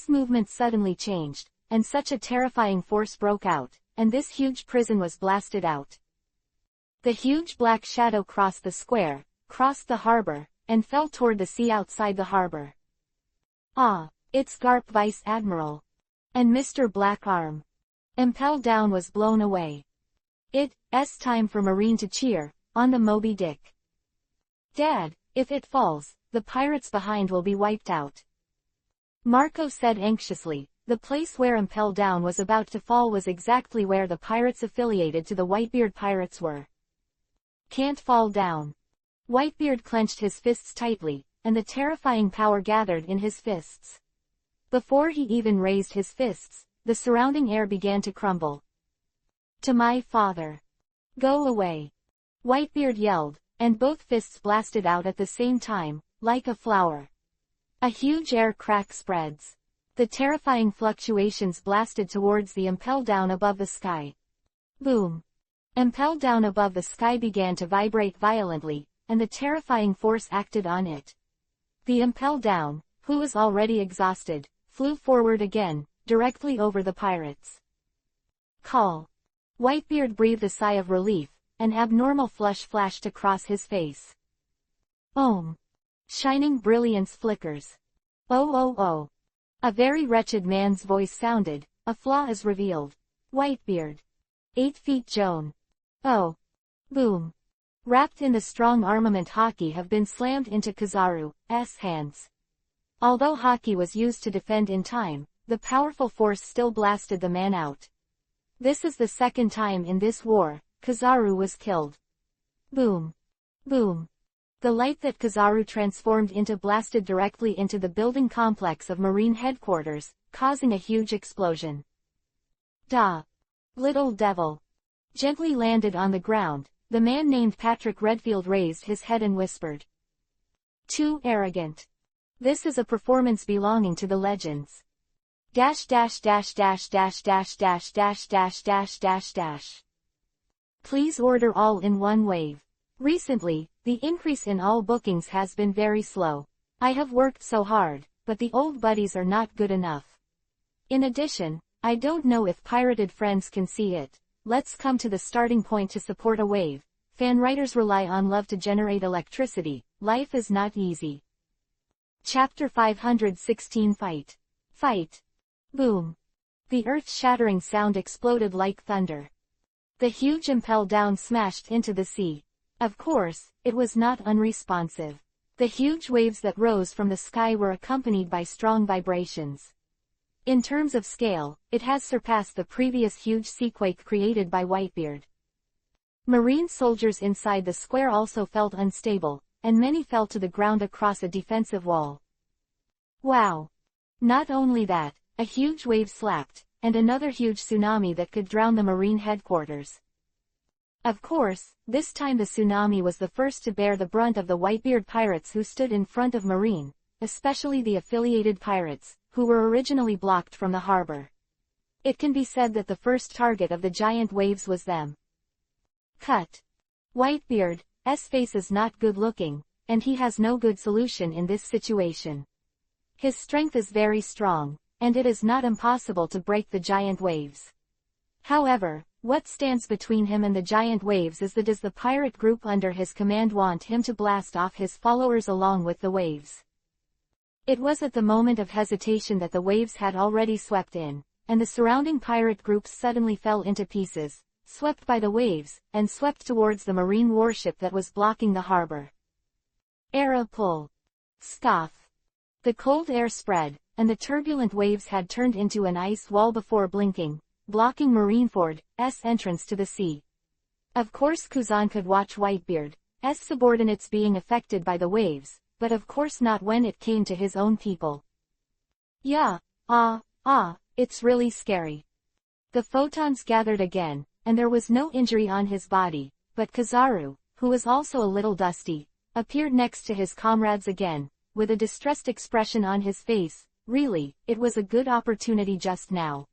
movement suddenly changed, and such a terrifying force broke out, and this huge prison was blasted out. The huge black shadow crossed the square, crossed the harbor, and fell toward the sea outside the harbor. Ah, it's Garp Vice Admiral. And Mr. Blackarm. Impel Down was blown away. It's time for Marine to cheer, on the Moby Dick. Dad, if it falls, the pirates behind will be wiped out. Marco said anxiously. The place where Impel Down was about to fall was exactly where the pirates affiliated to the Whitebeard pirates were. Can't fall down. Whitebeard clenched his fists tightly, and the terrifying power gathered in his fists. Before he even raised his fists, the surrounding air began to crumble. To my father. Go away. Whitebeard yelled, and both fists blasted out at the same time, like a flower. A huge air crack spreads. The terrifying fluctuations blasted towards the Impel Down above the sky. Boom. Impel Down above the sky began to vibrate violently, and the terrifying force acted on it. The Impel Down, who was already exhausted, flew forward again, directly over the pirates. Call. Whitebeard breathed a sigh of relief, an abnormal flush flashed across his face. Ohm. Shining brilliance flickers. Oh. A very wretched man's voice sounded, a flaw is revealed. Whitebeard. 8 feet Joan. Oh. Boom. Wrapped in the strong armament Haki have been slammed into Kizaru's hands. Although Haki was used to defend in time, the powerful force still blasted the man out. This is the second time in this war, Kizaru was killed. Boom. Boom. The light that Kizaru transformed into blasted directly into the building complex of Marine headquarters, causing a huge explosion. Da. Little devil. Gently landed on the ground, the man named Patrick Redfield raised his head and whispered. Too arrogant. This is a performance belonging to the legends. .. Please order all in one wave. Recently, the increase in all bookings has been very slow. I have worked so hard, but the old buddies are not good enough. In addition, I don't know if pirated friends can see it. Let's come to the starting point to support a wave. Fan writers rely on love to generate electricity. Life is not easy. Chapter 516 Fight. Fight. Boom. The earth-shattering sound exploded like thunder. The huge Impel Down smashed into the sea. Of course, it was not unresponsive. The huge waves that rose from the sky were accompanied by strong vibrations. In terms of scale, it has surpassed the previous huge seaquake created by Whitebeard. Marine soldiers inside the square also felt unstable, and many fell to the ground across a defensive wall. Wow! Not only that, a huge wave slapped, and another huge tsunami that could drown the Marine headquarters. Of course, this time the tsunami was the first to bear the brunt of the Whitebeard pirates who stood in front of Marine, especially the affiliated pirates, who were originally blocked from the harbor. It can be said that the first target of the giant waves was them. Cut. Whitebeard's face is not good looking, and he has no good solution in this situation. His strength is very strong, and it is not impossible to break the giant waves. However, what stands between him and the giant waves is does the pirate group under his command want him to blast off his followers along with the waves. It was at the moment of hesitation that the waves had already swept in, and the surrounding pirate groups suddenly fell into pieces, swept by the waves, and swept towards the Marine warship that was blocking the harbor. Era pull. Scoff. The cold air spread, and the turbulent waves had turned into an ice wall before blinking, blocking Marineford's entrance to the sea. Of course Kuzan could watch Whitebeard's subordinates being affected by the waves, but of course not when it came to his own people. Yeah, it's really scary. The photons gathered again, and there was no injury on his body, but Kizaru, who was also a little dusty, appeared next to his comrades again, with a distressed expression on his face. Really, it was a good opportunity just now.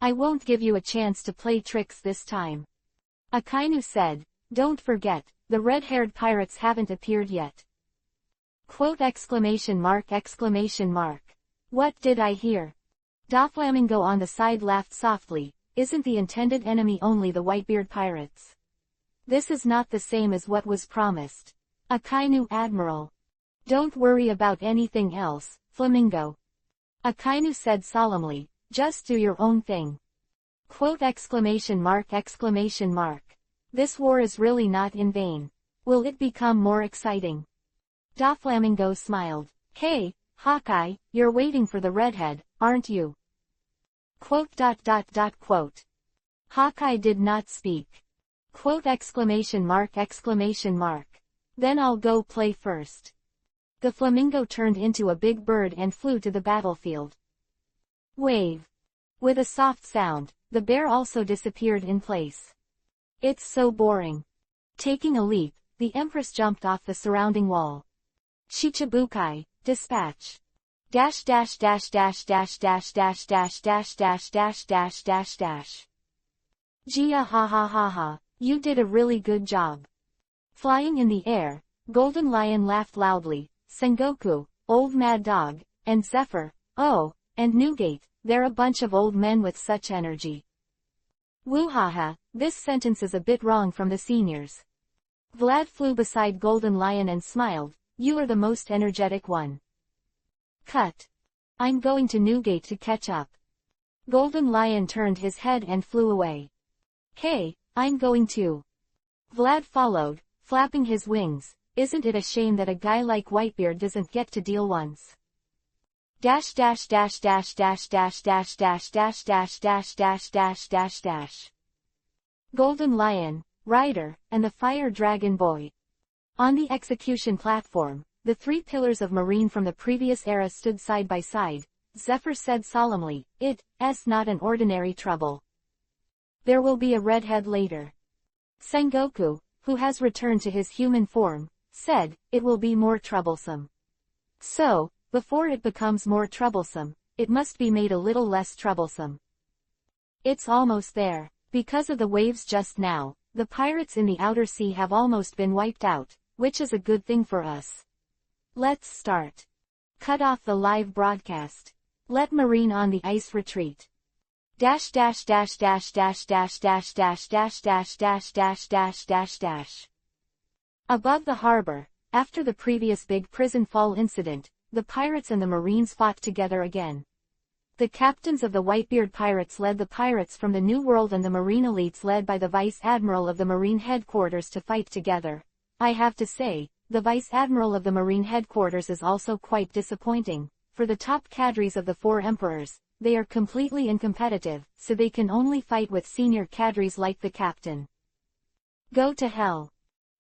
I won't give you a chance to play tricks this time. Akainu said, don't forget, the red-haired pirates haven't appeared yet. Quote exclamation mark. What did I hear? Doflamingo on the side laughed softly, isn't the intended enemy only the Whitebeard pirates? This is not the same as what was promised. Akainu Admiral. Don't worry about anything else, Flamingo. Akainu said solemnly, just do your own thing. Quote exclamation mark exclamation mark. This war is really not in vain. Will it become more exciting? Doflamingo smiled. Hey, Hawkeye, you're waiting for the redhead, aren't you? Quote. Hawkeye did not speak. Quote exclamation mark exclamation mark. Then I'll go play first. The flamingo turned into a big bird and flew to the battlefield. Wave. With a soft sound, the bear also disappeared in place. It's so boring. Taking a leap, the Empress jumped off the surrounding wall. Shichibukai, dispatch. Dash dash dash dash dash dash dash dash dash dash dash dash dash dash. Gia ha ha ha ha, you did a really good job. Flying in the air, Golden Lion laughed loudly. Sengoku, Old Mad Dog, and Zephyr, oh, and Newgate, they're a bunch of old men with such energy. Woo-ha-ha, this sentence is a bit wrong from the seniors. Vlad flew beside Golden Lion and smiled, you are the most energetic one. Cut. I'm going to Newgate to catch up. Golden Lion turned his head and flew away. Hey, I'm going too. Vlad followed, flapping his wings. Isn't it a shame that a guy like Whitebeard doesn't get to deal once? Dash dash dash dash dash dash dash dash dash dash dash dash dash dash dash. Golden Lion, Rider, and the Fire Dragon Boy. On the execution platform, the three pillars of marine from the previous era stood side by side. Zephyr said solemnly, it's not an ordinary trouble. There will be a redhead later. Sengoku, who has returned to his human form, said, it will be more troublesome. So, before it becomes more troublesome, it must be made a little less troublesome. It's almost there. Because of the waves just now, the pirates in the outer sea have almost been wiped out, which is a good thing for us. Let's start. Cut off the live broadcast. Let Marine on the ice retreat. Dash dash dash dash dash dash dash dash dash dash dash dash dash dash dash. Above the harbor, after the previous big prison fall incident, the pirates and the Marines fought together again. The captains of the Whitebeard pirates led the pirates from the New World and the Marine elites led by the Vice Admiral of the Marine headquarters to fight together. I have to say, the Vice Admiral of the Marine headquarters is also quite disappointing. For the top cadres of the four emperors, they are completely uncompetitive, so they can only fight with senior cadres like the captain. Go to hell.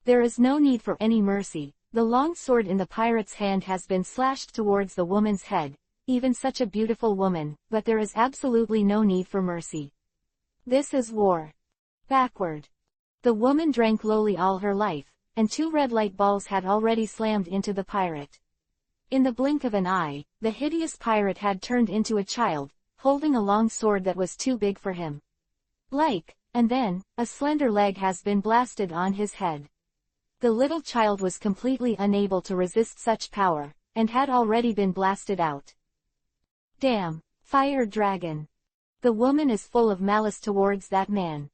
There is no need for any mercy. The long sword in the pirate's hand has been slashed towards the woman's head, even such a beautiful woman, but there is absolutely no need for mercy. This is war. Backward. The woman drank lowly all her life, and two red light balls had already slammed into the pirate. In the blink of an eye, the hideous pirate had turned into a child, holding a long sword that was too big for him. And then, a slender leg has been blasted on his head. The little child was completely unable to resist such power, and had already been blasted out. Damn, Fire Dragon. The woman is full of malice towards that man.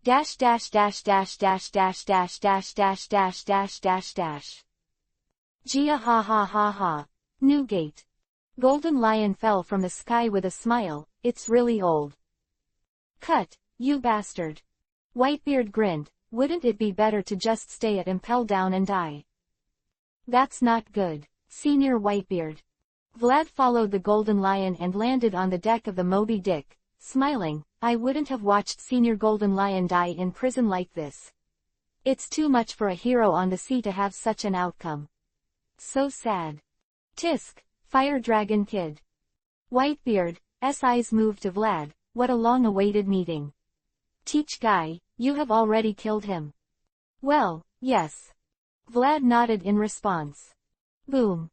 Dash dash dash dash dash dash dash dash dash dash dash dash dash. Gia ha ha ha ha. Newgate. Golden Lion fell from the sky with a smile, it's really old. Cut, you bastard. Whitebeard grinned, wouldn't it be better to just stay at Impel Down and die? That's not good, Senior Whitebeard. Vlad followed the Golden Lion and landed on the deck of the Moby Dick, smiling, I wouldn't have watched Senior Golden Lion die in prison like this. It's too much for a hero on the sea to have such an outcome. So sad. Tisk, Fire Dragon Kid. Whitebeard's eyes moved to Vlad, what a long-awaited meeting. Teach guy, you have already killed him. Well, yes. Vlad nodded in response. Boom.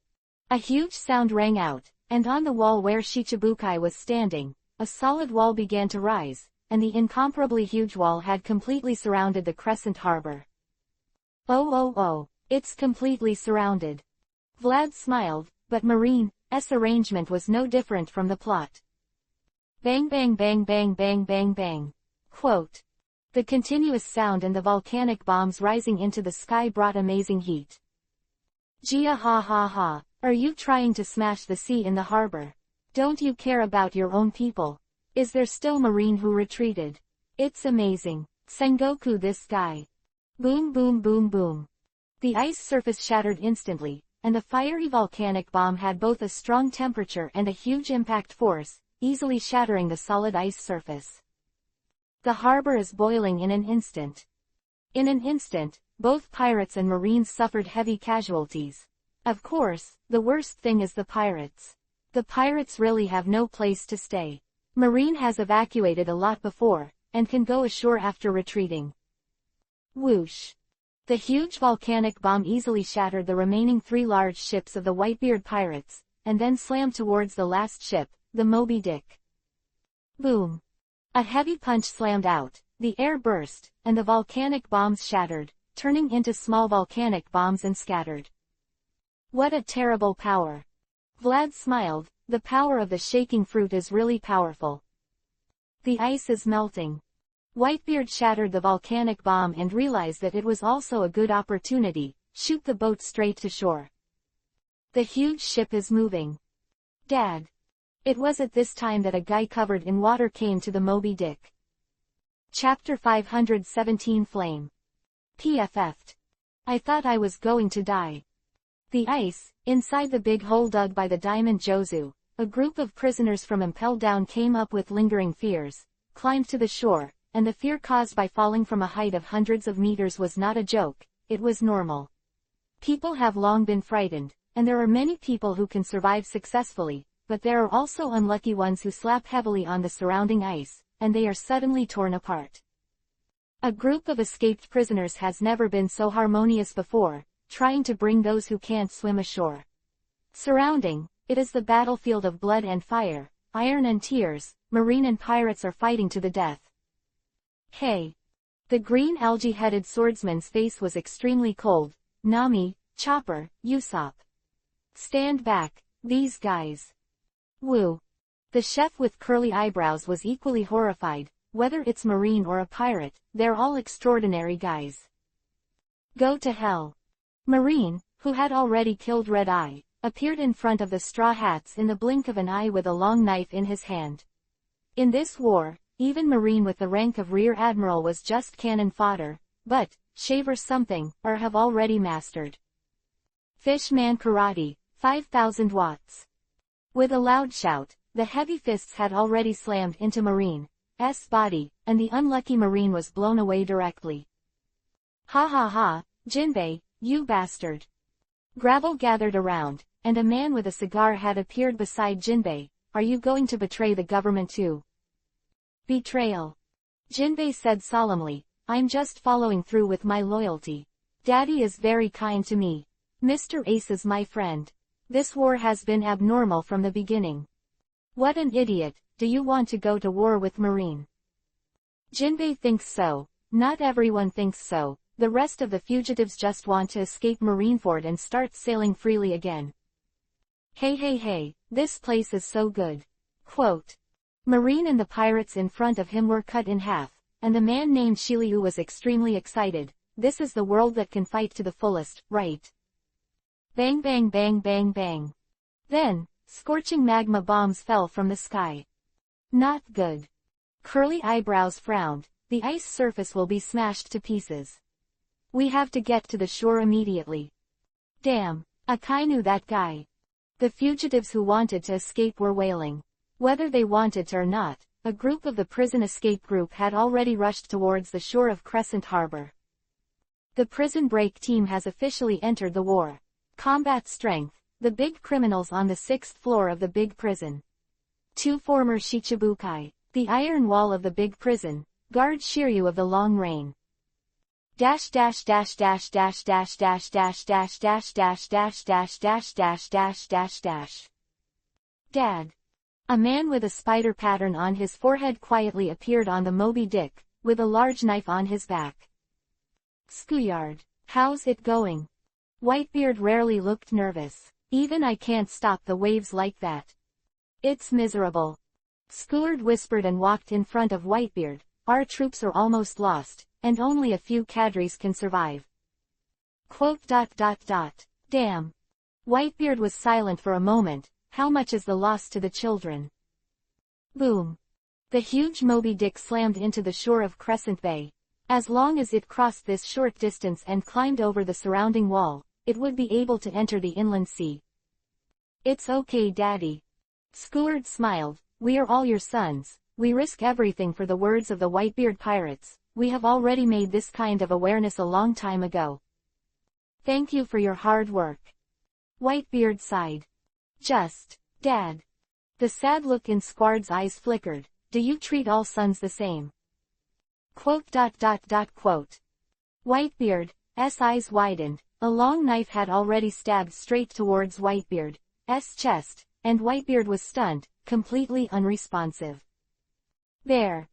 A huge sound rang out, and on the wall where Shichibukai was standing, a solid wall began to rise, and the incomparably huge wall had completely surrounded the Crescent Harbor. Oh, it's completely surrounded. Vlad smiled, but Marine's arrangement was no different from the plot. Bang bang bang bang bang bang bang. Quote. The continuous sound and the volcanic bombs rising into the sky brought amazing heat. Gia ha ha ha. Are you trying to smash the sea in the harbor? Don't you care about your own people? Is there still Marine who retreated? It's amazing. Sengoku this guy. Boom boom boom boom. The ice surface shattered instantly, and the fiery volcanic bomb had both a strong temperature and a huge impact force, easily shattering the solid ice surface. The harbor is boiling in an instant. In an instant, both pirates and Marines suffered heavy casualties. Of course, the worst thing is the pirates. The pirates really have no place to stay. Marine has evacuated a lot before, and can go ashore after retreating. Whoosh. The huge volcanic bomb easily shattered the remaining 3 large ships of the Whitebeard pirates, and then slammed towards the last ship, the Moby Dick. Boom. A heavy punch slammed out, the air burst, and the volcanic bombs shattered, turning into small volcanic bombs and scattered. What a terrible power. Vlad smiled, the power of the shaking fruit is really powerful. The ice is melting. Whitebeard shattered the volcanic bomb and realized that it was also a good opportunity, shoot the boat straight to shore. The huge ship is moving. Dad. It was at this time that a guy covered in water came to the Moby Dick. Chapter 517 Flame. PFF'd. I thought I was going to die. The ice, inside the big hole dug by the Diamond Jozu, a group of prisoners from Impel Down came up with lingering fears, climbed to the shore, and the fear caused by falling from a height of hundreds of meters was not a joke, it was normal. People have long been frightened, and there are many people who can survive successfully, but there are also unlucky ones who slap heavily on the surrounding ice, and they are suddenly torn apart. A group of escaped prisoners has never been so harmonious before, trying to bring those who can't swim ashore. Surrounding, it is the battlefield of blood and fire, iron and tears, Marine and pirates are fighting to the death. Hey! The green algae-headed swordsman's face was extremely cold. Nami, Chopper, Usopp. Stand back, these guys. Woo! The chef with curly eyebrows was equally horrified, whether it's Marine or a pirate, they're all extraordinary guys. Go to hell. Marine, who had already killed Red Eye, appeared in front of the Straw Hats in the blink of an eye with a long knife in his hand. In this war, even Marine with the rank of Rear Admiral was just cannon fodder, but, Shaver something, or have already mastered. Fishman Karate, 5,000 watts. With a loud shout, the heavy fists had already slammed into Marine's body, and the unlucky Marine was blown away directly. Ha ha ha, Jinbei, you bastard. Gravel gathered around, and a man with a cigar had appeared beside Jinbei. Are you going to betray the government too? Betrayal. Jinbei said solemnly, I'm just following through with my loyalty. Daddy is very kind to me. Mr. Ace is my friend. This war has been abnormal from the beginning. What an idiot, do you want to go to war with Marine? Jinbei thinks so. Not everyone thinks so. The rest of the fugitives just want to escape Marineford and start sailing freely again. Hey hey hey, this place is so good. Quote. Marine and the pirates in front of him were cut in half, and the man named Shiryu was extremely excited. This is the world that can fight to the fullest, right? Bang bang bang bang bang. Then, scorching magma bombs fell from the sky. Not good. Curly eyebrows frowned, the ice surface will be smashed to pieces. We have to get to the shore immediately. Damn, Akai knew that guy. The fugitives who wanted to escape were wailing. Whether they wanted to or not, a group of the prison escape group had already rushed towards the shore of Crescent Harbor. The prison break team has officially entered the war. Combat strength, the big criminals on the 6th floor of the big prison. 2 former Shichibukai, the iron wall of the big prison, guard Shiryu of the long reign. Dash dash dash dash dash dash dash dash dash dash dash dash dash dash dash dash dash dash. Dad. A man with a spider pattern on his forehead quietly appeared on the Moby Dick, with a large knife on his back. Schoolyard. How's it going? Whitebeard rarely looked nervous. Even I can't stop the waves like that. It's miserable. Schoolyard whispered and walked in front of Whitebeard, our troops are almost lost, and only a few cadres can survive. Quote. Damn. Whitebeard was silent for a moment. How much is the loss to the children? Boom. The huge Moby Dick slammed into the shore of Crescent Bay. As long as it crossed this short distance and climbed over the surrounding wall, it would be able to enter the inland sea. It's okay, Daddy. Seward smiled. We are all your sons. We risk everything for the words of the Whitebeard pirates. We have already made this kind of awareness a long time ago. Thank you for your hard work. Whitebeard sighed. Just, Dad. The sad look in Squard's eyes flickered. Do you treat all sons the same? Quote. Whitebeard's eyes widened. A long knife had already stabbed straight towards Whitebeard's chest, and Whitebeard was stunned, completely unresponsive. There.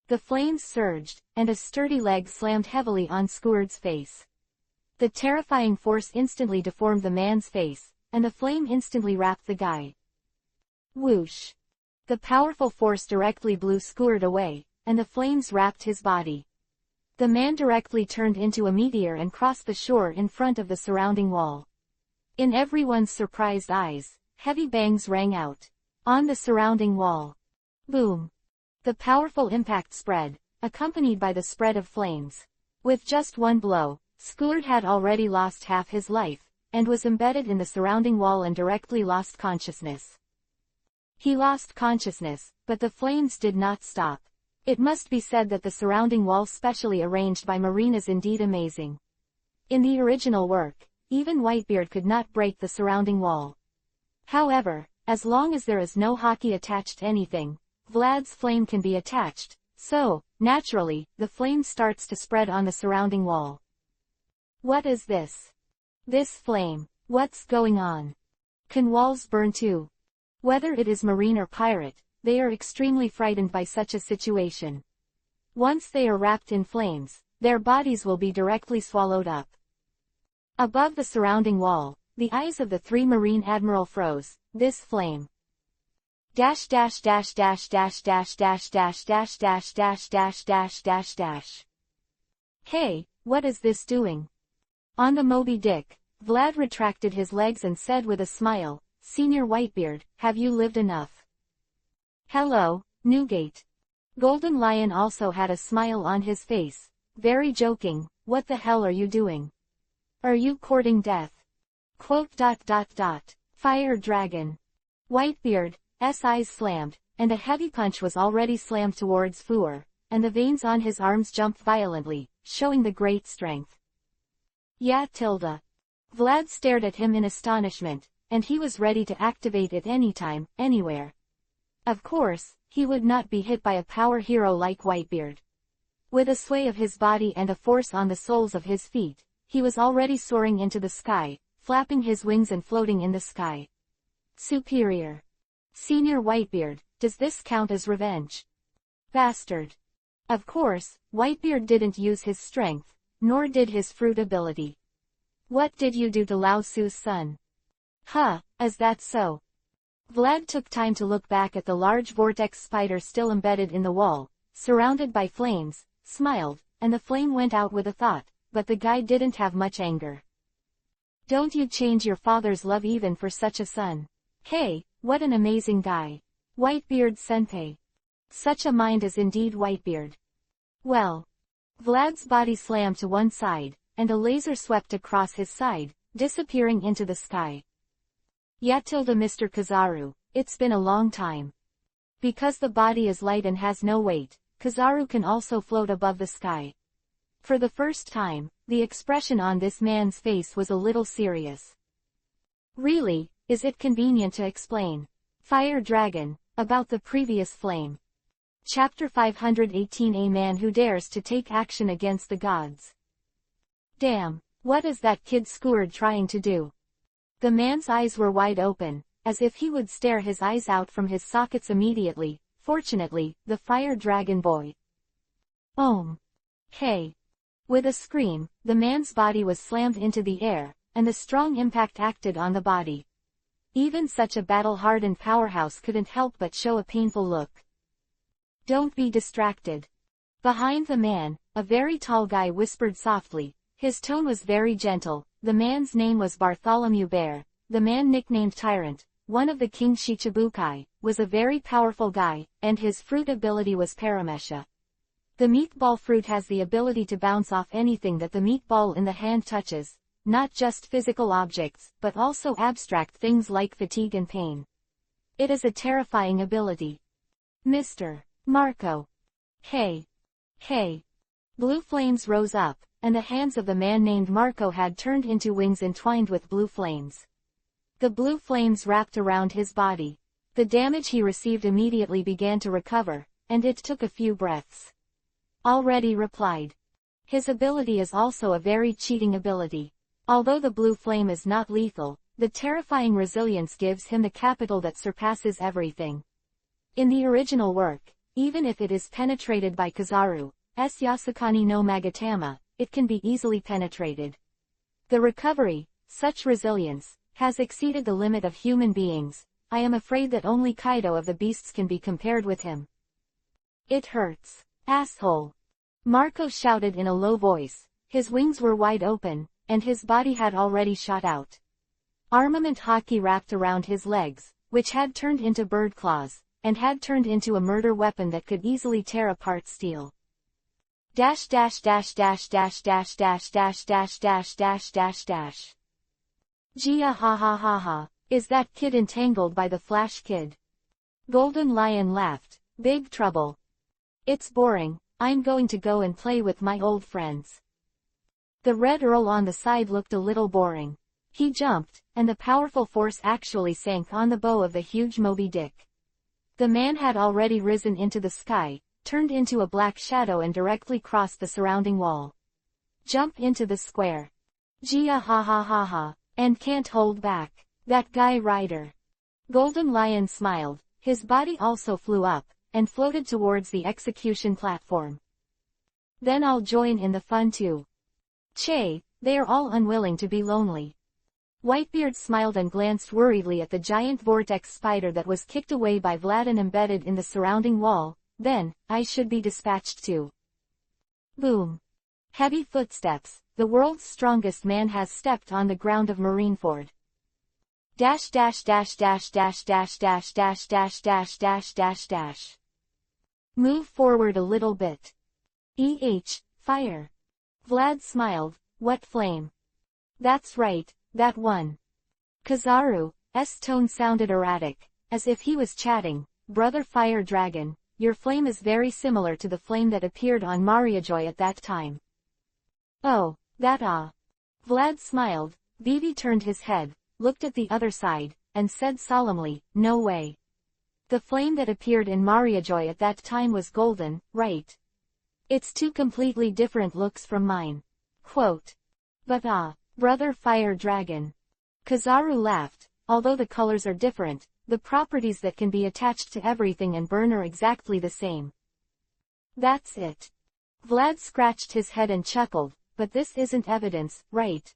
The flames surged, and a sturdy leg slammed heavily on Seward's face. The terrifying force instantly deformed the man's face, and the flame instantly wrapped the guy. Whoosh. The powerful force directly blew Seward away, and the flames wrapped his body. The man directly turned into a meteor and crossed the shore in front of the surrounding wall. In everyone's surprised eyes, heavy bangs rang out. On the surrounding wall. Boom. The powerful impact spread, accompanied by the spread of flames. With just one blow, Seward had already lost half his life, and was embedded in the surrounding wall and directly lost consciousness. He lost consciousness, but the flames did not stop. It must be said that the surrounding wall specially arranged by Marine is indeed amazing. In the original work, even Whitebeard could not break the surrounding wall. However, as long as there is no hockey attached to anything, Vlad's flame can be attached, so, naturally, the flame starts to spread on the surrounding wall. What is this? This flame, what's going on? Can walls burn too? Whether it is Marine or pirate, they are extremely frightened by such a situation. Once they are wrapped in flames, their bodies will be directly swallowed up. Above the surrounding wall, the eyes of the three Marine admiral froze. This flame. Dash dash dash dash dash dash dash dash dash dash dash dash dash dash dash. Hey, what is this doing? On the Moby Dick, Vlad retracted his legs and said with a smile, Senior Whitebeard, have you lived enough? Hello, Newgate. Golden Lion also had a smile on his face, very joking. What the hell are you doing? Are you courting death? Quote. Fire Dragon. Whitebeard's eyes slammed, and a heavy punch was already slammed towards Fuer, and the veins on his arms jumped violently, showing the great strength. Yeah, Tilda. Vlad stared at him in astonishment, and he was ready to activate it anytime, anywhere. Of course, he would not be hit by a power hero like Whitebeard. With a sway of his body and a force on the soles of his feet, he was already soaring into the sky, flapping his wings and floating in the sky. Superior. Senior Whitebeard, does this count as revenge? Bastard. Of course, Whitebeard didn't use his strength, nor did his fruit ability. What did you do to Lao Tzu's son? Huh, is that so? Vlad took time to look back at the large vortex spider still embedded in the wall, surrounded by flames, smiled, and the flame went out with a thought, but the guy didn't have much anger. Don't you change your father's love even for such a son? Hey, what an amazing guy. Whitebeard senpai. Such a mind is indeed Whitebeard. Well. Vlad's body slammed to one side, and a laser swept across his side, disappearing into the sky. Yatilda Mr. Kizaru, it's been a long time. Because the body is light and has no weight, Kizaru can also float above the sky. For the first time, the expression on this man's face was a little serious. Really, is it convenient to explain? Fire Dragon, about the previous flame. Chapter 518 A Man Who Dares to Take Action Against the Gods. Damn, what is that kid Seward trying to do? The man's eyes were wide open, as if he would stare his eyes out from his sockets immediately. Fortunately, the Fire Dragon boy. Hey. With a scream, the man's body was slammed into the air, and the strong impact acted on the body. Even such a battle-hardened powerhouse couldn't help but show a painful look. Don't be distracted. Behind the man, a very tall guy whispered softly. His tone was very gentle. The man's name was Bartholomew Bear. The man nicknamed Tyrant, one of the King Shichibukai, was a very powerful guy, and his fruit ability was Paramesha. The meatball fruit has the ability to bounce off anything that the meatball in the hand touches, not just physical objects, but also abstract things like fatigue and pain. It is a terrifying ability. Mr. Marco. Hey. Hey. Blue flames rose up, and the hands of the man named Marco had turned into wings entwined with blue flames. The blue flames wrapped around his body. The damage he received immediately began to recover, and it took a few breaths. Already replied. His ability is also a very cheating ability. Although the blue flame is not lethal, the terrifying resilience gives him the capital that surpasses everything. In the original work, even if it is penetrated by Kizaru's Yasukani no Magatama, it can be easily penetrated. The recovery, such resilience, has exceeded the limit of human beings. I am afraid that only Kaido of the beasts can be compared with him. It hurts. Asshole. Marco shouted in a low voice. His wings were wide open, and his body had already shot out. Armament hockey wrapped around his legs, which had turned into bird claws, and had turned into a murder weapon that could easily tear apart steel. Dash dash dash dash dash dash dash dash dash dash dash dash dash. Gia ha ha ha ha, is that kid entangled by the Flash Kid? Golden Lion laughed. Big trouble. It's boring, I'm going to go and play with my old friends. The Red Earl on the side looked a little boring. He jumped, and the powerful force actually sank on the bow of the huge Moby Dick. The man had already risen into the sky, turned into a black shadow and directly crossed the surrounding wall. Jump into the square. Gia ha ha ha ha, and can't hold back. That guy Rider. Golden Lion smiled, his body also flew up, and floated towards the execution platform. Then I'll join in the fun too. Che, they are all unwilling to be lonely. Whitebeard smiled and glanced worriedly at the giant vortex spider that was kicked away by Vlad and embedded in the surrounding wall. Then, I should be dispatched too. Boom. Heavy footsteps. The world's strongest man has stepped on the ground of Marineford. Dash dash dash dash dash dash dash dash dash dash dash dash dash. Move forward a little bit. Fire. Vlad smiled. What flame? That's right, that one. Kizaru's tone sounded erratic, as if he was chatting. Brother Fire Dragon, your flame is very similar to the flame that appeared on Mariajoy at that time. Oh, that Vlad smiled. Vivi turned his head, looked at the other side, and said solemnly, no way. The flame that appeared in Mariajoy at that time was golden, right? It's two completely different looks from mine. Quote. But Brother Fire Dragon. Kizaru laughed. Although the colors are different, the properties that can be attached to everything and burn are exactly the same. That's it. Vlad scratched his head and chuckled, but this isn't evidence, right?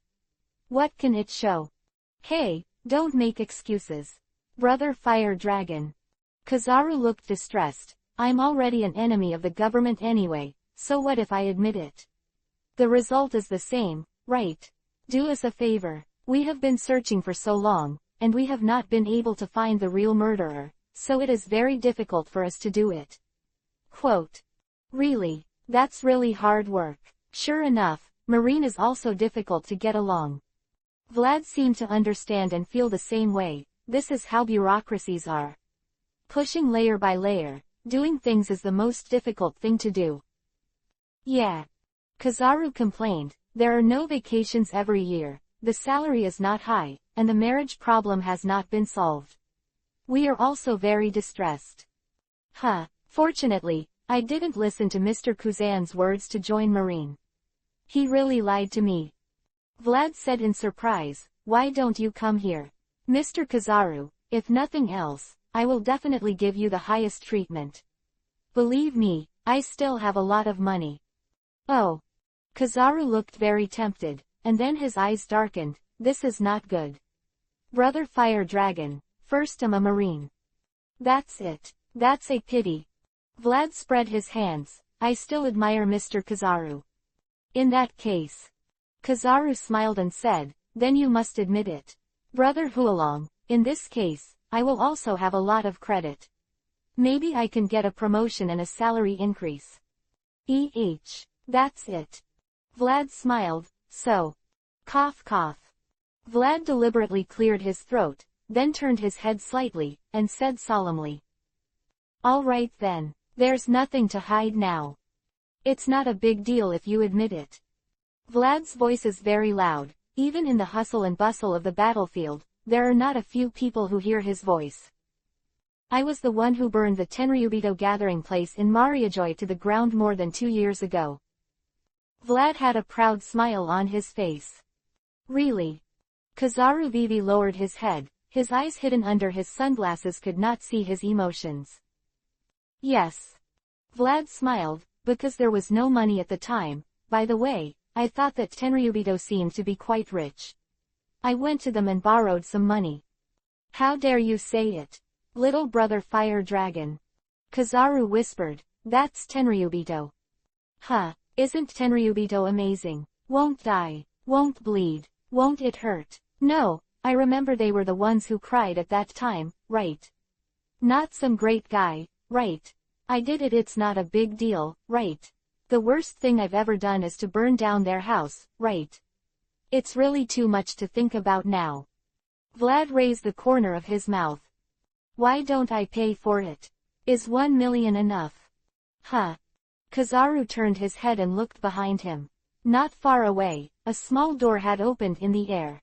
What can it show? Hey, don't make excuses. Brother Fire Dragon. Kizaru looked distressed. I'm already an enemy of the government anyway, so what if I admit it? The result is the same, right? Do us a favor. We have been searching for so long, and we have not been able to find the real murderer, so it is very difficult for us to do it. Quote. Really? That's really hard work. Sure enough, Marine is also difficult to get along. Vlad seemed to understand and feel the same way. This is how bureaucracies are. Pushing layer by layer, doing things is the most difficult thing to do. Yeah. Kizaru complained, there are no vacations every year, the salary is not high, and the marriage problem has not been solved. We are also very distressed. Fortunately, I didn't listen to Mr. Kuzan's words to join Marine. He really lied to me. Vlad said in surprise, why don't you come here? Mr. Kizaru, if nothing else, I will definitely give you the highest treatment. Believe me, I still have a lot of money. Oh. Kizaru looked very tempted, and then his eyes darkened. This is not good. Brother Fire Dragon, first I'm a Marine. That's it. That's a pity. Vlad spread his hands. I still admire Mr. Kizaru. In that case. Kizaru smiled and said, then you must admit it. Brother Hualong, in this case, I will also have a lot of credit. Maybe I can get a promotion and a salary increase. That's it. Vlad smiled, so. Cough cough. Vlad deliberately cleared his throat, then turned his head slightly, and said solemnly. All right then, there's nothing to hide now. It's not a big deal if you admit it. Vlad's voice is very loud, even in the hustle and bustle of the battlefield, there are not a few people who hear his voice. I was the one who burned the Tenryubito gathering place in Mariajoy to the ground more than 2 years ago. Vlad had a proud smile on his face. Really? Kizaru Vivi lowered his head, his eyes hidden under his sunglasses could not see his emotions. Yes. Vlad smiled, because there was no money at the time. By the way, I thought that Tenryubito seemed to be quite rich. I went to them and borrowed some money. How dare you say it? Little brother Fire Dragon. Kizaru whispered, that's Tenryubito. Huh, isn't Tenryubito amazing? Won't die, won't bleed, won't it hurt? No, I remember they were the ones who cried at that time, right? Not some great guy, right? I did it, it's not a big deal, right? The worst thing I've ever done is to burn down their house, right? It's really too much to think about now. Vlad raised the corner of his mouth. Why don't I pay for it? Is 1 million enough? Huh? Kizaru turned his head and looked behind him. Not far away, a small door had opened in the air.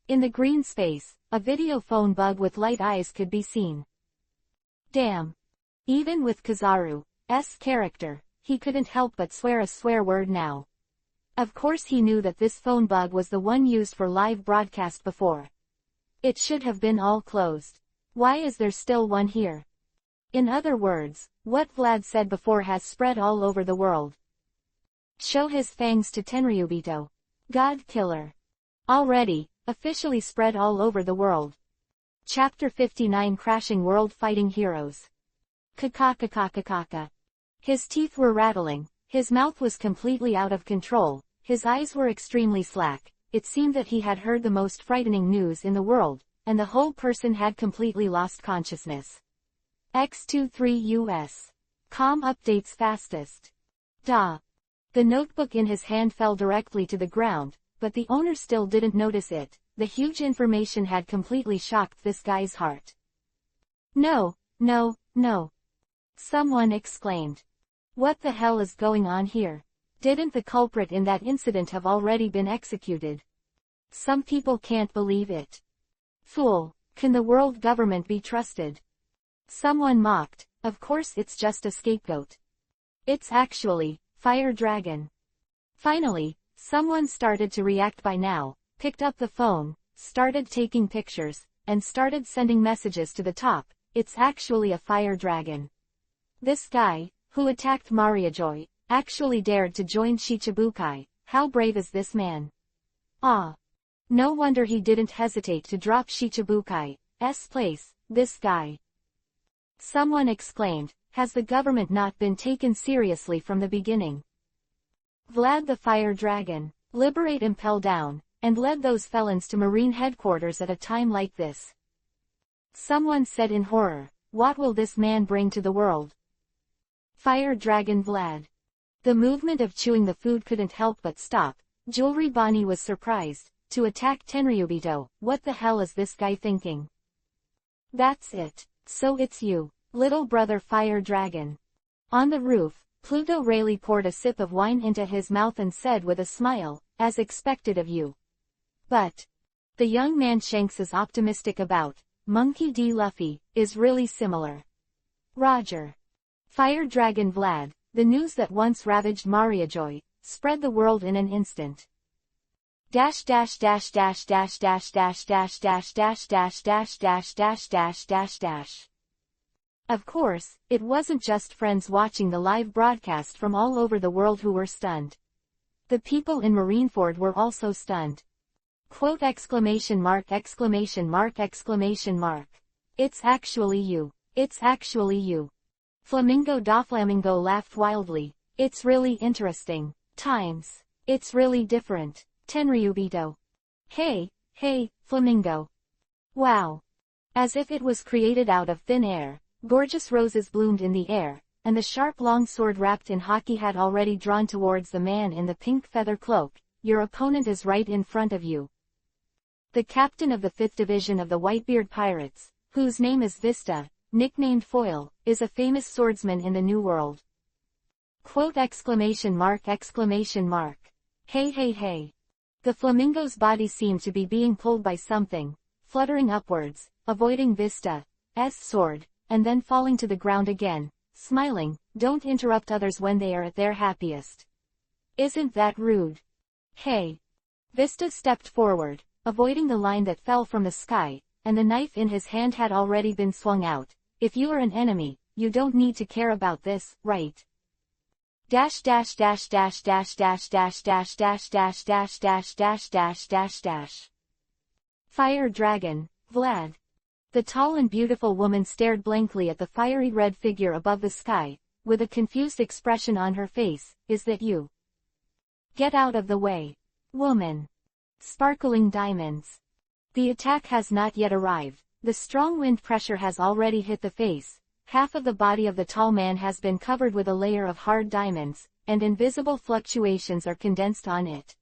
In the green space, a video phone bug with light eyes could be seen. Damn. Even with Kizaru's character, he couldn't help but swear a swear word now. Of course he knew that this phone bug was the one used for live broadcast before. It should have been all closed. Why is there still one here? In other words, what Vlad said before has spread all over the world. Show his fangs to Tenryubito. God killer. Already, officially spread all over the world. Chapter 59 Crashing World Fighting Heroes. Kakakakakakaka. His teeth were rattling, his mouth was completely out of control, his eyes were extremely slack, it seemed that he had heard the most frightening news in the world, and the whole person had completely lost consciousness. X23 US. Com updates fastest. Da. The notebook in his hand fell directly to the ground, but the owner still didn't notice it. The huge information had completely shocked this guy's heart. No, no, no. Someone exclaimed. What the hell is going on here? Didn't the culprit in that incident have already been executed? Some people can't believe it. Fool, can the world government be trusted? Someone mocked, of course it's just a scapegoat. It's actually, Fire Dragon. Finally, someone started to react by now, picked up the phone, started taking pictures, and started sending messages to the top. It's actually a Fire Dragon. This guy, who attacked Mariajoy, actually dared to join Shichibukai. How brave is this man? Ah. No wonder he didn't hesitate to drop Shichibukai's place, this guy. Someone exclaimed, has the government not been taken seriously from the beginning? Vlad the Fire Dragon, liberate Impel down, and led those felons to Marine headquarters at a time like this. Someone said in horror, what will this man bring to the world? Fire Dragon Vlad. The movement of chewing the food couldn't help but stop. Jewelry Bonnie was surprised. To attack Tenryubito, what the hell is this guy thinking? That's it. So it's you, little brother Fire Dragon. On the roof, Pluto Rayleigh poured a sip of wine into his mouth and said with a smile, as expected of you. But the young man Shanks is optimistic about, Monkey D. Luffy, is really similar. Roger. Fire Dragon Vlad, the news that once ravaged Mariajoy, spread the world in an instant. Dash dash dash dash dash dash dash dash dash dash dash dash dash dash dash dash dash. Of course, it wasn't just friends watching the live broadcast from all over the world who were stunned. The people in Marineford were also stunned. Quote exclamation mark exclamation mark exclamation mark. It's actually you. It's actually you. Flamingo da Flamingo laughed wildly. It's really interesting. Times. It's really different. Tenryubito. Hey, hey, flamingo. Wow. As if it was created out of thin air, gorgeous roses bloomed in the air, and the sharp long sword wrapped in hockey had already drawn towards the man in the pink feather cloak. Your opponent is right in front of you. The captain of the 5th Division of the Whitebeard Pirates, whose name is Vista, nicknamed Foil, is a famous swordsman in the New World. Quote exclamation mark. Hey hey hey. The flamingo's body seemed to be being pulled by something, fluttering upwards, avoiding Vista's sword, and then falling to the ground again, smiling. Don't interrupt others when they are at their happiest. Isn't that rude? Hey. Vista stepped forward, avoiding the line that fell from the sky, and the knife in his hand had already been swung out. If you are an enemy, you don't need to care about this, right? Dash dash dash dash dash dash dash dash dash dash dash dash dash dash dash dash. Fire Dragon, Vlad. The tall and beautiful woman stared blankly at the fiery red figure above the sky, with a confused expression on her face. Is that you? Get out of the way. Woman. Sparkling diamonds. The attack has not yet arrived. The strong wind pressure has already hit the face. Half of the body of the tall man has been covered with a layer of hard diamonds, and invisible fluctuations are condensed on it.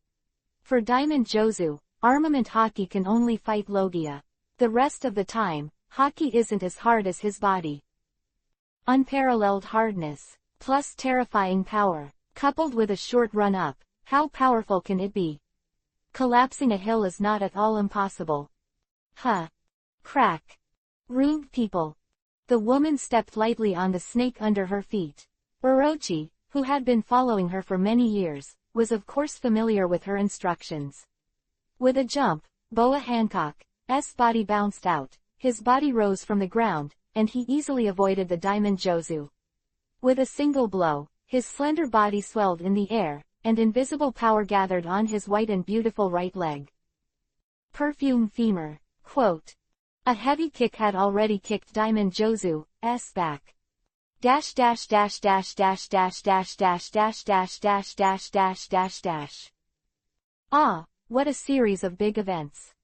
For Diamond Jozu, armament hockey can only fight Logia. The rest of the time, hockey isn't as hard as his body. Unparalleled hardness, plus terrifying power, coupled with a short run up, how powerful can it be? Collapsing a hill is not at all impossible. Huh. Crack. Rude people. The woman stepped lightly on the snake under her feet. Orochi, who had been following her for many years, was of course familiar with her instructions. With a jump, Boa Hancock's body bounced out, his body rose from the ground, and he easily avoided the Diamond Jozu. With a single blow, his slender body swelled in the air, and invisible power gathered on his white and beautiful right leg. Perfume femur. Quote. A heavy kick had already kicked Diamond Jozu's back. Dash dash dash dash dash dash dash dash dash dash dash dash dash dash dash. Ah, what a series of big events.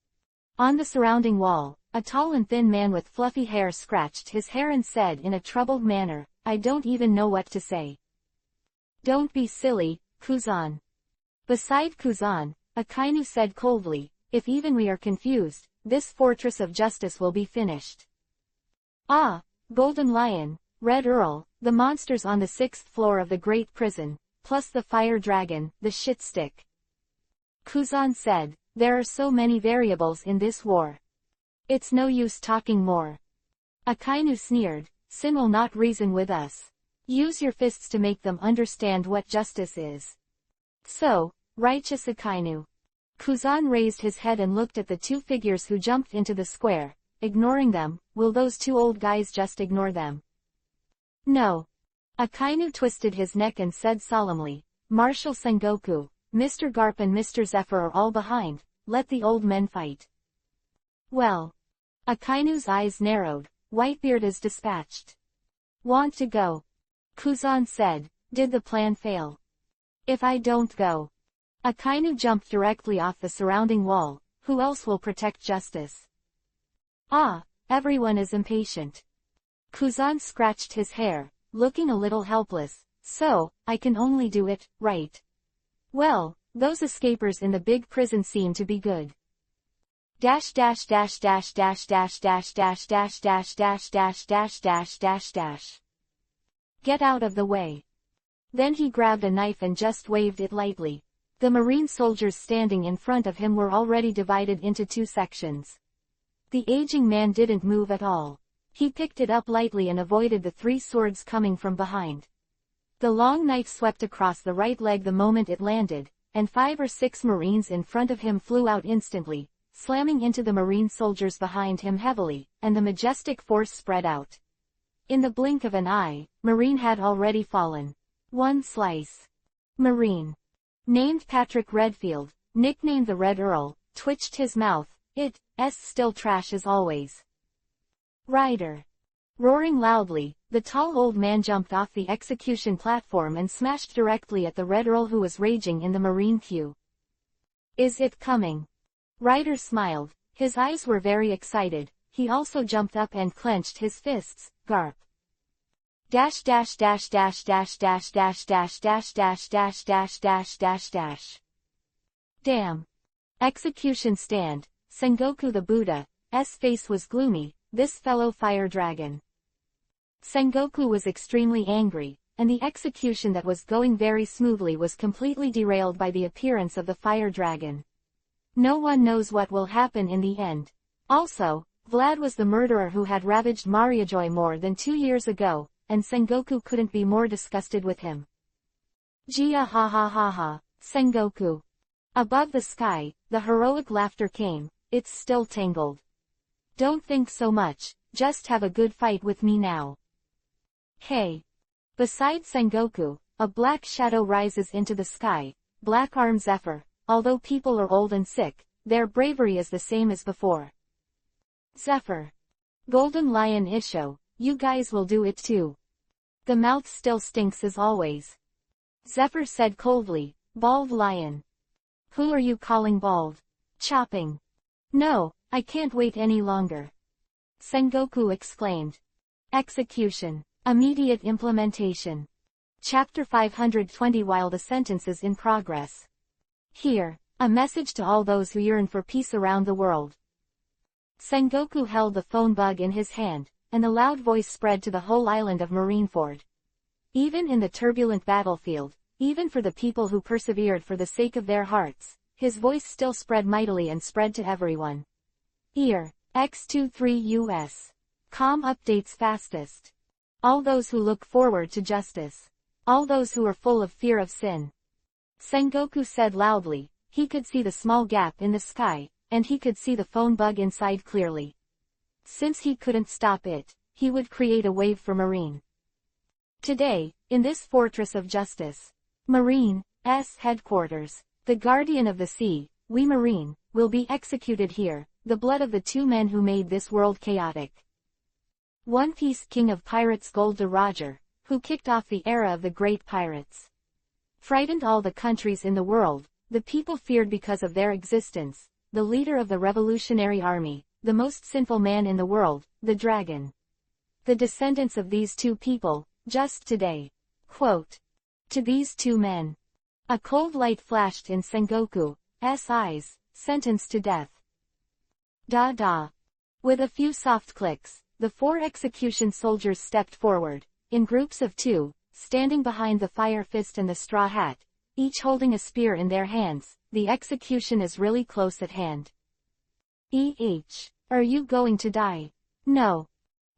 On the surrounding wall, a tall and thin man with fluffy hair scratched his hair and said in a troubled manner, I don't even know what to say. Don't be silly, Kuzan. Beside Kuzan, Akainu said coldly, if even we are confused, this fortress of justice will be finished. Ah, Golden Lion, Red Earl, the monsters on the 6th floor of the Great Prison, plus the Fire Dragon, the shit stick. Kuzan said, there are so many variables in this war. It's no use talking more. Akainu sneered, Sin will not reason with us. Use your fists to make them understand what justice is. So, righteous Akainu. Kuzan raised his head and looked at the two figures who jumped into the square, ignoring them. Will those two old guys just ignore them? No. Akainu twisted his neck and said solemnly, Marshal Sengoku, Mr. Garp and Mr. Zephyr are all behind, let the old men fight. Well. Akainu's eyes narrowed, Whitebeard is dispatched. Want to go? Kuzan said, did the plan fail? If I don't go. Akainu jumped directly off the surrounding wall, who else will protect justice? Ah, everyone is impatient. Kuzan scratched his hair, looking a little helpless, so, I can only do it, right? Well, those escapers in the big prison seem to be good. Dash dash dash dash dash dash dash dash dash dash dash dash dash dash dash dash. Get out of the way. Then he grabbed a knife and just waved it lightly. The Marine soldiers standing in front of him were already divided into two sections. The aging man didn't move at all. He picked it up lightly and avoided the three swords coming from behind. The long knife swept across the right leg the moment it landed, and 5 or 6 Marines in front of him flew out instantly, slamming into the Marine soldiers behind him heavily, and the majestic force spread out. In the blink of an eye, Marine had already fallen. One slice. Marine. Named Patrick Redfield, nicknamed the Red Earl, twitched his mouth. It's still trash as always. Rider. Roaring loudly, the tall old man jumped off the execution platform and smashed directly at the Red Earl who was raging in the marine queue. Is it coming? Ryder smiled. His eyes were very excited. He also jumped up and clenched his fists. Garp. Dash dash dash dash dash dash dash dash dash dash dash dash dash dash dash. Damn. Execution stand. Sengoku the Buddha's face was gloomy. This fellow fire dragon. Sengoku was extremely angry, and the execution that was going very smoothly was completely derailed by the appearance of the fire dragon. No one knows what will happen in the end. Also, Vlad was the murderer who had ravaged Mariajoy more than 2 years ago, and Sengoku couldn't be more disgusted with him. Jia ha ha ha ha, Sengoku. Above the sky, the heroic laughter came. It's still tangled. Don't think so much, just have a good fight with me now. Hey. Beside Sengoku, a black shadow rises into the sky. Black Arm Zephyr. Although people are old and sick, their bravery is the same as before. Zephyr. Golden Lion Isho, you guys will do it too. The mouth still stinks as always. Zephyr said coldly. Bald Lion. Who are you calling bald? Chopping. No, I can't wait any longer. Sengoku exclaimed. Execution. Immediate implementation. Chapter 520. While the sentence is in progress. Here, a message to all those who yearn for peace around the world. Sengoku held the phone bug in his hand, and the loud voice spread to the whole island of Marineford. Even in the turbulent battlefield, even for the people who persevered for the sake of their hearts, his voice still spread mightily and spread to everyone. Ear, X23 US. Com updates fastest. All those who look forward to justice. All those who are full of fear of sin. Sengoku said loudly. He could see the small gap in the sky, and he could see the phone bug inside clearly. Since he couldn't stop it, he would create a wave for Marine. Today, in this fortress of justice, Marine's headquarters, the guardian of the sea, we Marine, will be executed here, the blood of the 2 men who made this world chaotic. One Piece King of Pirates Gold Roger, who kicked off the era of the great pirates. Frightened all the countries in the world, the people feared because of their existence, the leader of the revolutionary army, the most sinful man in the world, the dragon. The descendants of these 2 people, just today. Quote. To these 2 men. A cold light flashed in Sengoku's eyes, sentenced to death. Da da. With a few soft clicks, the 4 execution soldiers stepped forward, in groups of 2, standing behind the Fire Fist and the Straw Hat, each holding a spear in their hands. The execution is really close at hand. Are you going to die? No.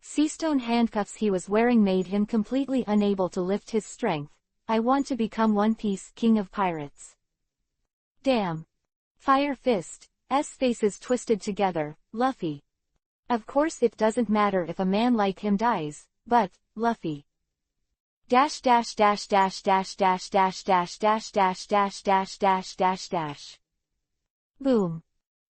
Seastone handcuffs he was wearing made him completely unable to lift his strength. I want to become One Piece King of Pirates. Damn. Fire Fist's faces twisted together. Luffy. Of course it doesn't matter if a man like him dies, but, Luffy. Dash dash dash dash dash dash dash dash dash dash dash dash dash dash dash. Boom.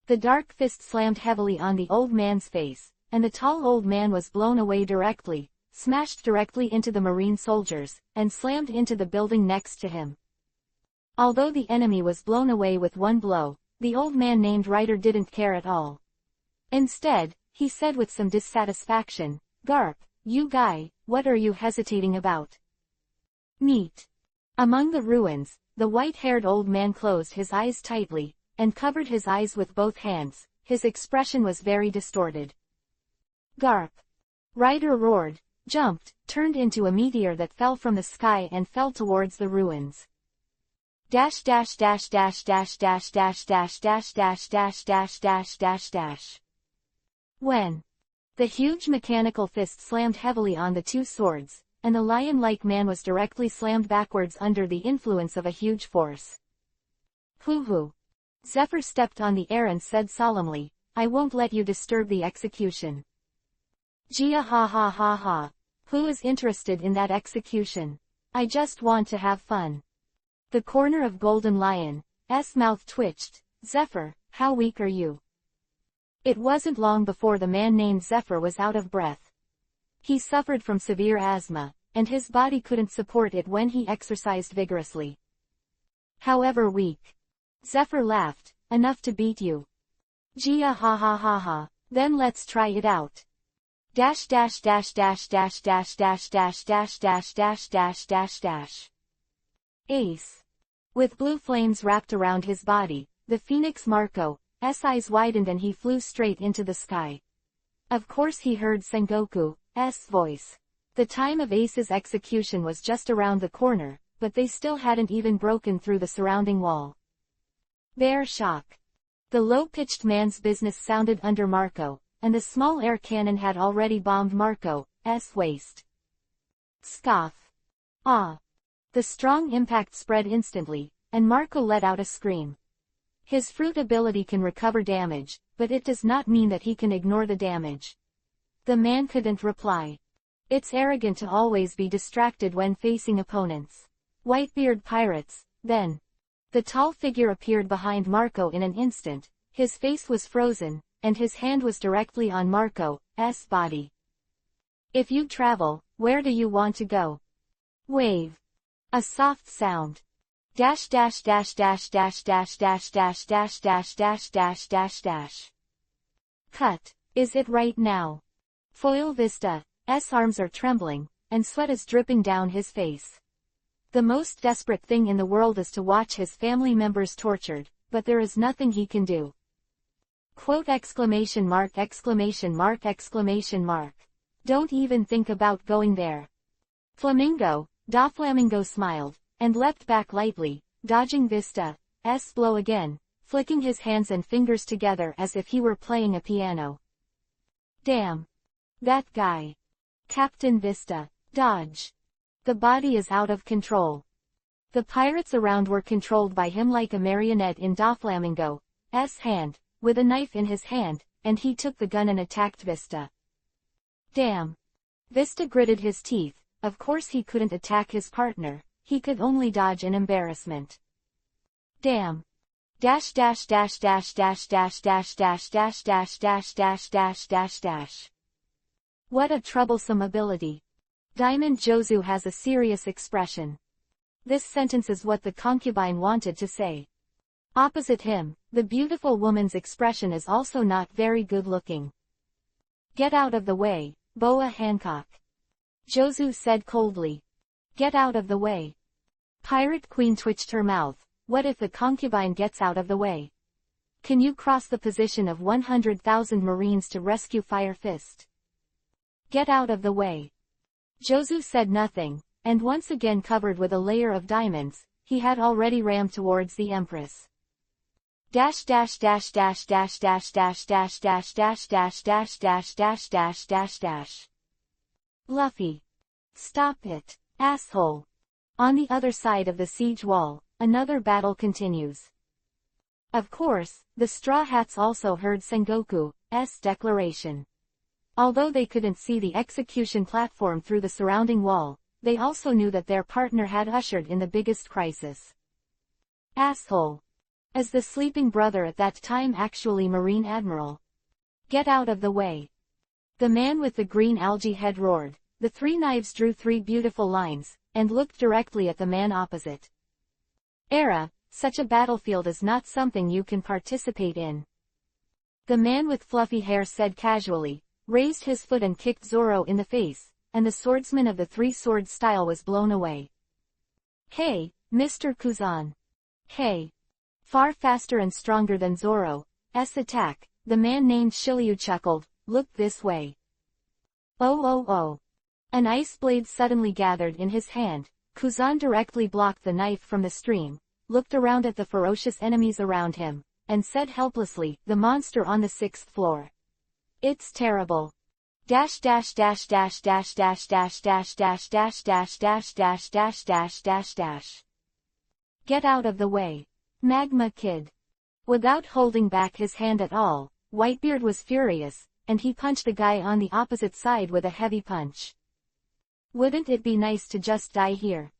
The dark fist slammed heavily on the old man's face, and the tall old man was blown away directly, smashed directly into the Marine soldiers, and slammed into the building next to him. Although the enemy was blown away with one blow, the old man named Ryder didn't care at all. Instead, he said with some dissatisfaction, Garp, you guy, what are you hesitating about? Meet. Among the ruins, the white-haired old man closed his eyes tightly, and covered his eyes with both hands. His expression was very distorted. Garp. Ryder roared, jumped, turned into a meteor that fell from the sky and fell towards the ruins. Dash dash dash dash dash dash dash dash dash dash dash dash dash dash dash. When the huge mechanical fist slammed heavily on the 2 swords, and the lion-like man was directly slammed backwards under the influence of a huge force. Hoo-hoo. Zephyr stepped on the air and said solemnly, I won't let you disturb the execution. Jia ha ha ha ha. Who is interested in that execution? I just want to have fun. The corner of Golden Lion's mouth twitched. Zephyr, how weak are you? It wasn't long before the man named Zephyr was out of breath. He suffered from severe asthma, and his body couldn't support it when he exercised vigorously. However weak. Zephyr laughed, enough to beat you. Gia ha ha ha ha, then let's try it out. Dash dash dash dash dash dash dash dash dash dash dash dash dash dash. Ace. With blue flames wrapped around his body, the phoenix Marco's eyes widened and he flew straight into the sky. Of course he heard Sengoku's voice. The time of Ace's execution was just around the corner, but they still hadn't even broken through the surrounding wall. Bear shock. The low-pitched man's business sounded under Marco, and the small air cannon had already bombed Marco's waist. Scoff. Ah. The strong impact spread instantly, and Marco let out a scream. His fruit ability can recover damage, but it does not mean that he can ignore the damage. The man couldn't reply. It's arrogant to always be distracted when facing opponents. Whitebeard pirates, then. The tall figure appeared behind Marco in an instant, his face was frozen, and his hand was directly on Marco's body. If you travel, where do you want to go? Wave. A soft sound. Dash dash dash dash dash dash dash dash dash dash dash dash dash dash. Cut. Is it right now? Foil Vista's arms are trembling, and sweat is dripping down his face. The most desperate thing in the world is to watch his family members tortured, but there is nothing he can do. Quote exclamation mark exclamation mark exclamation mark. Don't even think about going there. Doflamingo smiled, and leapt back lightly, dodging Vista's blow again, flicking his hands and fingers together as if he were playing a piano. Damn. That guy. Captain Vista. Dodge. The body is out of control. The pirates around were controlled by him like a marionette in Doflamingo's hand, with a knife in his hand, and he took the gun and attacked Vista. Damn. Vista gritted his teeth. Of course he couldn't attack his partner, he could only dodge in embarrassment. Damn. Dash dash dash dash dash dash dash dash dash dash dash dash dash dash dash. What a troublesome ability. Diamond Jozu has a serious expression. This sentence is what the concubine wanted to say. Opposite him, the beautiful woman's expression is also not very good looking. Get out of the way, Boa Hancock. Jozu said coldly. Get out of the way. Pirate Queen twitched her mouth. What if the concubine gets out of the way? Can you cross the position of 100,000 Marines to rescue Fire Fist? Get out of the way. Jozu said nothing, and once again covered with a layer of diamonds, he had already rammed towards the Empress. Dash dash dash dash dash dash dash dash dash dash dash dash dash dash dash dash dash. Luffy. Stop it, asshole. On the other side of the siege wall, another battle continues. Of course, the Straw Hats also heard Sengoku's declaration. Although they couldn't see the execution platform through the surrounding wall, they also knew that their partner had ushered in the biggest crisis. Asshole. As the sleeping brother at that time actually Marine Admiral. Get out of the way. The man with the green algae head roared. The three knives drew three beautiful lines, and looked directly at the man opposite. Era, such a battlefield is not something you can participate in. The man with fluffy hair said casually, raised his foot and kicked Zoro in the face, and the swordsman of the three-sword style was blown away. Hey, Mr. Kuzan. Hey. Far faster and stronger than Zoro's attack, the man named Shiryu chuckled, look this way. Oh oh oh. An ice blade suddenly gathered in his hand. Kuzan directly blocked the knife from the stream, looked around at the ferocious enemies around him, and said helplessly, the monster on the 6th floor. It's terrible. Dash dash dash dash dash dash dash dash dash dash dash dash dash dash dash dash dash. Get out of the way. Magma Kid. Without holding back his hand at all, Whitebeard was furious, and he punched the guy on the opposite side with a heavy punch. Wouldn't it be nice to just die here?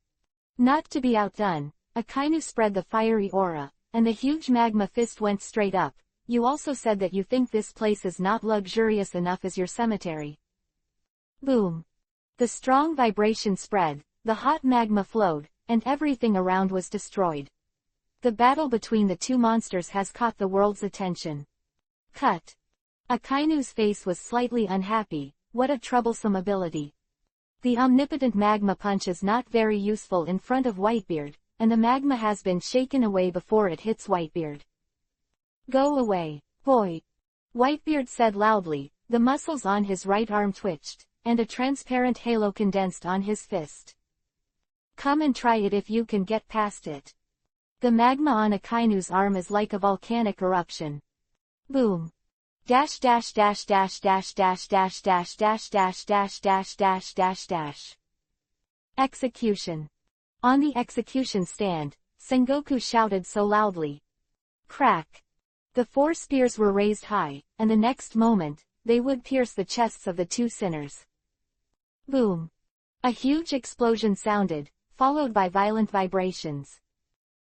Not to be outdone, Akainu spread the fiery aura, and the huge magma fist went straight up. You also said that you think this place is not luxurious enough as your cemetery. Boom. The strong vibration spread, the hot magma flowed, and everything around was destroyed. The battle between the two monsters has caught the world's attention. Cut. Akainu's face was slightly unhappy. What a troublesome ability. The omnipotent magma punch is not very useful in front of Whitebeard, and the magma has been shaken away before it hits Whitebeard. Go away, boy. Whitebeard said loudly, the muscles on his right arm twitched, and a transparent halo condensed on his fist. Come and try it if you can get past it. The magma on Akainu's arm is like a volcanic eruption. Boom. Dash dash dash dash dash dash dash dash dash dash dash dash dash dash dash. Execution. On the execution stand, Sengoku shouted so loudly. Crack. The 4 spears were raised high, and the next moment, they would pierce the chests of the 2 sinners. Boom. A huge explosion sounded, followed by violent vibrations.